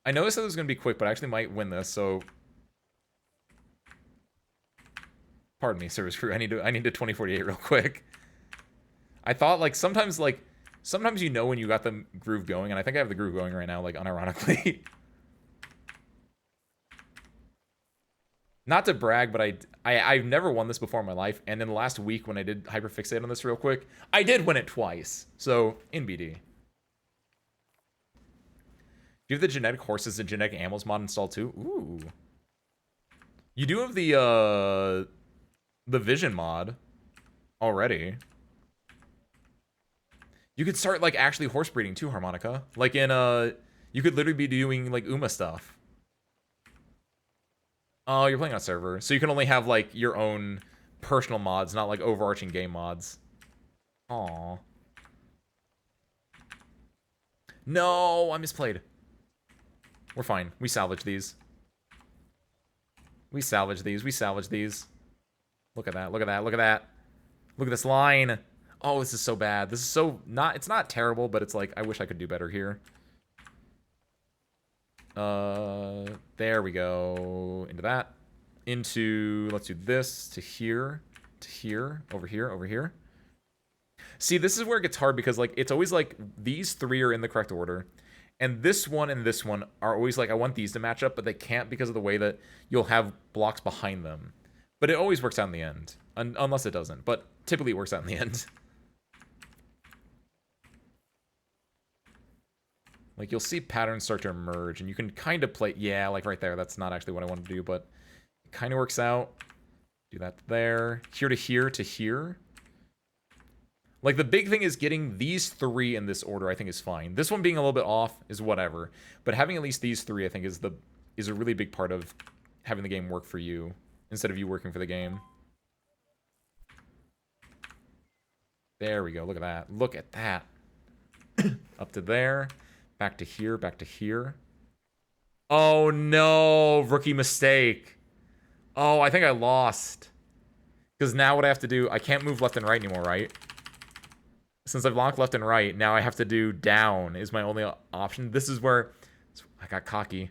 I noticed that it was going to be quick, but I actually might win this, so... Pardon me, service crew. I need to 2048 real quick. I thought, like, sometimes you know when you got the groove going, and I think I have the groove going right now, like, unironically. Not to brag, but I've never won this before in my life, and in the last week when I did hyperfixate on this real quick, I did win it twice. So, in BD. Do you have the genetic horses and genetic animals mod installed too? Ooh. You do have the vision mod already. You could start, like, actually horse breeding too, Harmonica. Like, in, you could literally be doing, like, Uma stuff. Oh, you're playing on a server. So you can only have, like, your own personal mods, not, like, overarching game mods. Aww. No, I misplayed. We're fine. We salvage these. We salvage these. We salvage these. Look at that. Look at that. Look at that. Look at this line. Oh, this is so bad. This is so not... It's not terrible, but it's like, I wish I could do better here. There we go. Into that. Into... Let's do this. To here. To here. Over here. Over here. See, this is where it gets hard because, like, it's always like, these three are in the correct order. And this one are always like, I want these to match up, but they can't because of the way that you'll have blocks behind them. But it always works out in the end. Unless it doesn't. But typically it works out in the end. Like, you'll see patterns start to emerge, and you can kind of play... Yeah, like right there. That's not actually what I want to do, but it kind of works out. Do that there. Here to here to here. Like, the big thing is getting these three in this order, I think, is fine. This one being a little bit off is whatever. But having at least these three, I think, is a really big part of having the game work for you, instead of you working for the game. There we go. Look at that. Look at that. Up to there. Back to here. Back to here. Oh, no. Rookie mistake. Oh, I think I lost. Because now what I have to do... I can't move left and right anymore, right? Since I've locked left and right, now I have to do down is my only option. This is where I got cocky.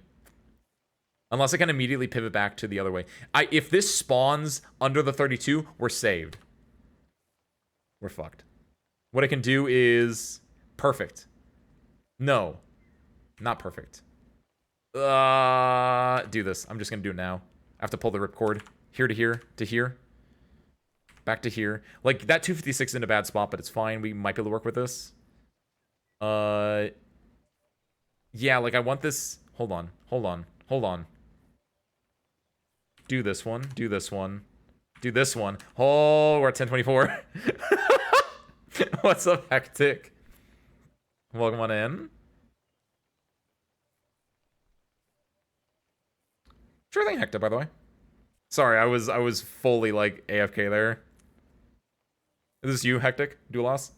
Unless I can immediately pivot back to the other way. If this spawns under the 32, we're saved. We're fucked. What I can do is perfect. No, not perfect. Do this. I'm just gonna do it now. I have to pull the ripcord. Here to here to here. Back to here. Like, that 256 is in a bad spot, but it's fine. We might be able to work with this. Yeah, like, I want this. Hold on. Hold on. Hold on. Do this one. Do this one. Do this one. Oh, we're at 1024. What's up, Hectic? Welcome on in. Sure thing, Hector, by the way. Sorry, I was fully, like, AFK there. Is this you, Hectic? Duelos?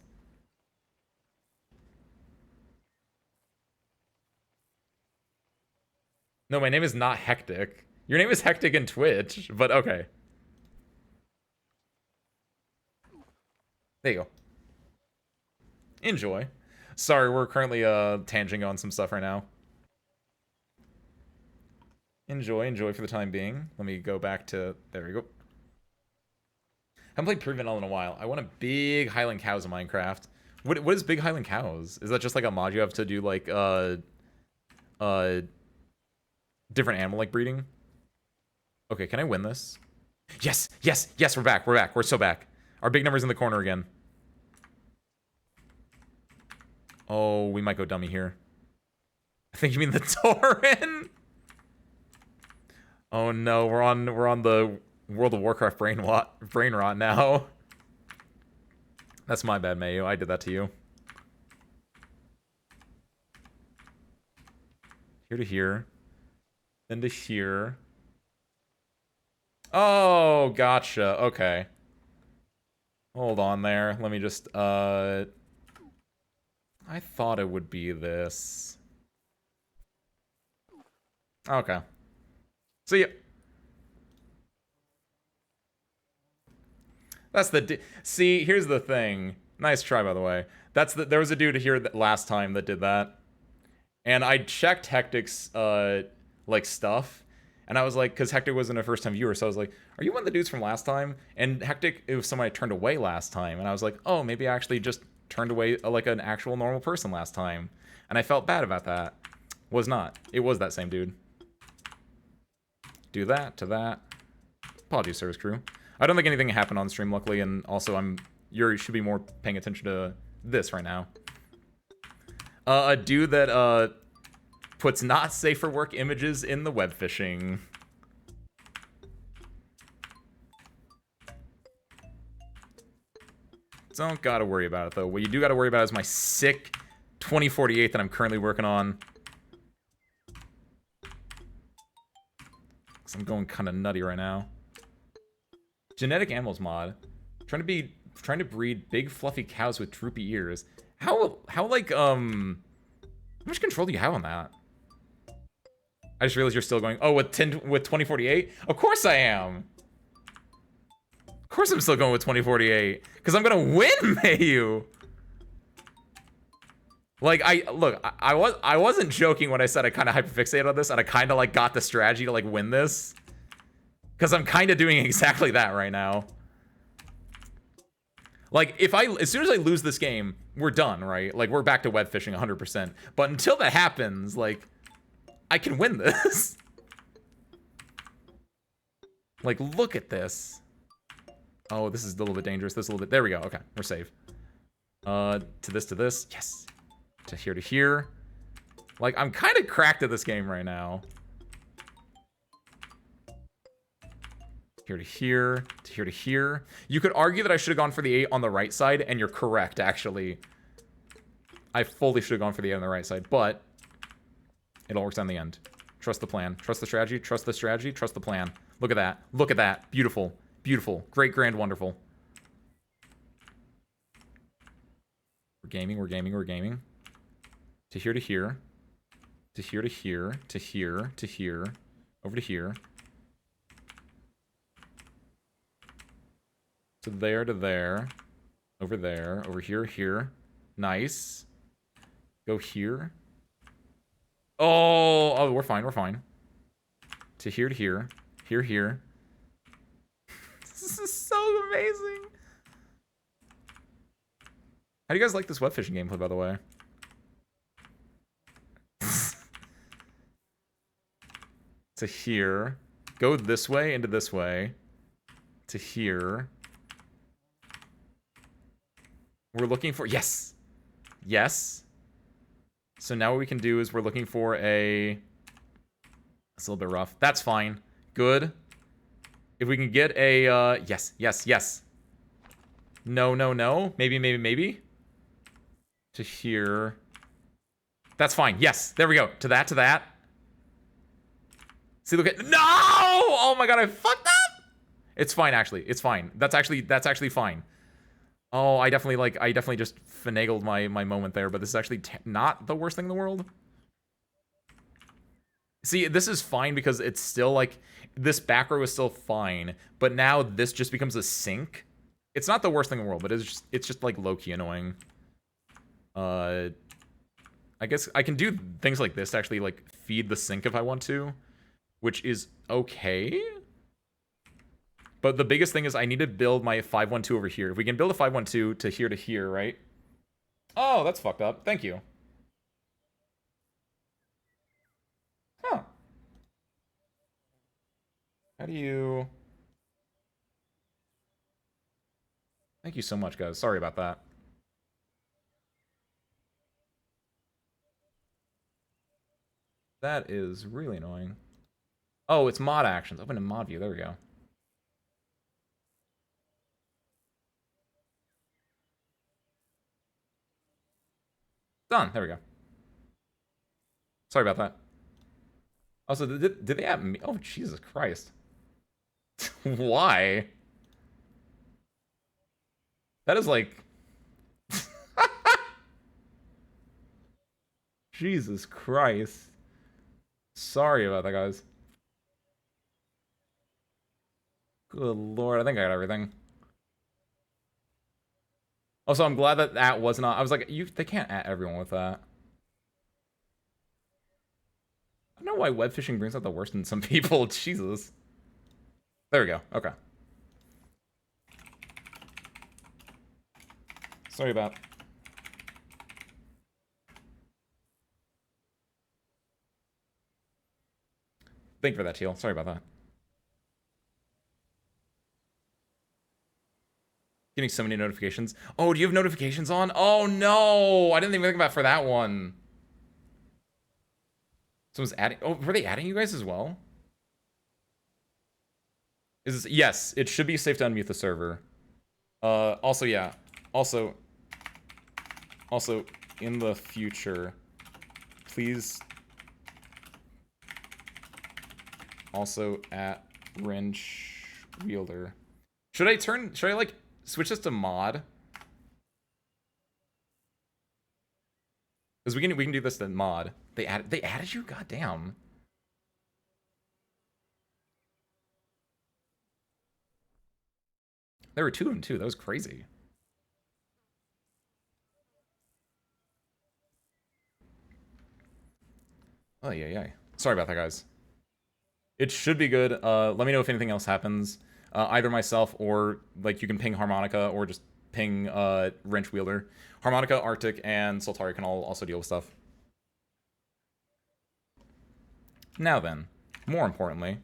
No, my name is not Hectic. Your name is Hectic in Twitch, but okay. There you go. Enjoy. Sorry, we're currently tanging on some stuff right now. Enjoy for the time being. Let me go back to... There we go. I haven't played Proven All in a while. I want a big Highland Cows in Minecraft. What is big Highland Cows? Is that just like a mod you have to do like different animal like breeding? Okay, can I win this? Yes, yes, yes, we're back. We're back. We're so back. Our big number's in the corner again. Oh, we might go dummy here. I think you mean the Tauren. Oh no, we're on the World of Warcraft brain rot now. That's my bad, Mayu. I did that to you. Here to here. Then to here. Oh, gotcha. Okay. Hold on there. Let me just, I thought it would be this. Okay. See ya. That's the... See, here's the thing. Nice try, by the way. There was a dude here last time that did that. And I checked Hectic's, like, stuff. And I was like, because Hectic wasn't a first-time viewer, so I was like, are you one of the dudes from last time? And Hectic, it was somebody I turned away last time. And I was like, oh, maybe I actually just turned away, like, an actual normal person last time. And I felt bad about that. Was not. It was that same dude. Do that to that. Apologies, service crew. I don't think anything happened on stream, luckily, and also you should be more paying attention to this right now. A dude that puts not safe for work images in the web phishing. Don't gotta worry about it though. What you do gotta worry about is my sick 2048 that I'm currently working on. Cause I'm going kind of nutty right now. Genetic animals mod. Trying to breed big fluffy cows with droopy ears. How like how much control do you have on that? I just realized you're still going, oh, with 2048? Of course I am. Of course I'm still going with 2048. Because I'm gonna win, Mayu. Like, I wasn't joking when I said I kind of hyperfixated on this, and I kind of like got the strategy to like win this. Because I'm kind of doing exactly that right now. Like, as soon as I lose this game, we're done, right? Like, we're back to web fishing 100%. But until that happens, like, I can win this. Like, look at this. Oh, this is a little bit dangerous. This is a little bit... There we go. Okay, we're safe. To this. Yes. To here. Like, I'm kind of cracked at this game right now. Here to here. To here to here. You could argue that I should have gone for the 8 on the right side, and you're correct, actually. I fully should have gone for the 8 on the right side, but... it all works out in the end. Trust the plan. Trust the strategy. Trust the strategy. Trust the plan. Look at that. Look at that. Beautiful. Beautiful. Great, grand, wonderful. We're gaming. We're gaming. We're gaming. To here to here. To here to here. To here to here. Over to here. To there to there. Over there. Over here. Here. Nice. Go here. Oh, we're fine, we're fine. To here to here. Here. This is so amazing. How do you guys like this web fishing gameplay, by the way? To here. Go this way into this way. To here. We're looking for... Yes! Yes. So now what we can do is we're looking for a... It's a little bit rough. That's fine. Good. If we can get a... Yes, yes, yes. No, no, no. Maybe, maybe, maybe. To here. That's fine. Yes. There we go. To that, to that. See, look at... No! Oh my god, I fucked up! It's fine, actually. It's fine. That's actually fine. Oh, I definitely just finagled my moment there, but this is actually not the worst thing in the world. See, this is fine because it's still, like, this back row is still fine, but now this just becomes a sink. It's not the worst thing in the world, but it's just like, low-key annoying. I guess I can do things like this to actually, like, feed the sink if I want to, which is okay. But the biggest thing is I need to build my 512 over here. If we can build a 512 to here, right? Oh, that's fucked up. Thank you. Huh. How do you... Thank you so much, guys. Sorry about that. That is really annoying. Oh, it's mod actions. Open in mod view. There we go. Done. There we go. Sorry about that. Also, did they have me? Oh, Jesus Christ. Why? That is like... Jesus Christ. Sorry about that, guys. Good lord, I think I got everything. Also, I'm glad that that was not... I was like, they can't at everyone with that. I don't know why web fishing brings out the worst in some people. Jesus. There we go. Okay. Sorry about... Thank you for that, Teal. Sorry about that. Getting so many notifications. Oh, do you have notifications on? Oh, no! I didn't even think about for that one. Someone's adding... Oh, were they adding you guys as well? Is this... Yes, it should be safe to unmute the server. Also, yeah. Also, in the future, please... Also, at wrench wielder. Should I, like, switch this to mod? Because we can do this to mod. They added you? God damn. There were 2 of them too. That was crazy. Oh yeah. Sorry about that, guys. It should be good. Let me know if anything else happens. Either myself or, like, you can ping Harmonica or just ping Wrench Wielder. Harmonica, Arctic, and Soltari can all also deal with stuff. Now then, more importantly,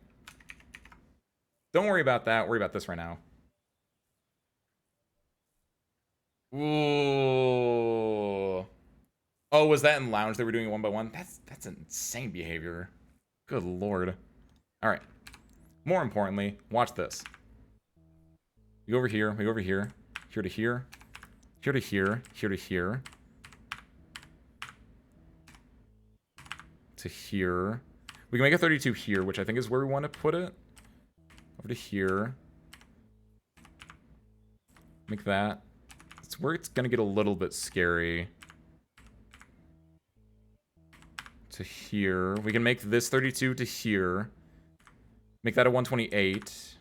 don't worry about that. Worry about this right now. Ooh. Oh, was that in Lounge? They were doing it one by one? That's insane behavior. Good lord. All right. More importantly, watch this. We go over here. We go over here. Here to here. Here to here. Here to here. To here. We can make a 32 here, which I think is where we want to put it. Over to here. Make that. It's where it's going to get a little bit scary. To here. We can make this 32 to here. Make that a 128.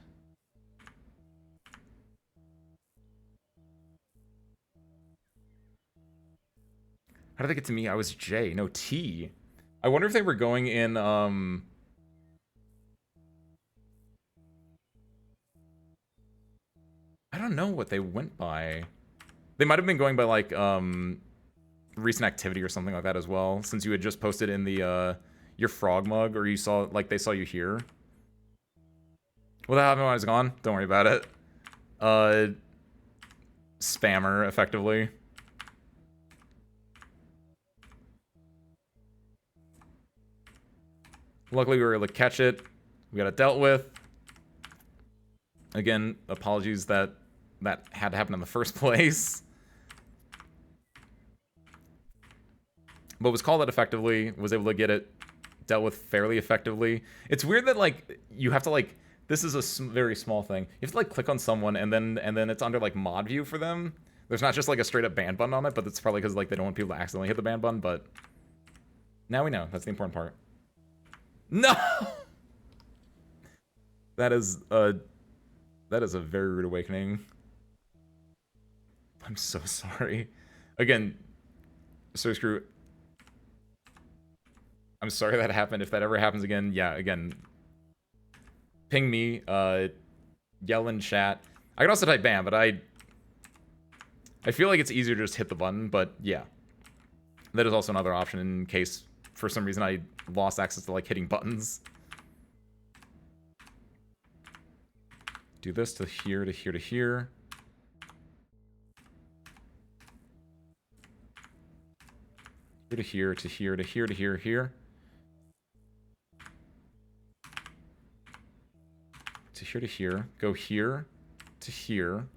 How did they get to me? I was J. No, T. I wonder if they were going in, I don't know what they went by. They might have been going by like recent activity or something like that as well, since you had just posted in the your frog mug, or you saw like they saw you here. What happened when I was gone? Don't worry about it. Spammer, effectively. Luckily, we were able to catch it. We got it dealt with. Again, apologies that had to happen in the first place. But was called it effectively. Was able to get it dealt with fairly effectively. It's weird that, like, you have to, like... This is a very small thing. You have to, like, click on someone, and then it's under, like, mod view for them. There's not just, like, a straight-up ban button on it, but it's probably because, like, they don't want people to accidentally hit the ban button, but... Now we know. That's the important part. No! That is a very rude awakening. I'm so sorry. Again, so screw. I'm sorry that happened. If that ever happens again, yeah, again, ping me, yell in chat. I could also type ban, but I feel like it's easier to just hit the button, but yeah. That is also another option in case, for some reason, I lost access to, like, hitting buttons. Do this to here, to here, to here. Here to here, to here, to here, to here, here. To here, to here. Go here, to here.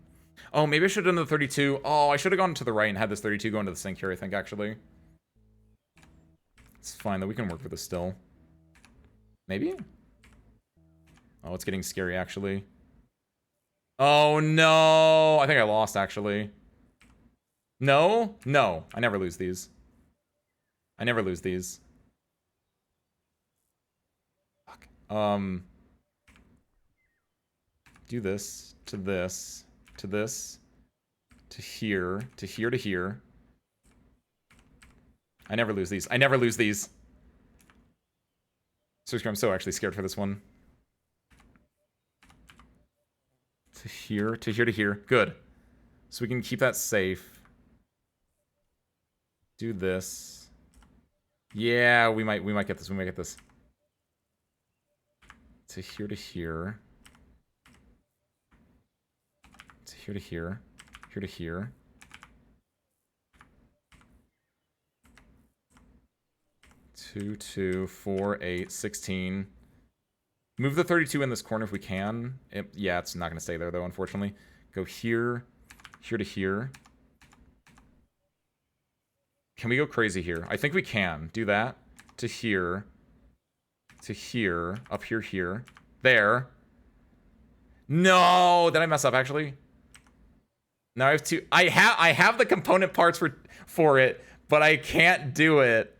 Oh, maybe I should have done the 32. Oh, I should have gone to the right and had this 32 go into the sink here, I think, actually. It's fine, though. We can work with this still. Maybe? Oh, it's getting scary, actually. Oh, no! I think I lost, actually. No? No. I never lose these. I never lose these. Fuck. Do this, to this, to this, to here, to here, to here. I never lose these. I never lose these. Seriously, I'm so actually scared for this one. To here, to here, to here. Good. So we can keep that safe. Do this. Yeah, we might get this. We might get this. To here, to here. To here, to here. Here to here. Two, 2, 4, 8, 16. Move the 32 in this corner if we can. Yeah, it's not going to stay there, though, unfortunately. Go here, here to here. Can we go crazy here? I think we can. Do that. To here. To here. Up here, here. There. No! Did I mess up, actually? No, I have two. I have the component parts for it, but I can't do it.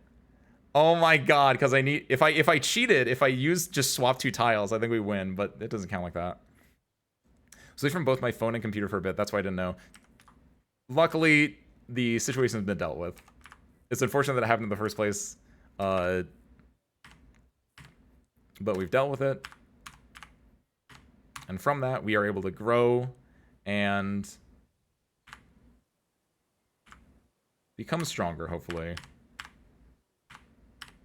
Oh my god, because I need... If I cheated, if I used just swap 2 tiles, I think we win, but it doesn't count like that. So from both my phone and computer for a bit, that's why I didn't know. Luckily, the situation has been dealt with. It's unfortunate that it happened in the first place, but we've dealt with it. And from that, we are able to grow and become stronger, hopefully.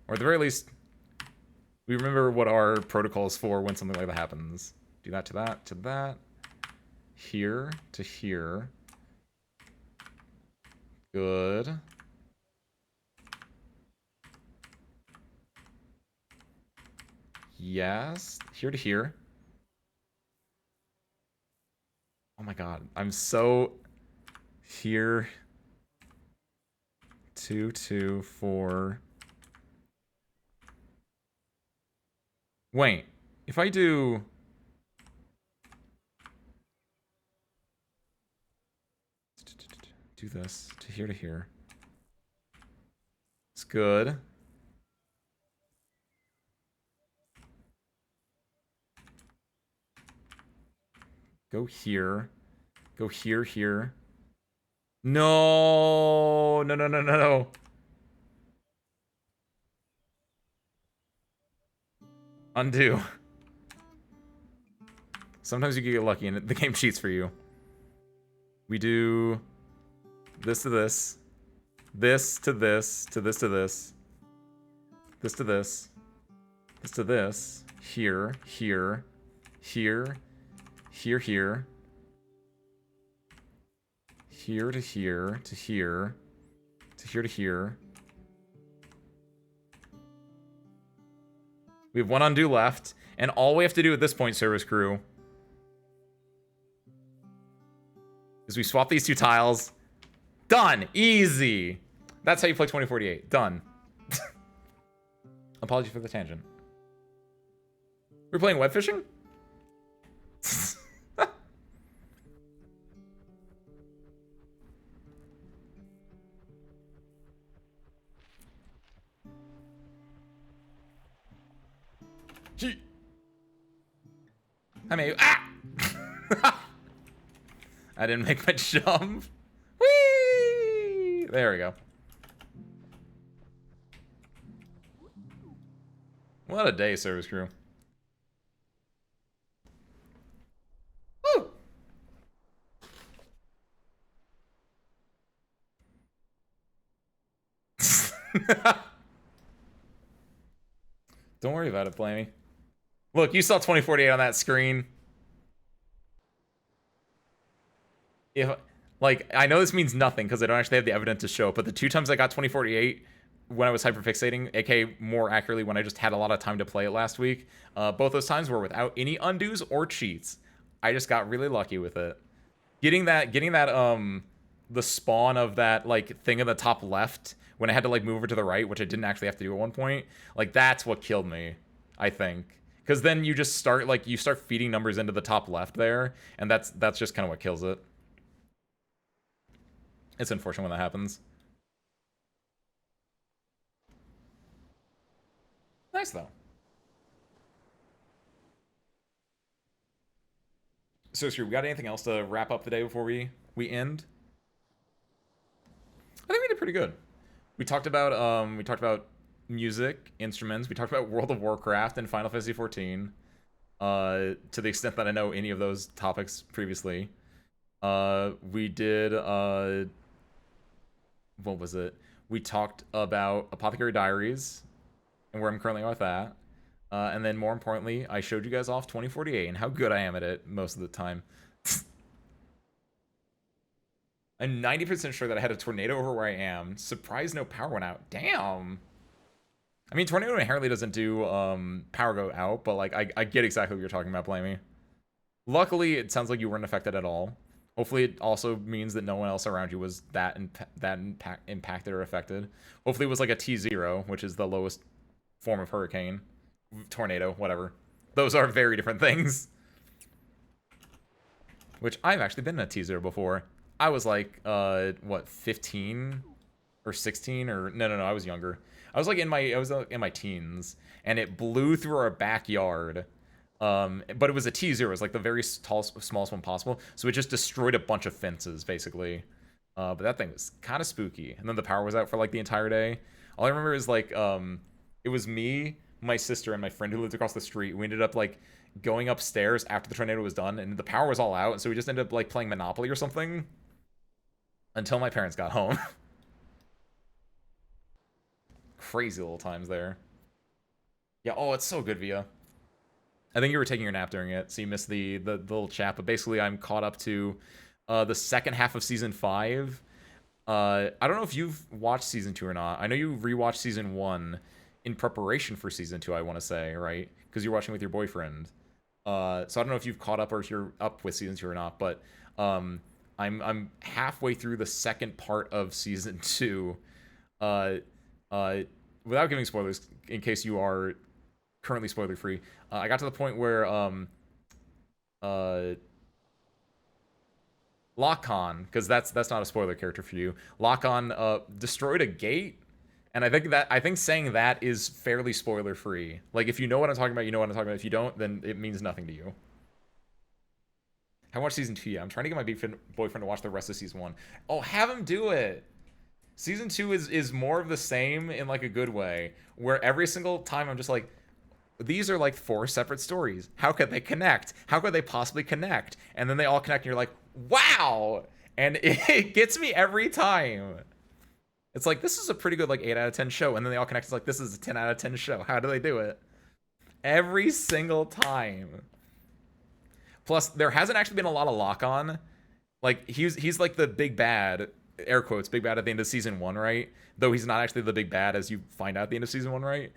Or at the very least, we remember what our protocol is for when something like that happens. Do that to that, to that. Here to here. Good. Yes. Here to here. Oh my god. I'm so... Here. 2, 2, 4... Wait, if I do... Do this, to here to here. It's good. Go here. Go here, here. No! No, no, no, no, no. Undo. Sometimes you get lucky and the game cheats for you. We do This to this. This to this. To this to this. This to this. This to this. Here. Here. Here. Here. Here. Here to here. To here. To here to here. We have one undo left. And all we have to do at this point, service crew, is we swap these two tiles. Done. Easy. That's how you play 2048. Done. Apologies for the tangent. We're playing web fishing? I mean, I didn't make my jump. Whee! There we go. What a day, service crew. Woo! Don't worry about it, Blamey. Look, you saw 2048 on that screen. If, like, I know this means nothing because I don't actually have the evidence to show it, but the 2 times I got 2048 when I was hyperfixating, aka more accurately when I just had a lot of time to play it last week, both those times were without any undos or cheats. I just got really lucky with it. Getting that, the spawn of that, like, thing in the top left when I had to, like, move over to the right, which I didn't actually have to do at one point, like, that's what killed me, I think. Because then you just start, like, you start feeding numbers into the top left there, and that's just kind of what kills it. It's unfortunate when that happens. Nice, though. So, Screw, we got anything else to wrap up the day before we end? I think we did pretty good. We talked about music, instruments. We talked about World of Warcraft and Final Fantasy XIV. To the extent that I know any of those topics previously. We did, what was it? We talked about Apothecary Diaries and where I'm currently at with that. And then more importantly, I showed you guys off 2048 and how good I am at it most of the time. I'm 90% sure that I had a tornado over where I am. Surprised no power went out. Damn. I mean, tornado inherently doesn't do power go out, but like I get exactly what you're talking about, Blamey. Luckily, it sounds like you weren't affected at all. Hopefully, it also means that no one else around you was impacted or affected. Hopefully, it was like a T0, which is the lowest form of hurricane, tornado, whatever. Those are very different things. Which I've actually been in a T0 before. I was like, what, 15 or 16 or no, I was younger. I was in my teens, and it blew through our backyard. But it was a T0. It was like the very smallest one possible. So it just destroyed a bunch of fences, basically. But that thing was kind of spooky. And then the power was out for like the entire day. All I remember is like, it was me, my sister, and my friend who lived across the street. We ended up like going upstairs after the tornado was done, and the power was all out. And so we just ended up like playing Monopoly or something until my parents got home. Crazy little times there. Yeah, oh, it's so good, Via. I think you were taking your nap during it, so you missed the little chat. But basically, I'm caught up to the second half of Season 5. I don't know if you've watched Season 2 or not. I know you rewatched Season 1 in preparation for Season 2, I want to say, right? Because you're watching with your boyfriend. So I don't know if you've caught up or if you're up with Season 2 or not. But I'm halfway through the second part of Season 2. Without giving spoilers, in case you are currently spoiler free, I got to the point where Lock-On, because that's not a spoiler character for you. Lock-On destroyed a gate, and I think saying that is fairly spoiler free. Like, if you know what I'm talking about, you know what I'm talking about. If you don't, then it means nothing to you. I watched Season 2 yet. I'm trying to get my boyfriend to watch the rest of Season 1. Oh, have him do it! Season 2 is more of the same in like a good way, where every single time I'm just like, these are like 4 separate stories. How could they connect? How could they possibly connect? And then they all connect and you're like, wow! And it gets me every time. It's like, this is a pretty good like 8 out of 10 show, and then they all connect. It's like, this is a 10 out of 10 show. How do they do it? Every single time. Plus, there hasn't actually been a lot of lock-on. Like, he's like the big bad, air quotes, big bad at the end of season 1, right? Though he's not actually the big bad, as you find out at the end of season 1, right?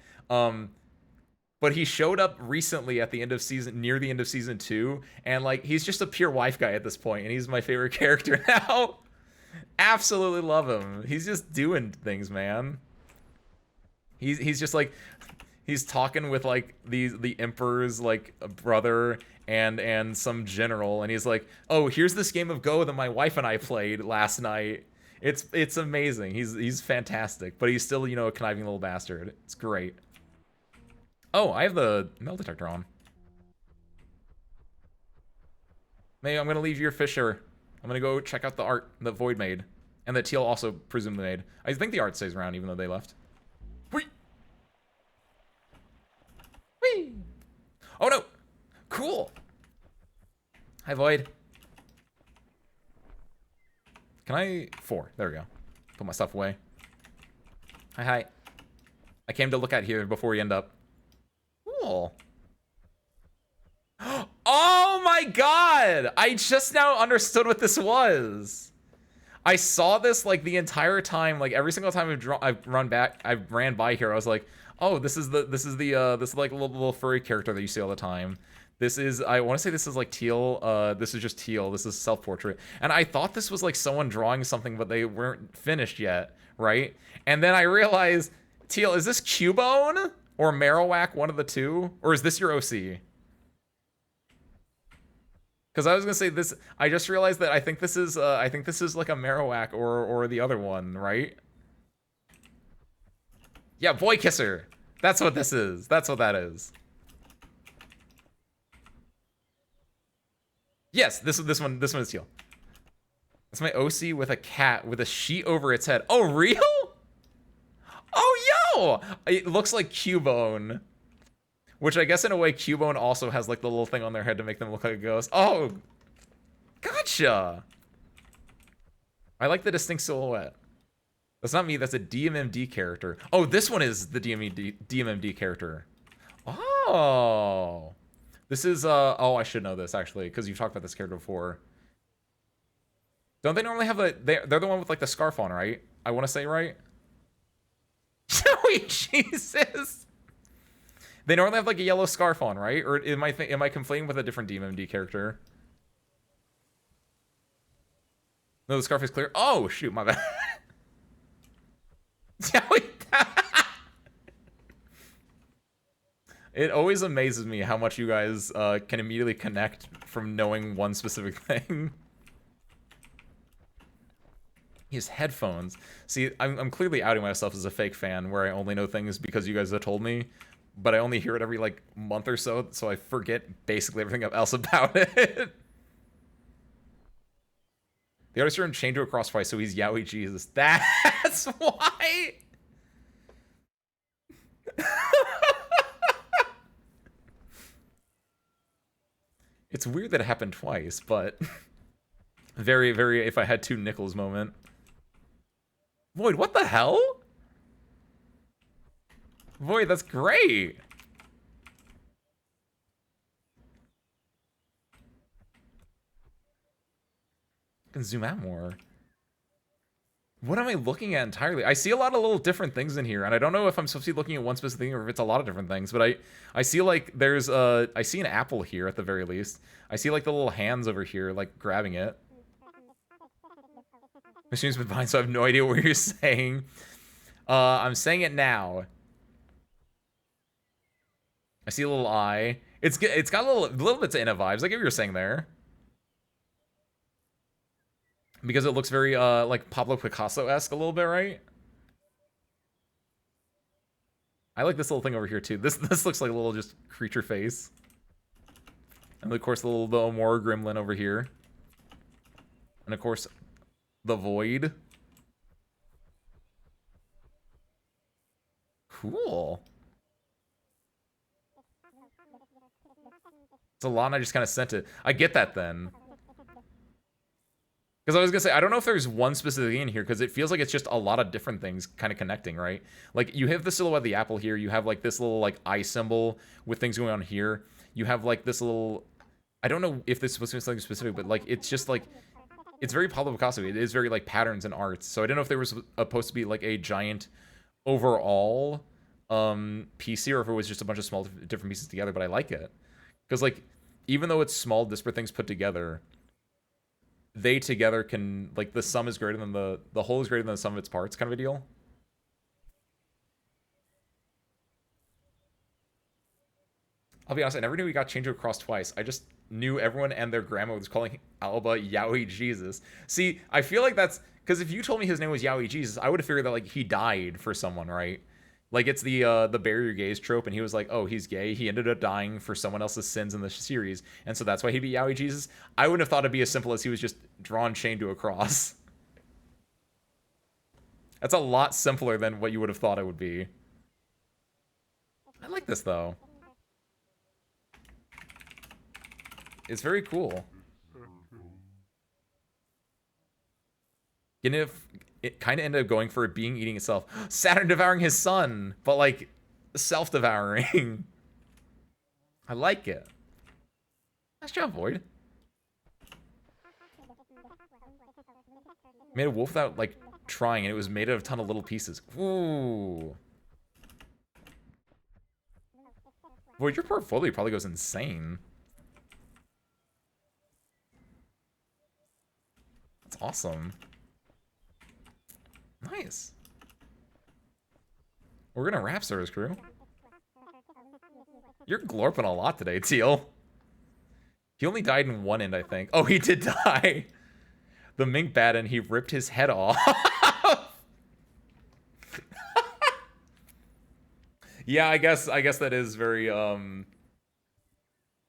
But he showed up recently at the end of near the end of season 2, and like, he's just a pure wife guy at this point, and he's my favorite character now. Absolutely love him. He's just doing things, man. He's just like, he's talking with like the emperor's like brother and some general, and he's like, oh, here's this game of Go that my wife and I played last night. It's amazing. He's fantastic, but he's still, you know, a conniving little bastard. It's great. Oh, I have the metal detector on. Maybe I'm gonna leave your fisher. I'm gonna go check out the art that Void made, and that Teal also presumably made. I think the art stays around even though they left. Whee! Whee! Oh no! Cool! Hi, Void. Can I... 4. There we go. Put my stuff away. Hi. I came to look at here before we end up. Cool. Oh my god! I just now understood what this was. I saw this like the entire time, like every single time I've ran by here, I was like, oh, this is like a little furry character that you see all the time. This is, I want to say this is like Teal. This is just Teal. This is self-portrait. And I thought this was like someone drawing something, but they weren't finished yet, right? And then I realized, Teal, is this Cubone or Marowak, one of the two? Or is this your OC? Because I was gonna say this, I just realized that I think this is like a Marowak or the other one, right? Yeah, Boy Kisser. That's what this is. That's what that is. Yes, this one is Teal. That's my OC with a cat with a sheet over its head. Oh, real? Oh, yo! It looks like Cubone. Which I guess in a way, Cubone also has like the little thing on their head to make them look like a ghost. Oh, gotcha. I like the distinct silhouette. That's not me, that's a DMMD character. Oh, this one is the DMMD character. Oh. This is, oh, I should know this actually, because you've talked about this character before. Don't they normally have they're the one with like the scarf on, right? I want to say, right? Joey, Jesus. They normally have like a yellow scarf on, right? Or am I conflating with a different DMMD character? No, the scarf is clear. Oh, shoot, my bad. It always amazes me how much you guys can immediately connect from knowing one specific thing. He has headphones. See, I'm clearly outing myself as a fake fan where I only know things because you guys have told me. But I only hear it every, like, month or so I forget basically everything else about it. The artist turned chained to a crossfire, so he's Yowie Jesus. That's why! It's weird that it happened twice, but... very, very if I had two nickels moment. Void, what the hell? Void, that's great! I can zoom out more. What am I looking at entirely? I see a lot of little different things in here, and I don't know if I'm supposed to be looking at one specific thing or if it's a lot of different things, but I see like there's I see an apple here at the very least. I see like the little hands over here, like grabbing it. My stream's been fine, so I have no idea what you're saying. I'm saying it now. I see a little eye. It's got a little bits of Inna vibes, like what you were saying there. Because it looks very like Pablo Picasso-esque a little bit, right? I like this little thing over here too. This looks like a little just creature face. And of course the little more gremlin over here. And of course the void. Cool. It's a lot and I just kind of sent it. I get that then. Because I was gonna say, I don't know if there's one specific thing in here, because it feels like it's just a lot of different things kind of connecting, right? Like, you have the silhouette of the apple here, you have, like, this little, like, eye symbol with things going on here. You have, like, this little... I don't know if this is supposed to be something specific, but, like, it's just, like... It's very Pablo Picasso. It is very, like, patterns and arts. So I don't know if there was supposed to be, like, a giant overall piece here, or if it was just a bunch of small different pieces together, but I like it. Because, like, even though it's small, disparate things put together... they together can, like, the sum is greater than the whole is greater than the sum of its parts kind of a deal. I'll be honest, I never knew we got changed across twice. I just knew everyone and their grandma was calling Alba Yowie Jesus. See, I feel like that's because if you told me his name was Yowie Jesus, I would have figured that, like, he died for someone, right? Like, it's the bury your gays trope, and he was like, oh, he's gay. He ended up dying for someone else's sins in the series, and so that's why he'd be Yowie Jesus. I wouldn't have thought it'd be as simple as he was just drawn chained to a cross. That's a lot simpler than what you would have thought it would be. I like this, though. It's very cool. And if it kind of ended up going for a being eating itself. Saturn devouring his son, but, like, self-devouring. I like it. Nice job, Void. Made a wolf without, like, trying, and it was made out of a ton of little pieces. Ooh. Void, your portfolio probably goes insane. That's awesome. Nice. We're gonna wrap, Service Crew. You're glorping a lot today, Teal. He only died in one end, I think. Oh, he did die. The mink bad end, he ripped his head off. Yeah, I guess that is very, I don't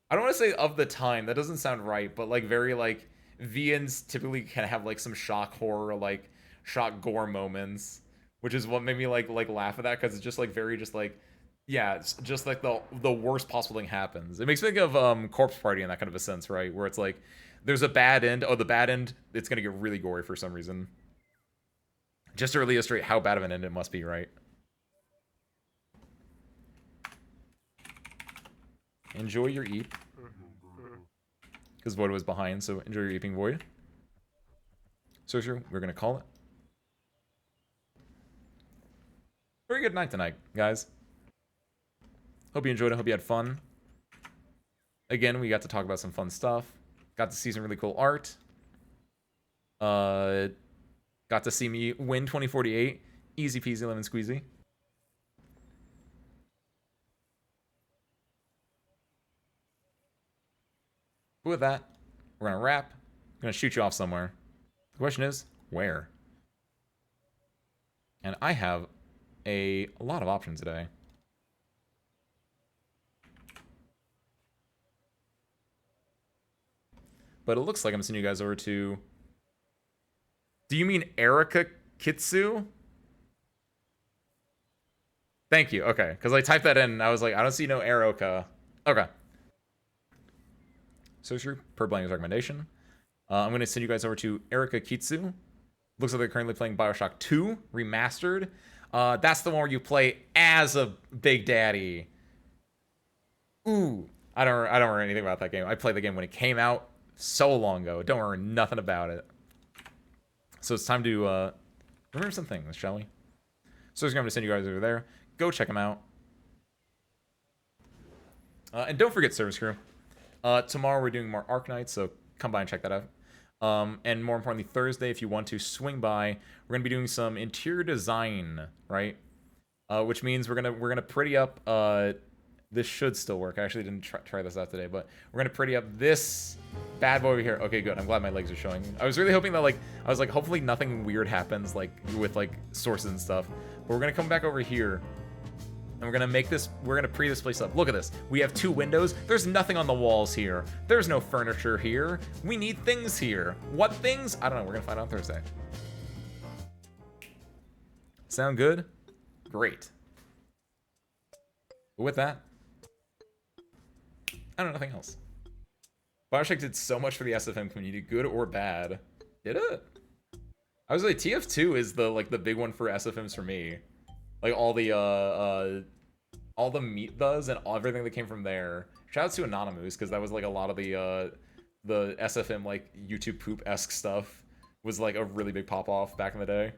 want to say of the time. That doesn't sound right, but, like, very, like, Vians typically can have, like, some shock horror, like, shock gore moments, which is what made me, like laugh at that, because it's just, like, very just, like, yeah, it's just, like, the worst possible thing happens. It makes me think of Corpse Party in that kind of a sense, right? Where it's, like, there's a bad end. Oh, the bad end, it's gonna get really gory for some reason. Just to really illustrate how bad of an end it must be, right? Enjoy your eep. Because Void was behind, so enjoy your eeping, Void. So sure, we're gonna call it. Very good night tonight, guys. Hope you enjoyed it. Hope you had fun. Again, we got to talk about some fun stuff. Got to see some really cool art. Got to see me win 2048. Easy peasy lemon squeezy. But with that, we're gonna wrap. I'm gonna shoot you off somewhere. The question is, where? And I have a lot of options today. But it looks like I'm sending you guys over to... Do you mean Erica Kitsu? Thank you. Okay, because I typed that in and I was like, I don't see no Erica. Okay. So sure, per Blanker's recommendation. I'm going to send you guys over to Erica Kitsu. Looks like they're currently playing Bioshock 2 Remastered. That's the one where you play as a Big Daddy. Ooh, I don't remember anything about that game. I played the game when it came out so long ago. Don't remember nothing about it. So it's time to remember some things, shall we? So I'm going to send you guys over there. Go check them out. And don't forget, Service Crew. Tomorrow we're doing more Arc Nights, so come by and check that out. And more importantly, Thursday, if you want to swing by, we're gonna be doing some interior design, right? Which means we're gonna pretty up. This should still work. I actually didn't try this out today, but we're gonna pretty up this bad boy over here. Okay, good. I'm glad my legs are showing. I was really hoping that, like, I was like, hopefully nothing weird happens, like with like sources and stuff. But we're gonna come back over here. And we're gonna make this, we're gonna pre this place up. Look at this. We have 2 windows. There's nothing on the walls here. There's no furniture here. We need things here. What things? I don't know. We're gonna find out on Thursday. Sound good? Great. But with that, I don't know, nothing else. Bioshock did so much for the SFM community, good or bad. Did it? I was like, TF2 is the like the big one for SFMs for me. Like all the meat does and everything that came from there. Shout out to Anonymous because that was like a lot of the SFM like YouTube poop esque stuff was like a really big pop off back in the day.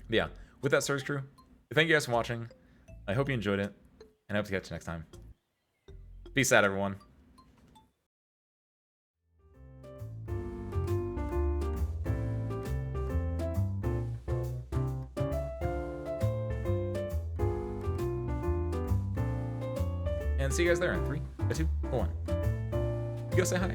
But yeah, with that, Stars Crew, thank you guys for watching. I hope you enjoyed it, and I hope to catch you next time. Peace out, everyone. And see you guys there in 3, 2, 1. You go say hi.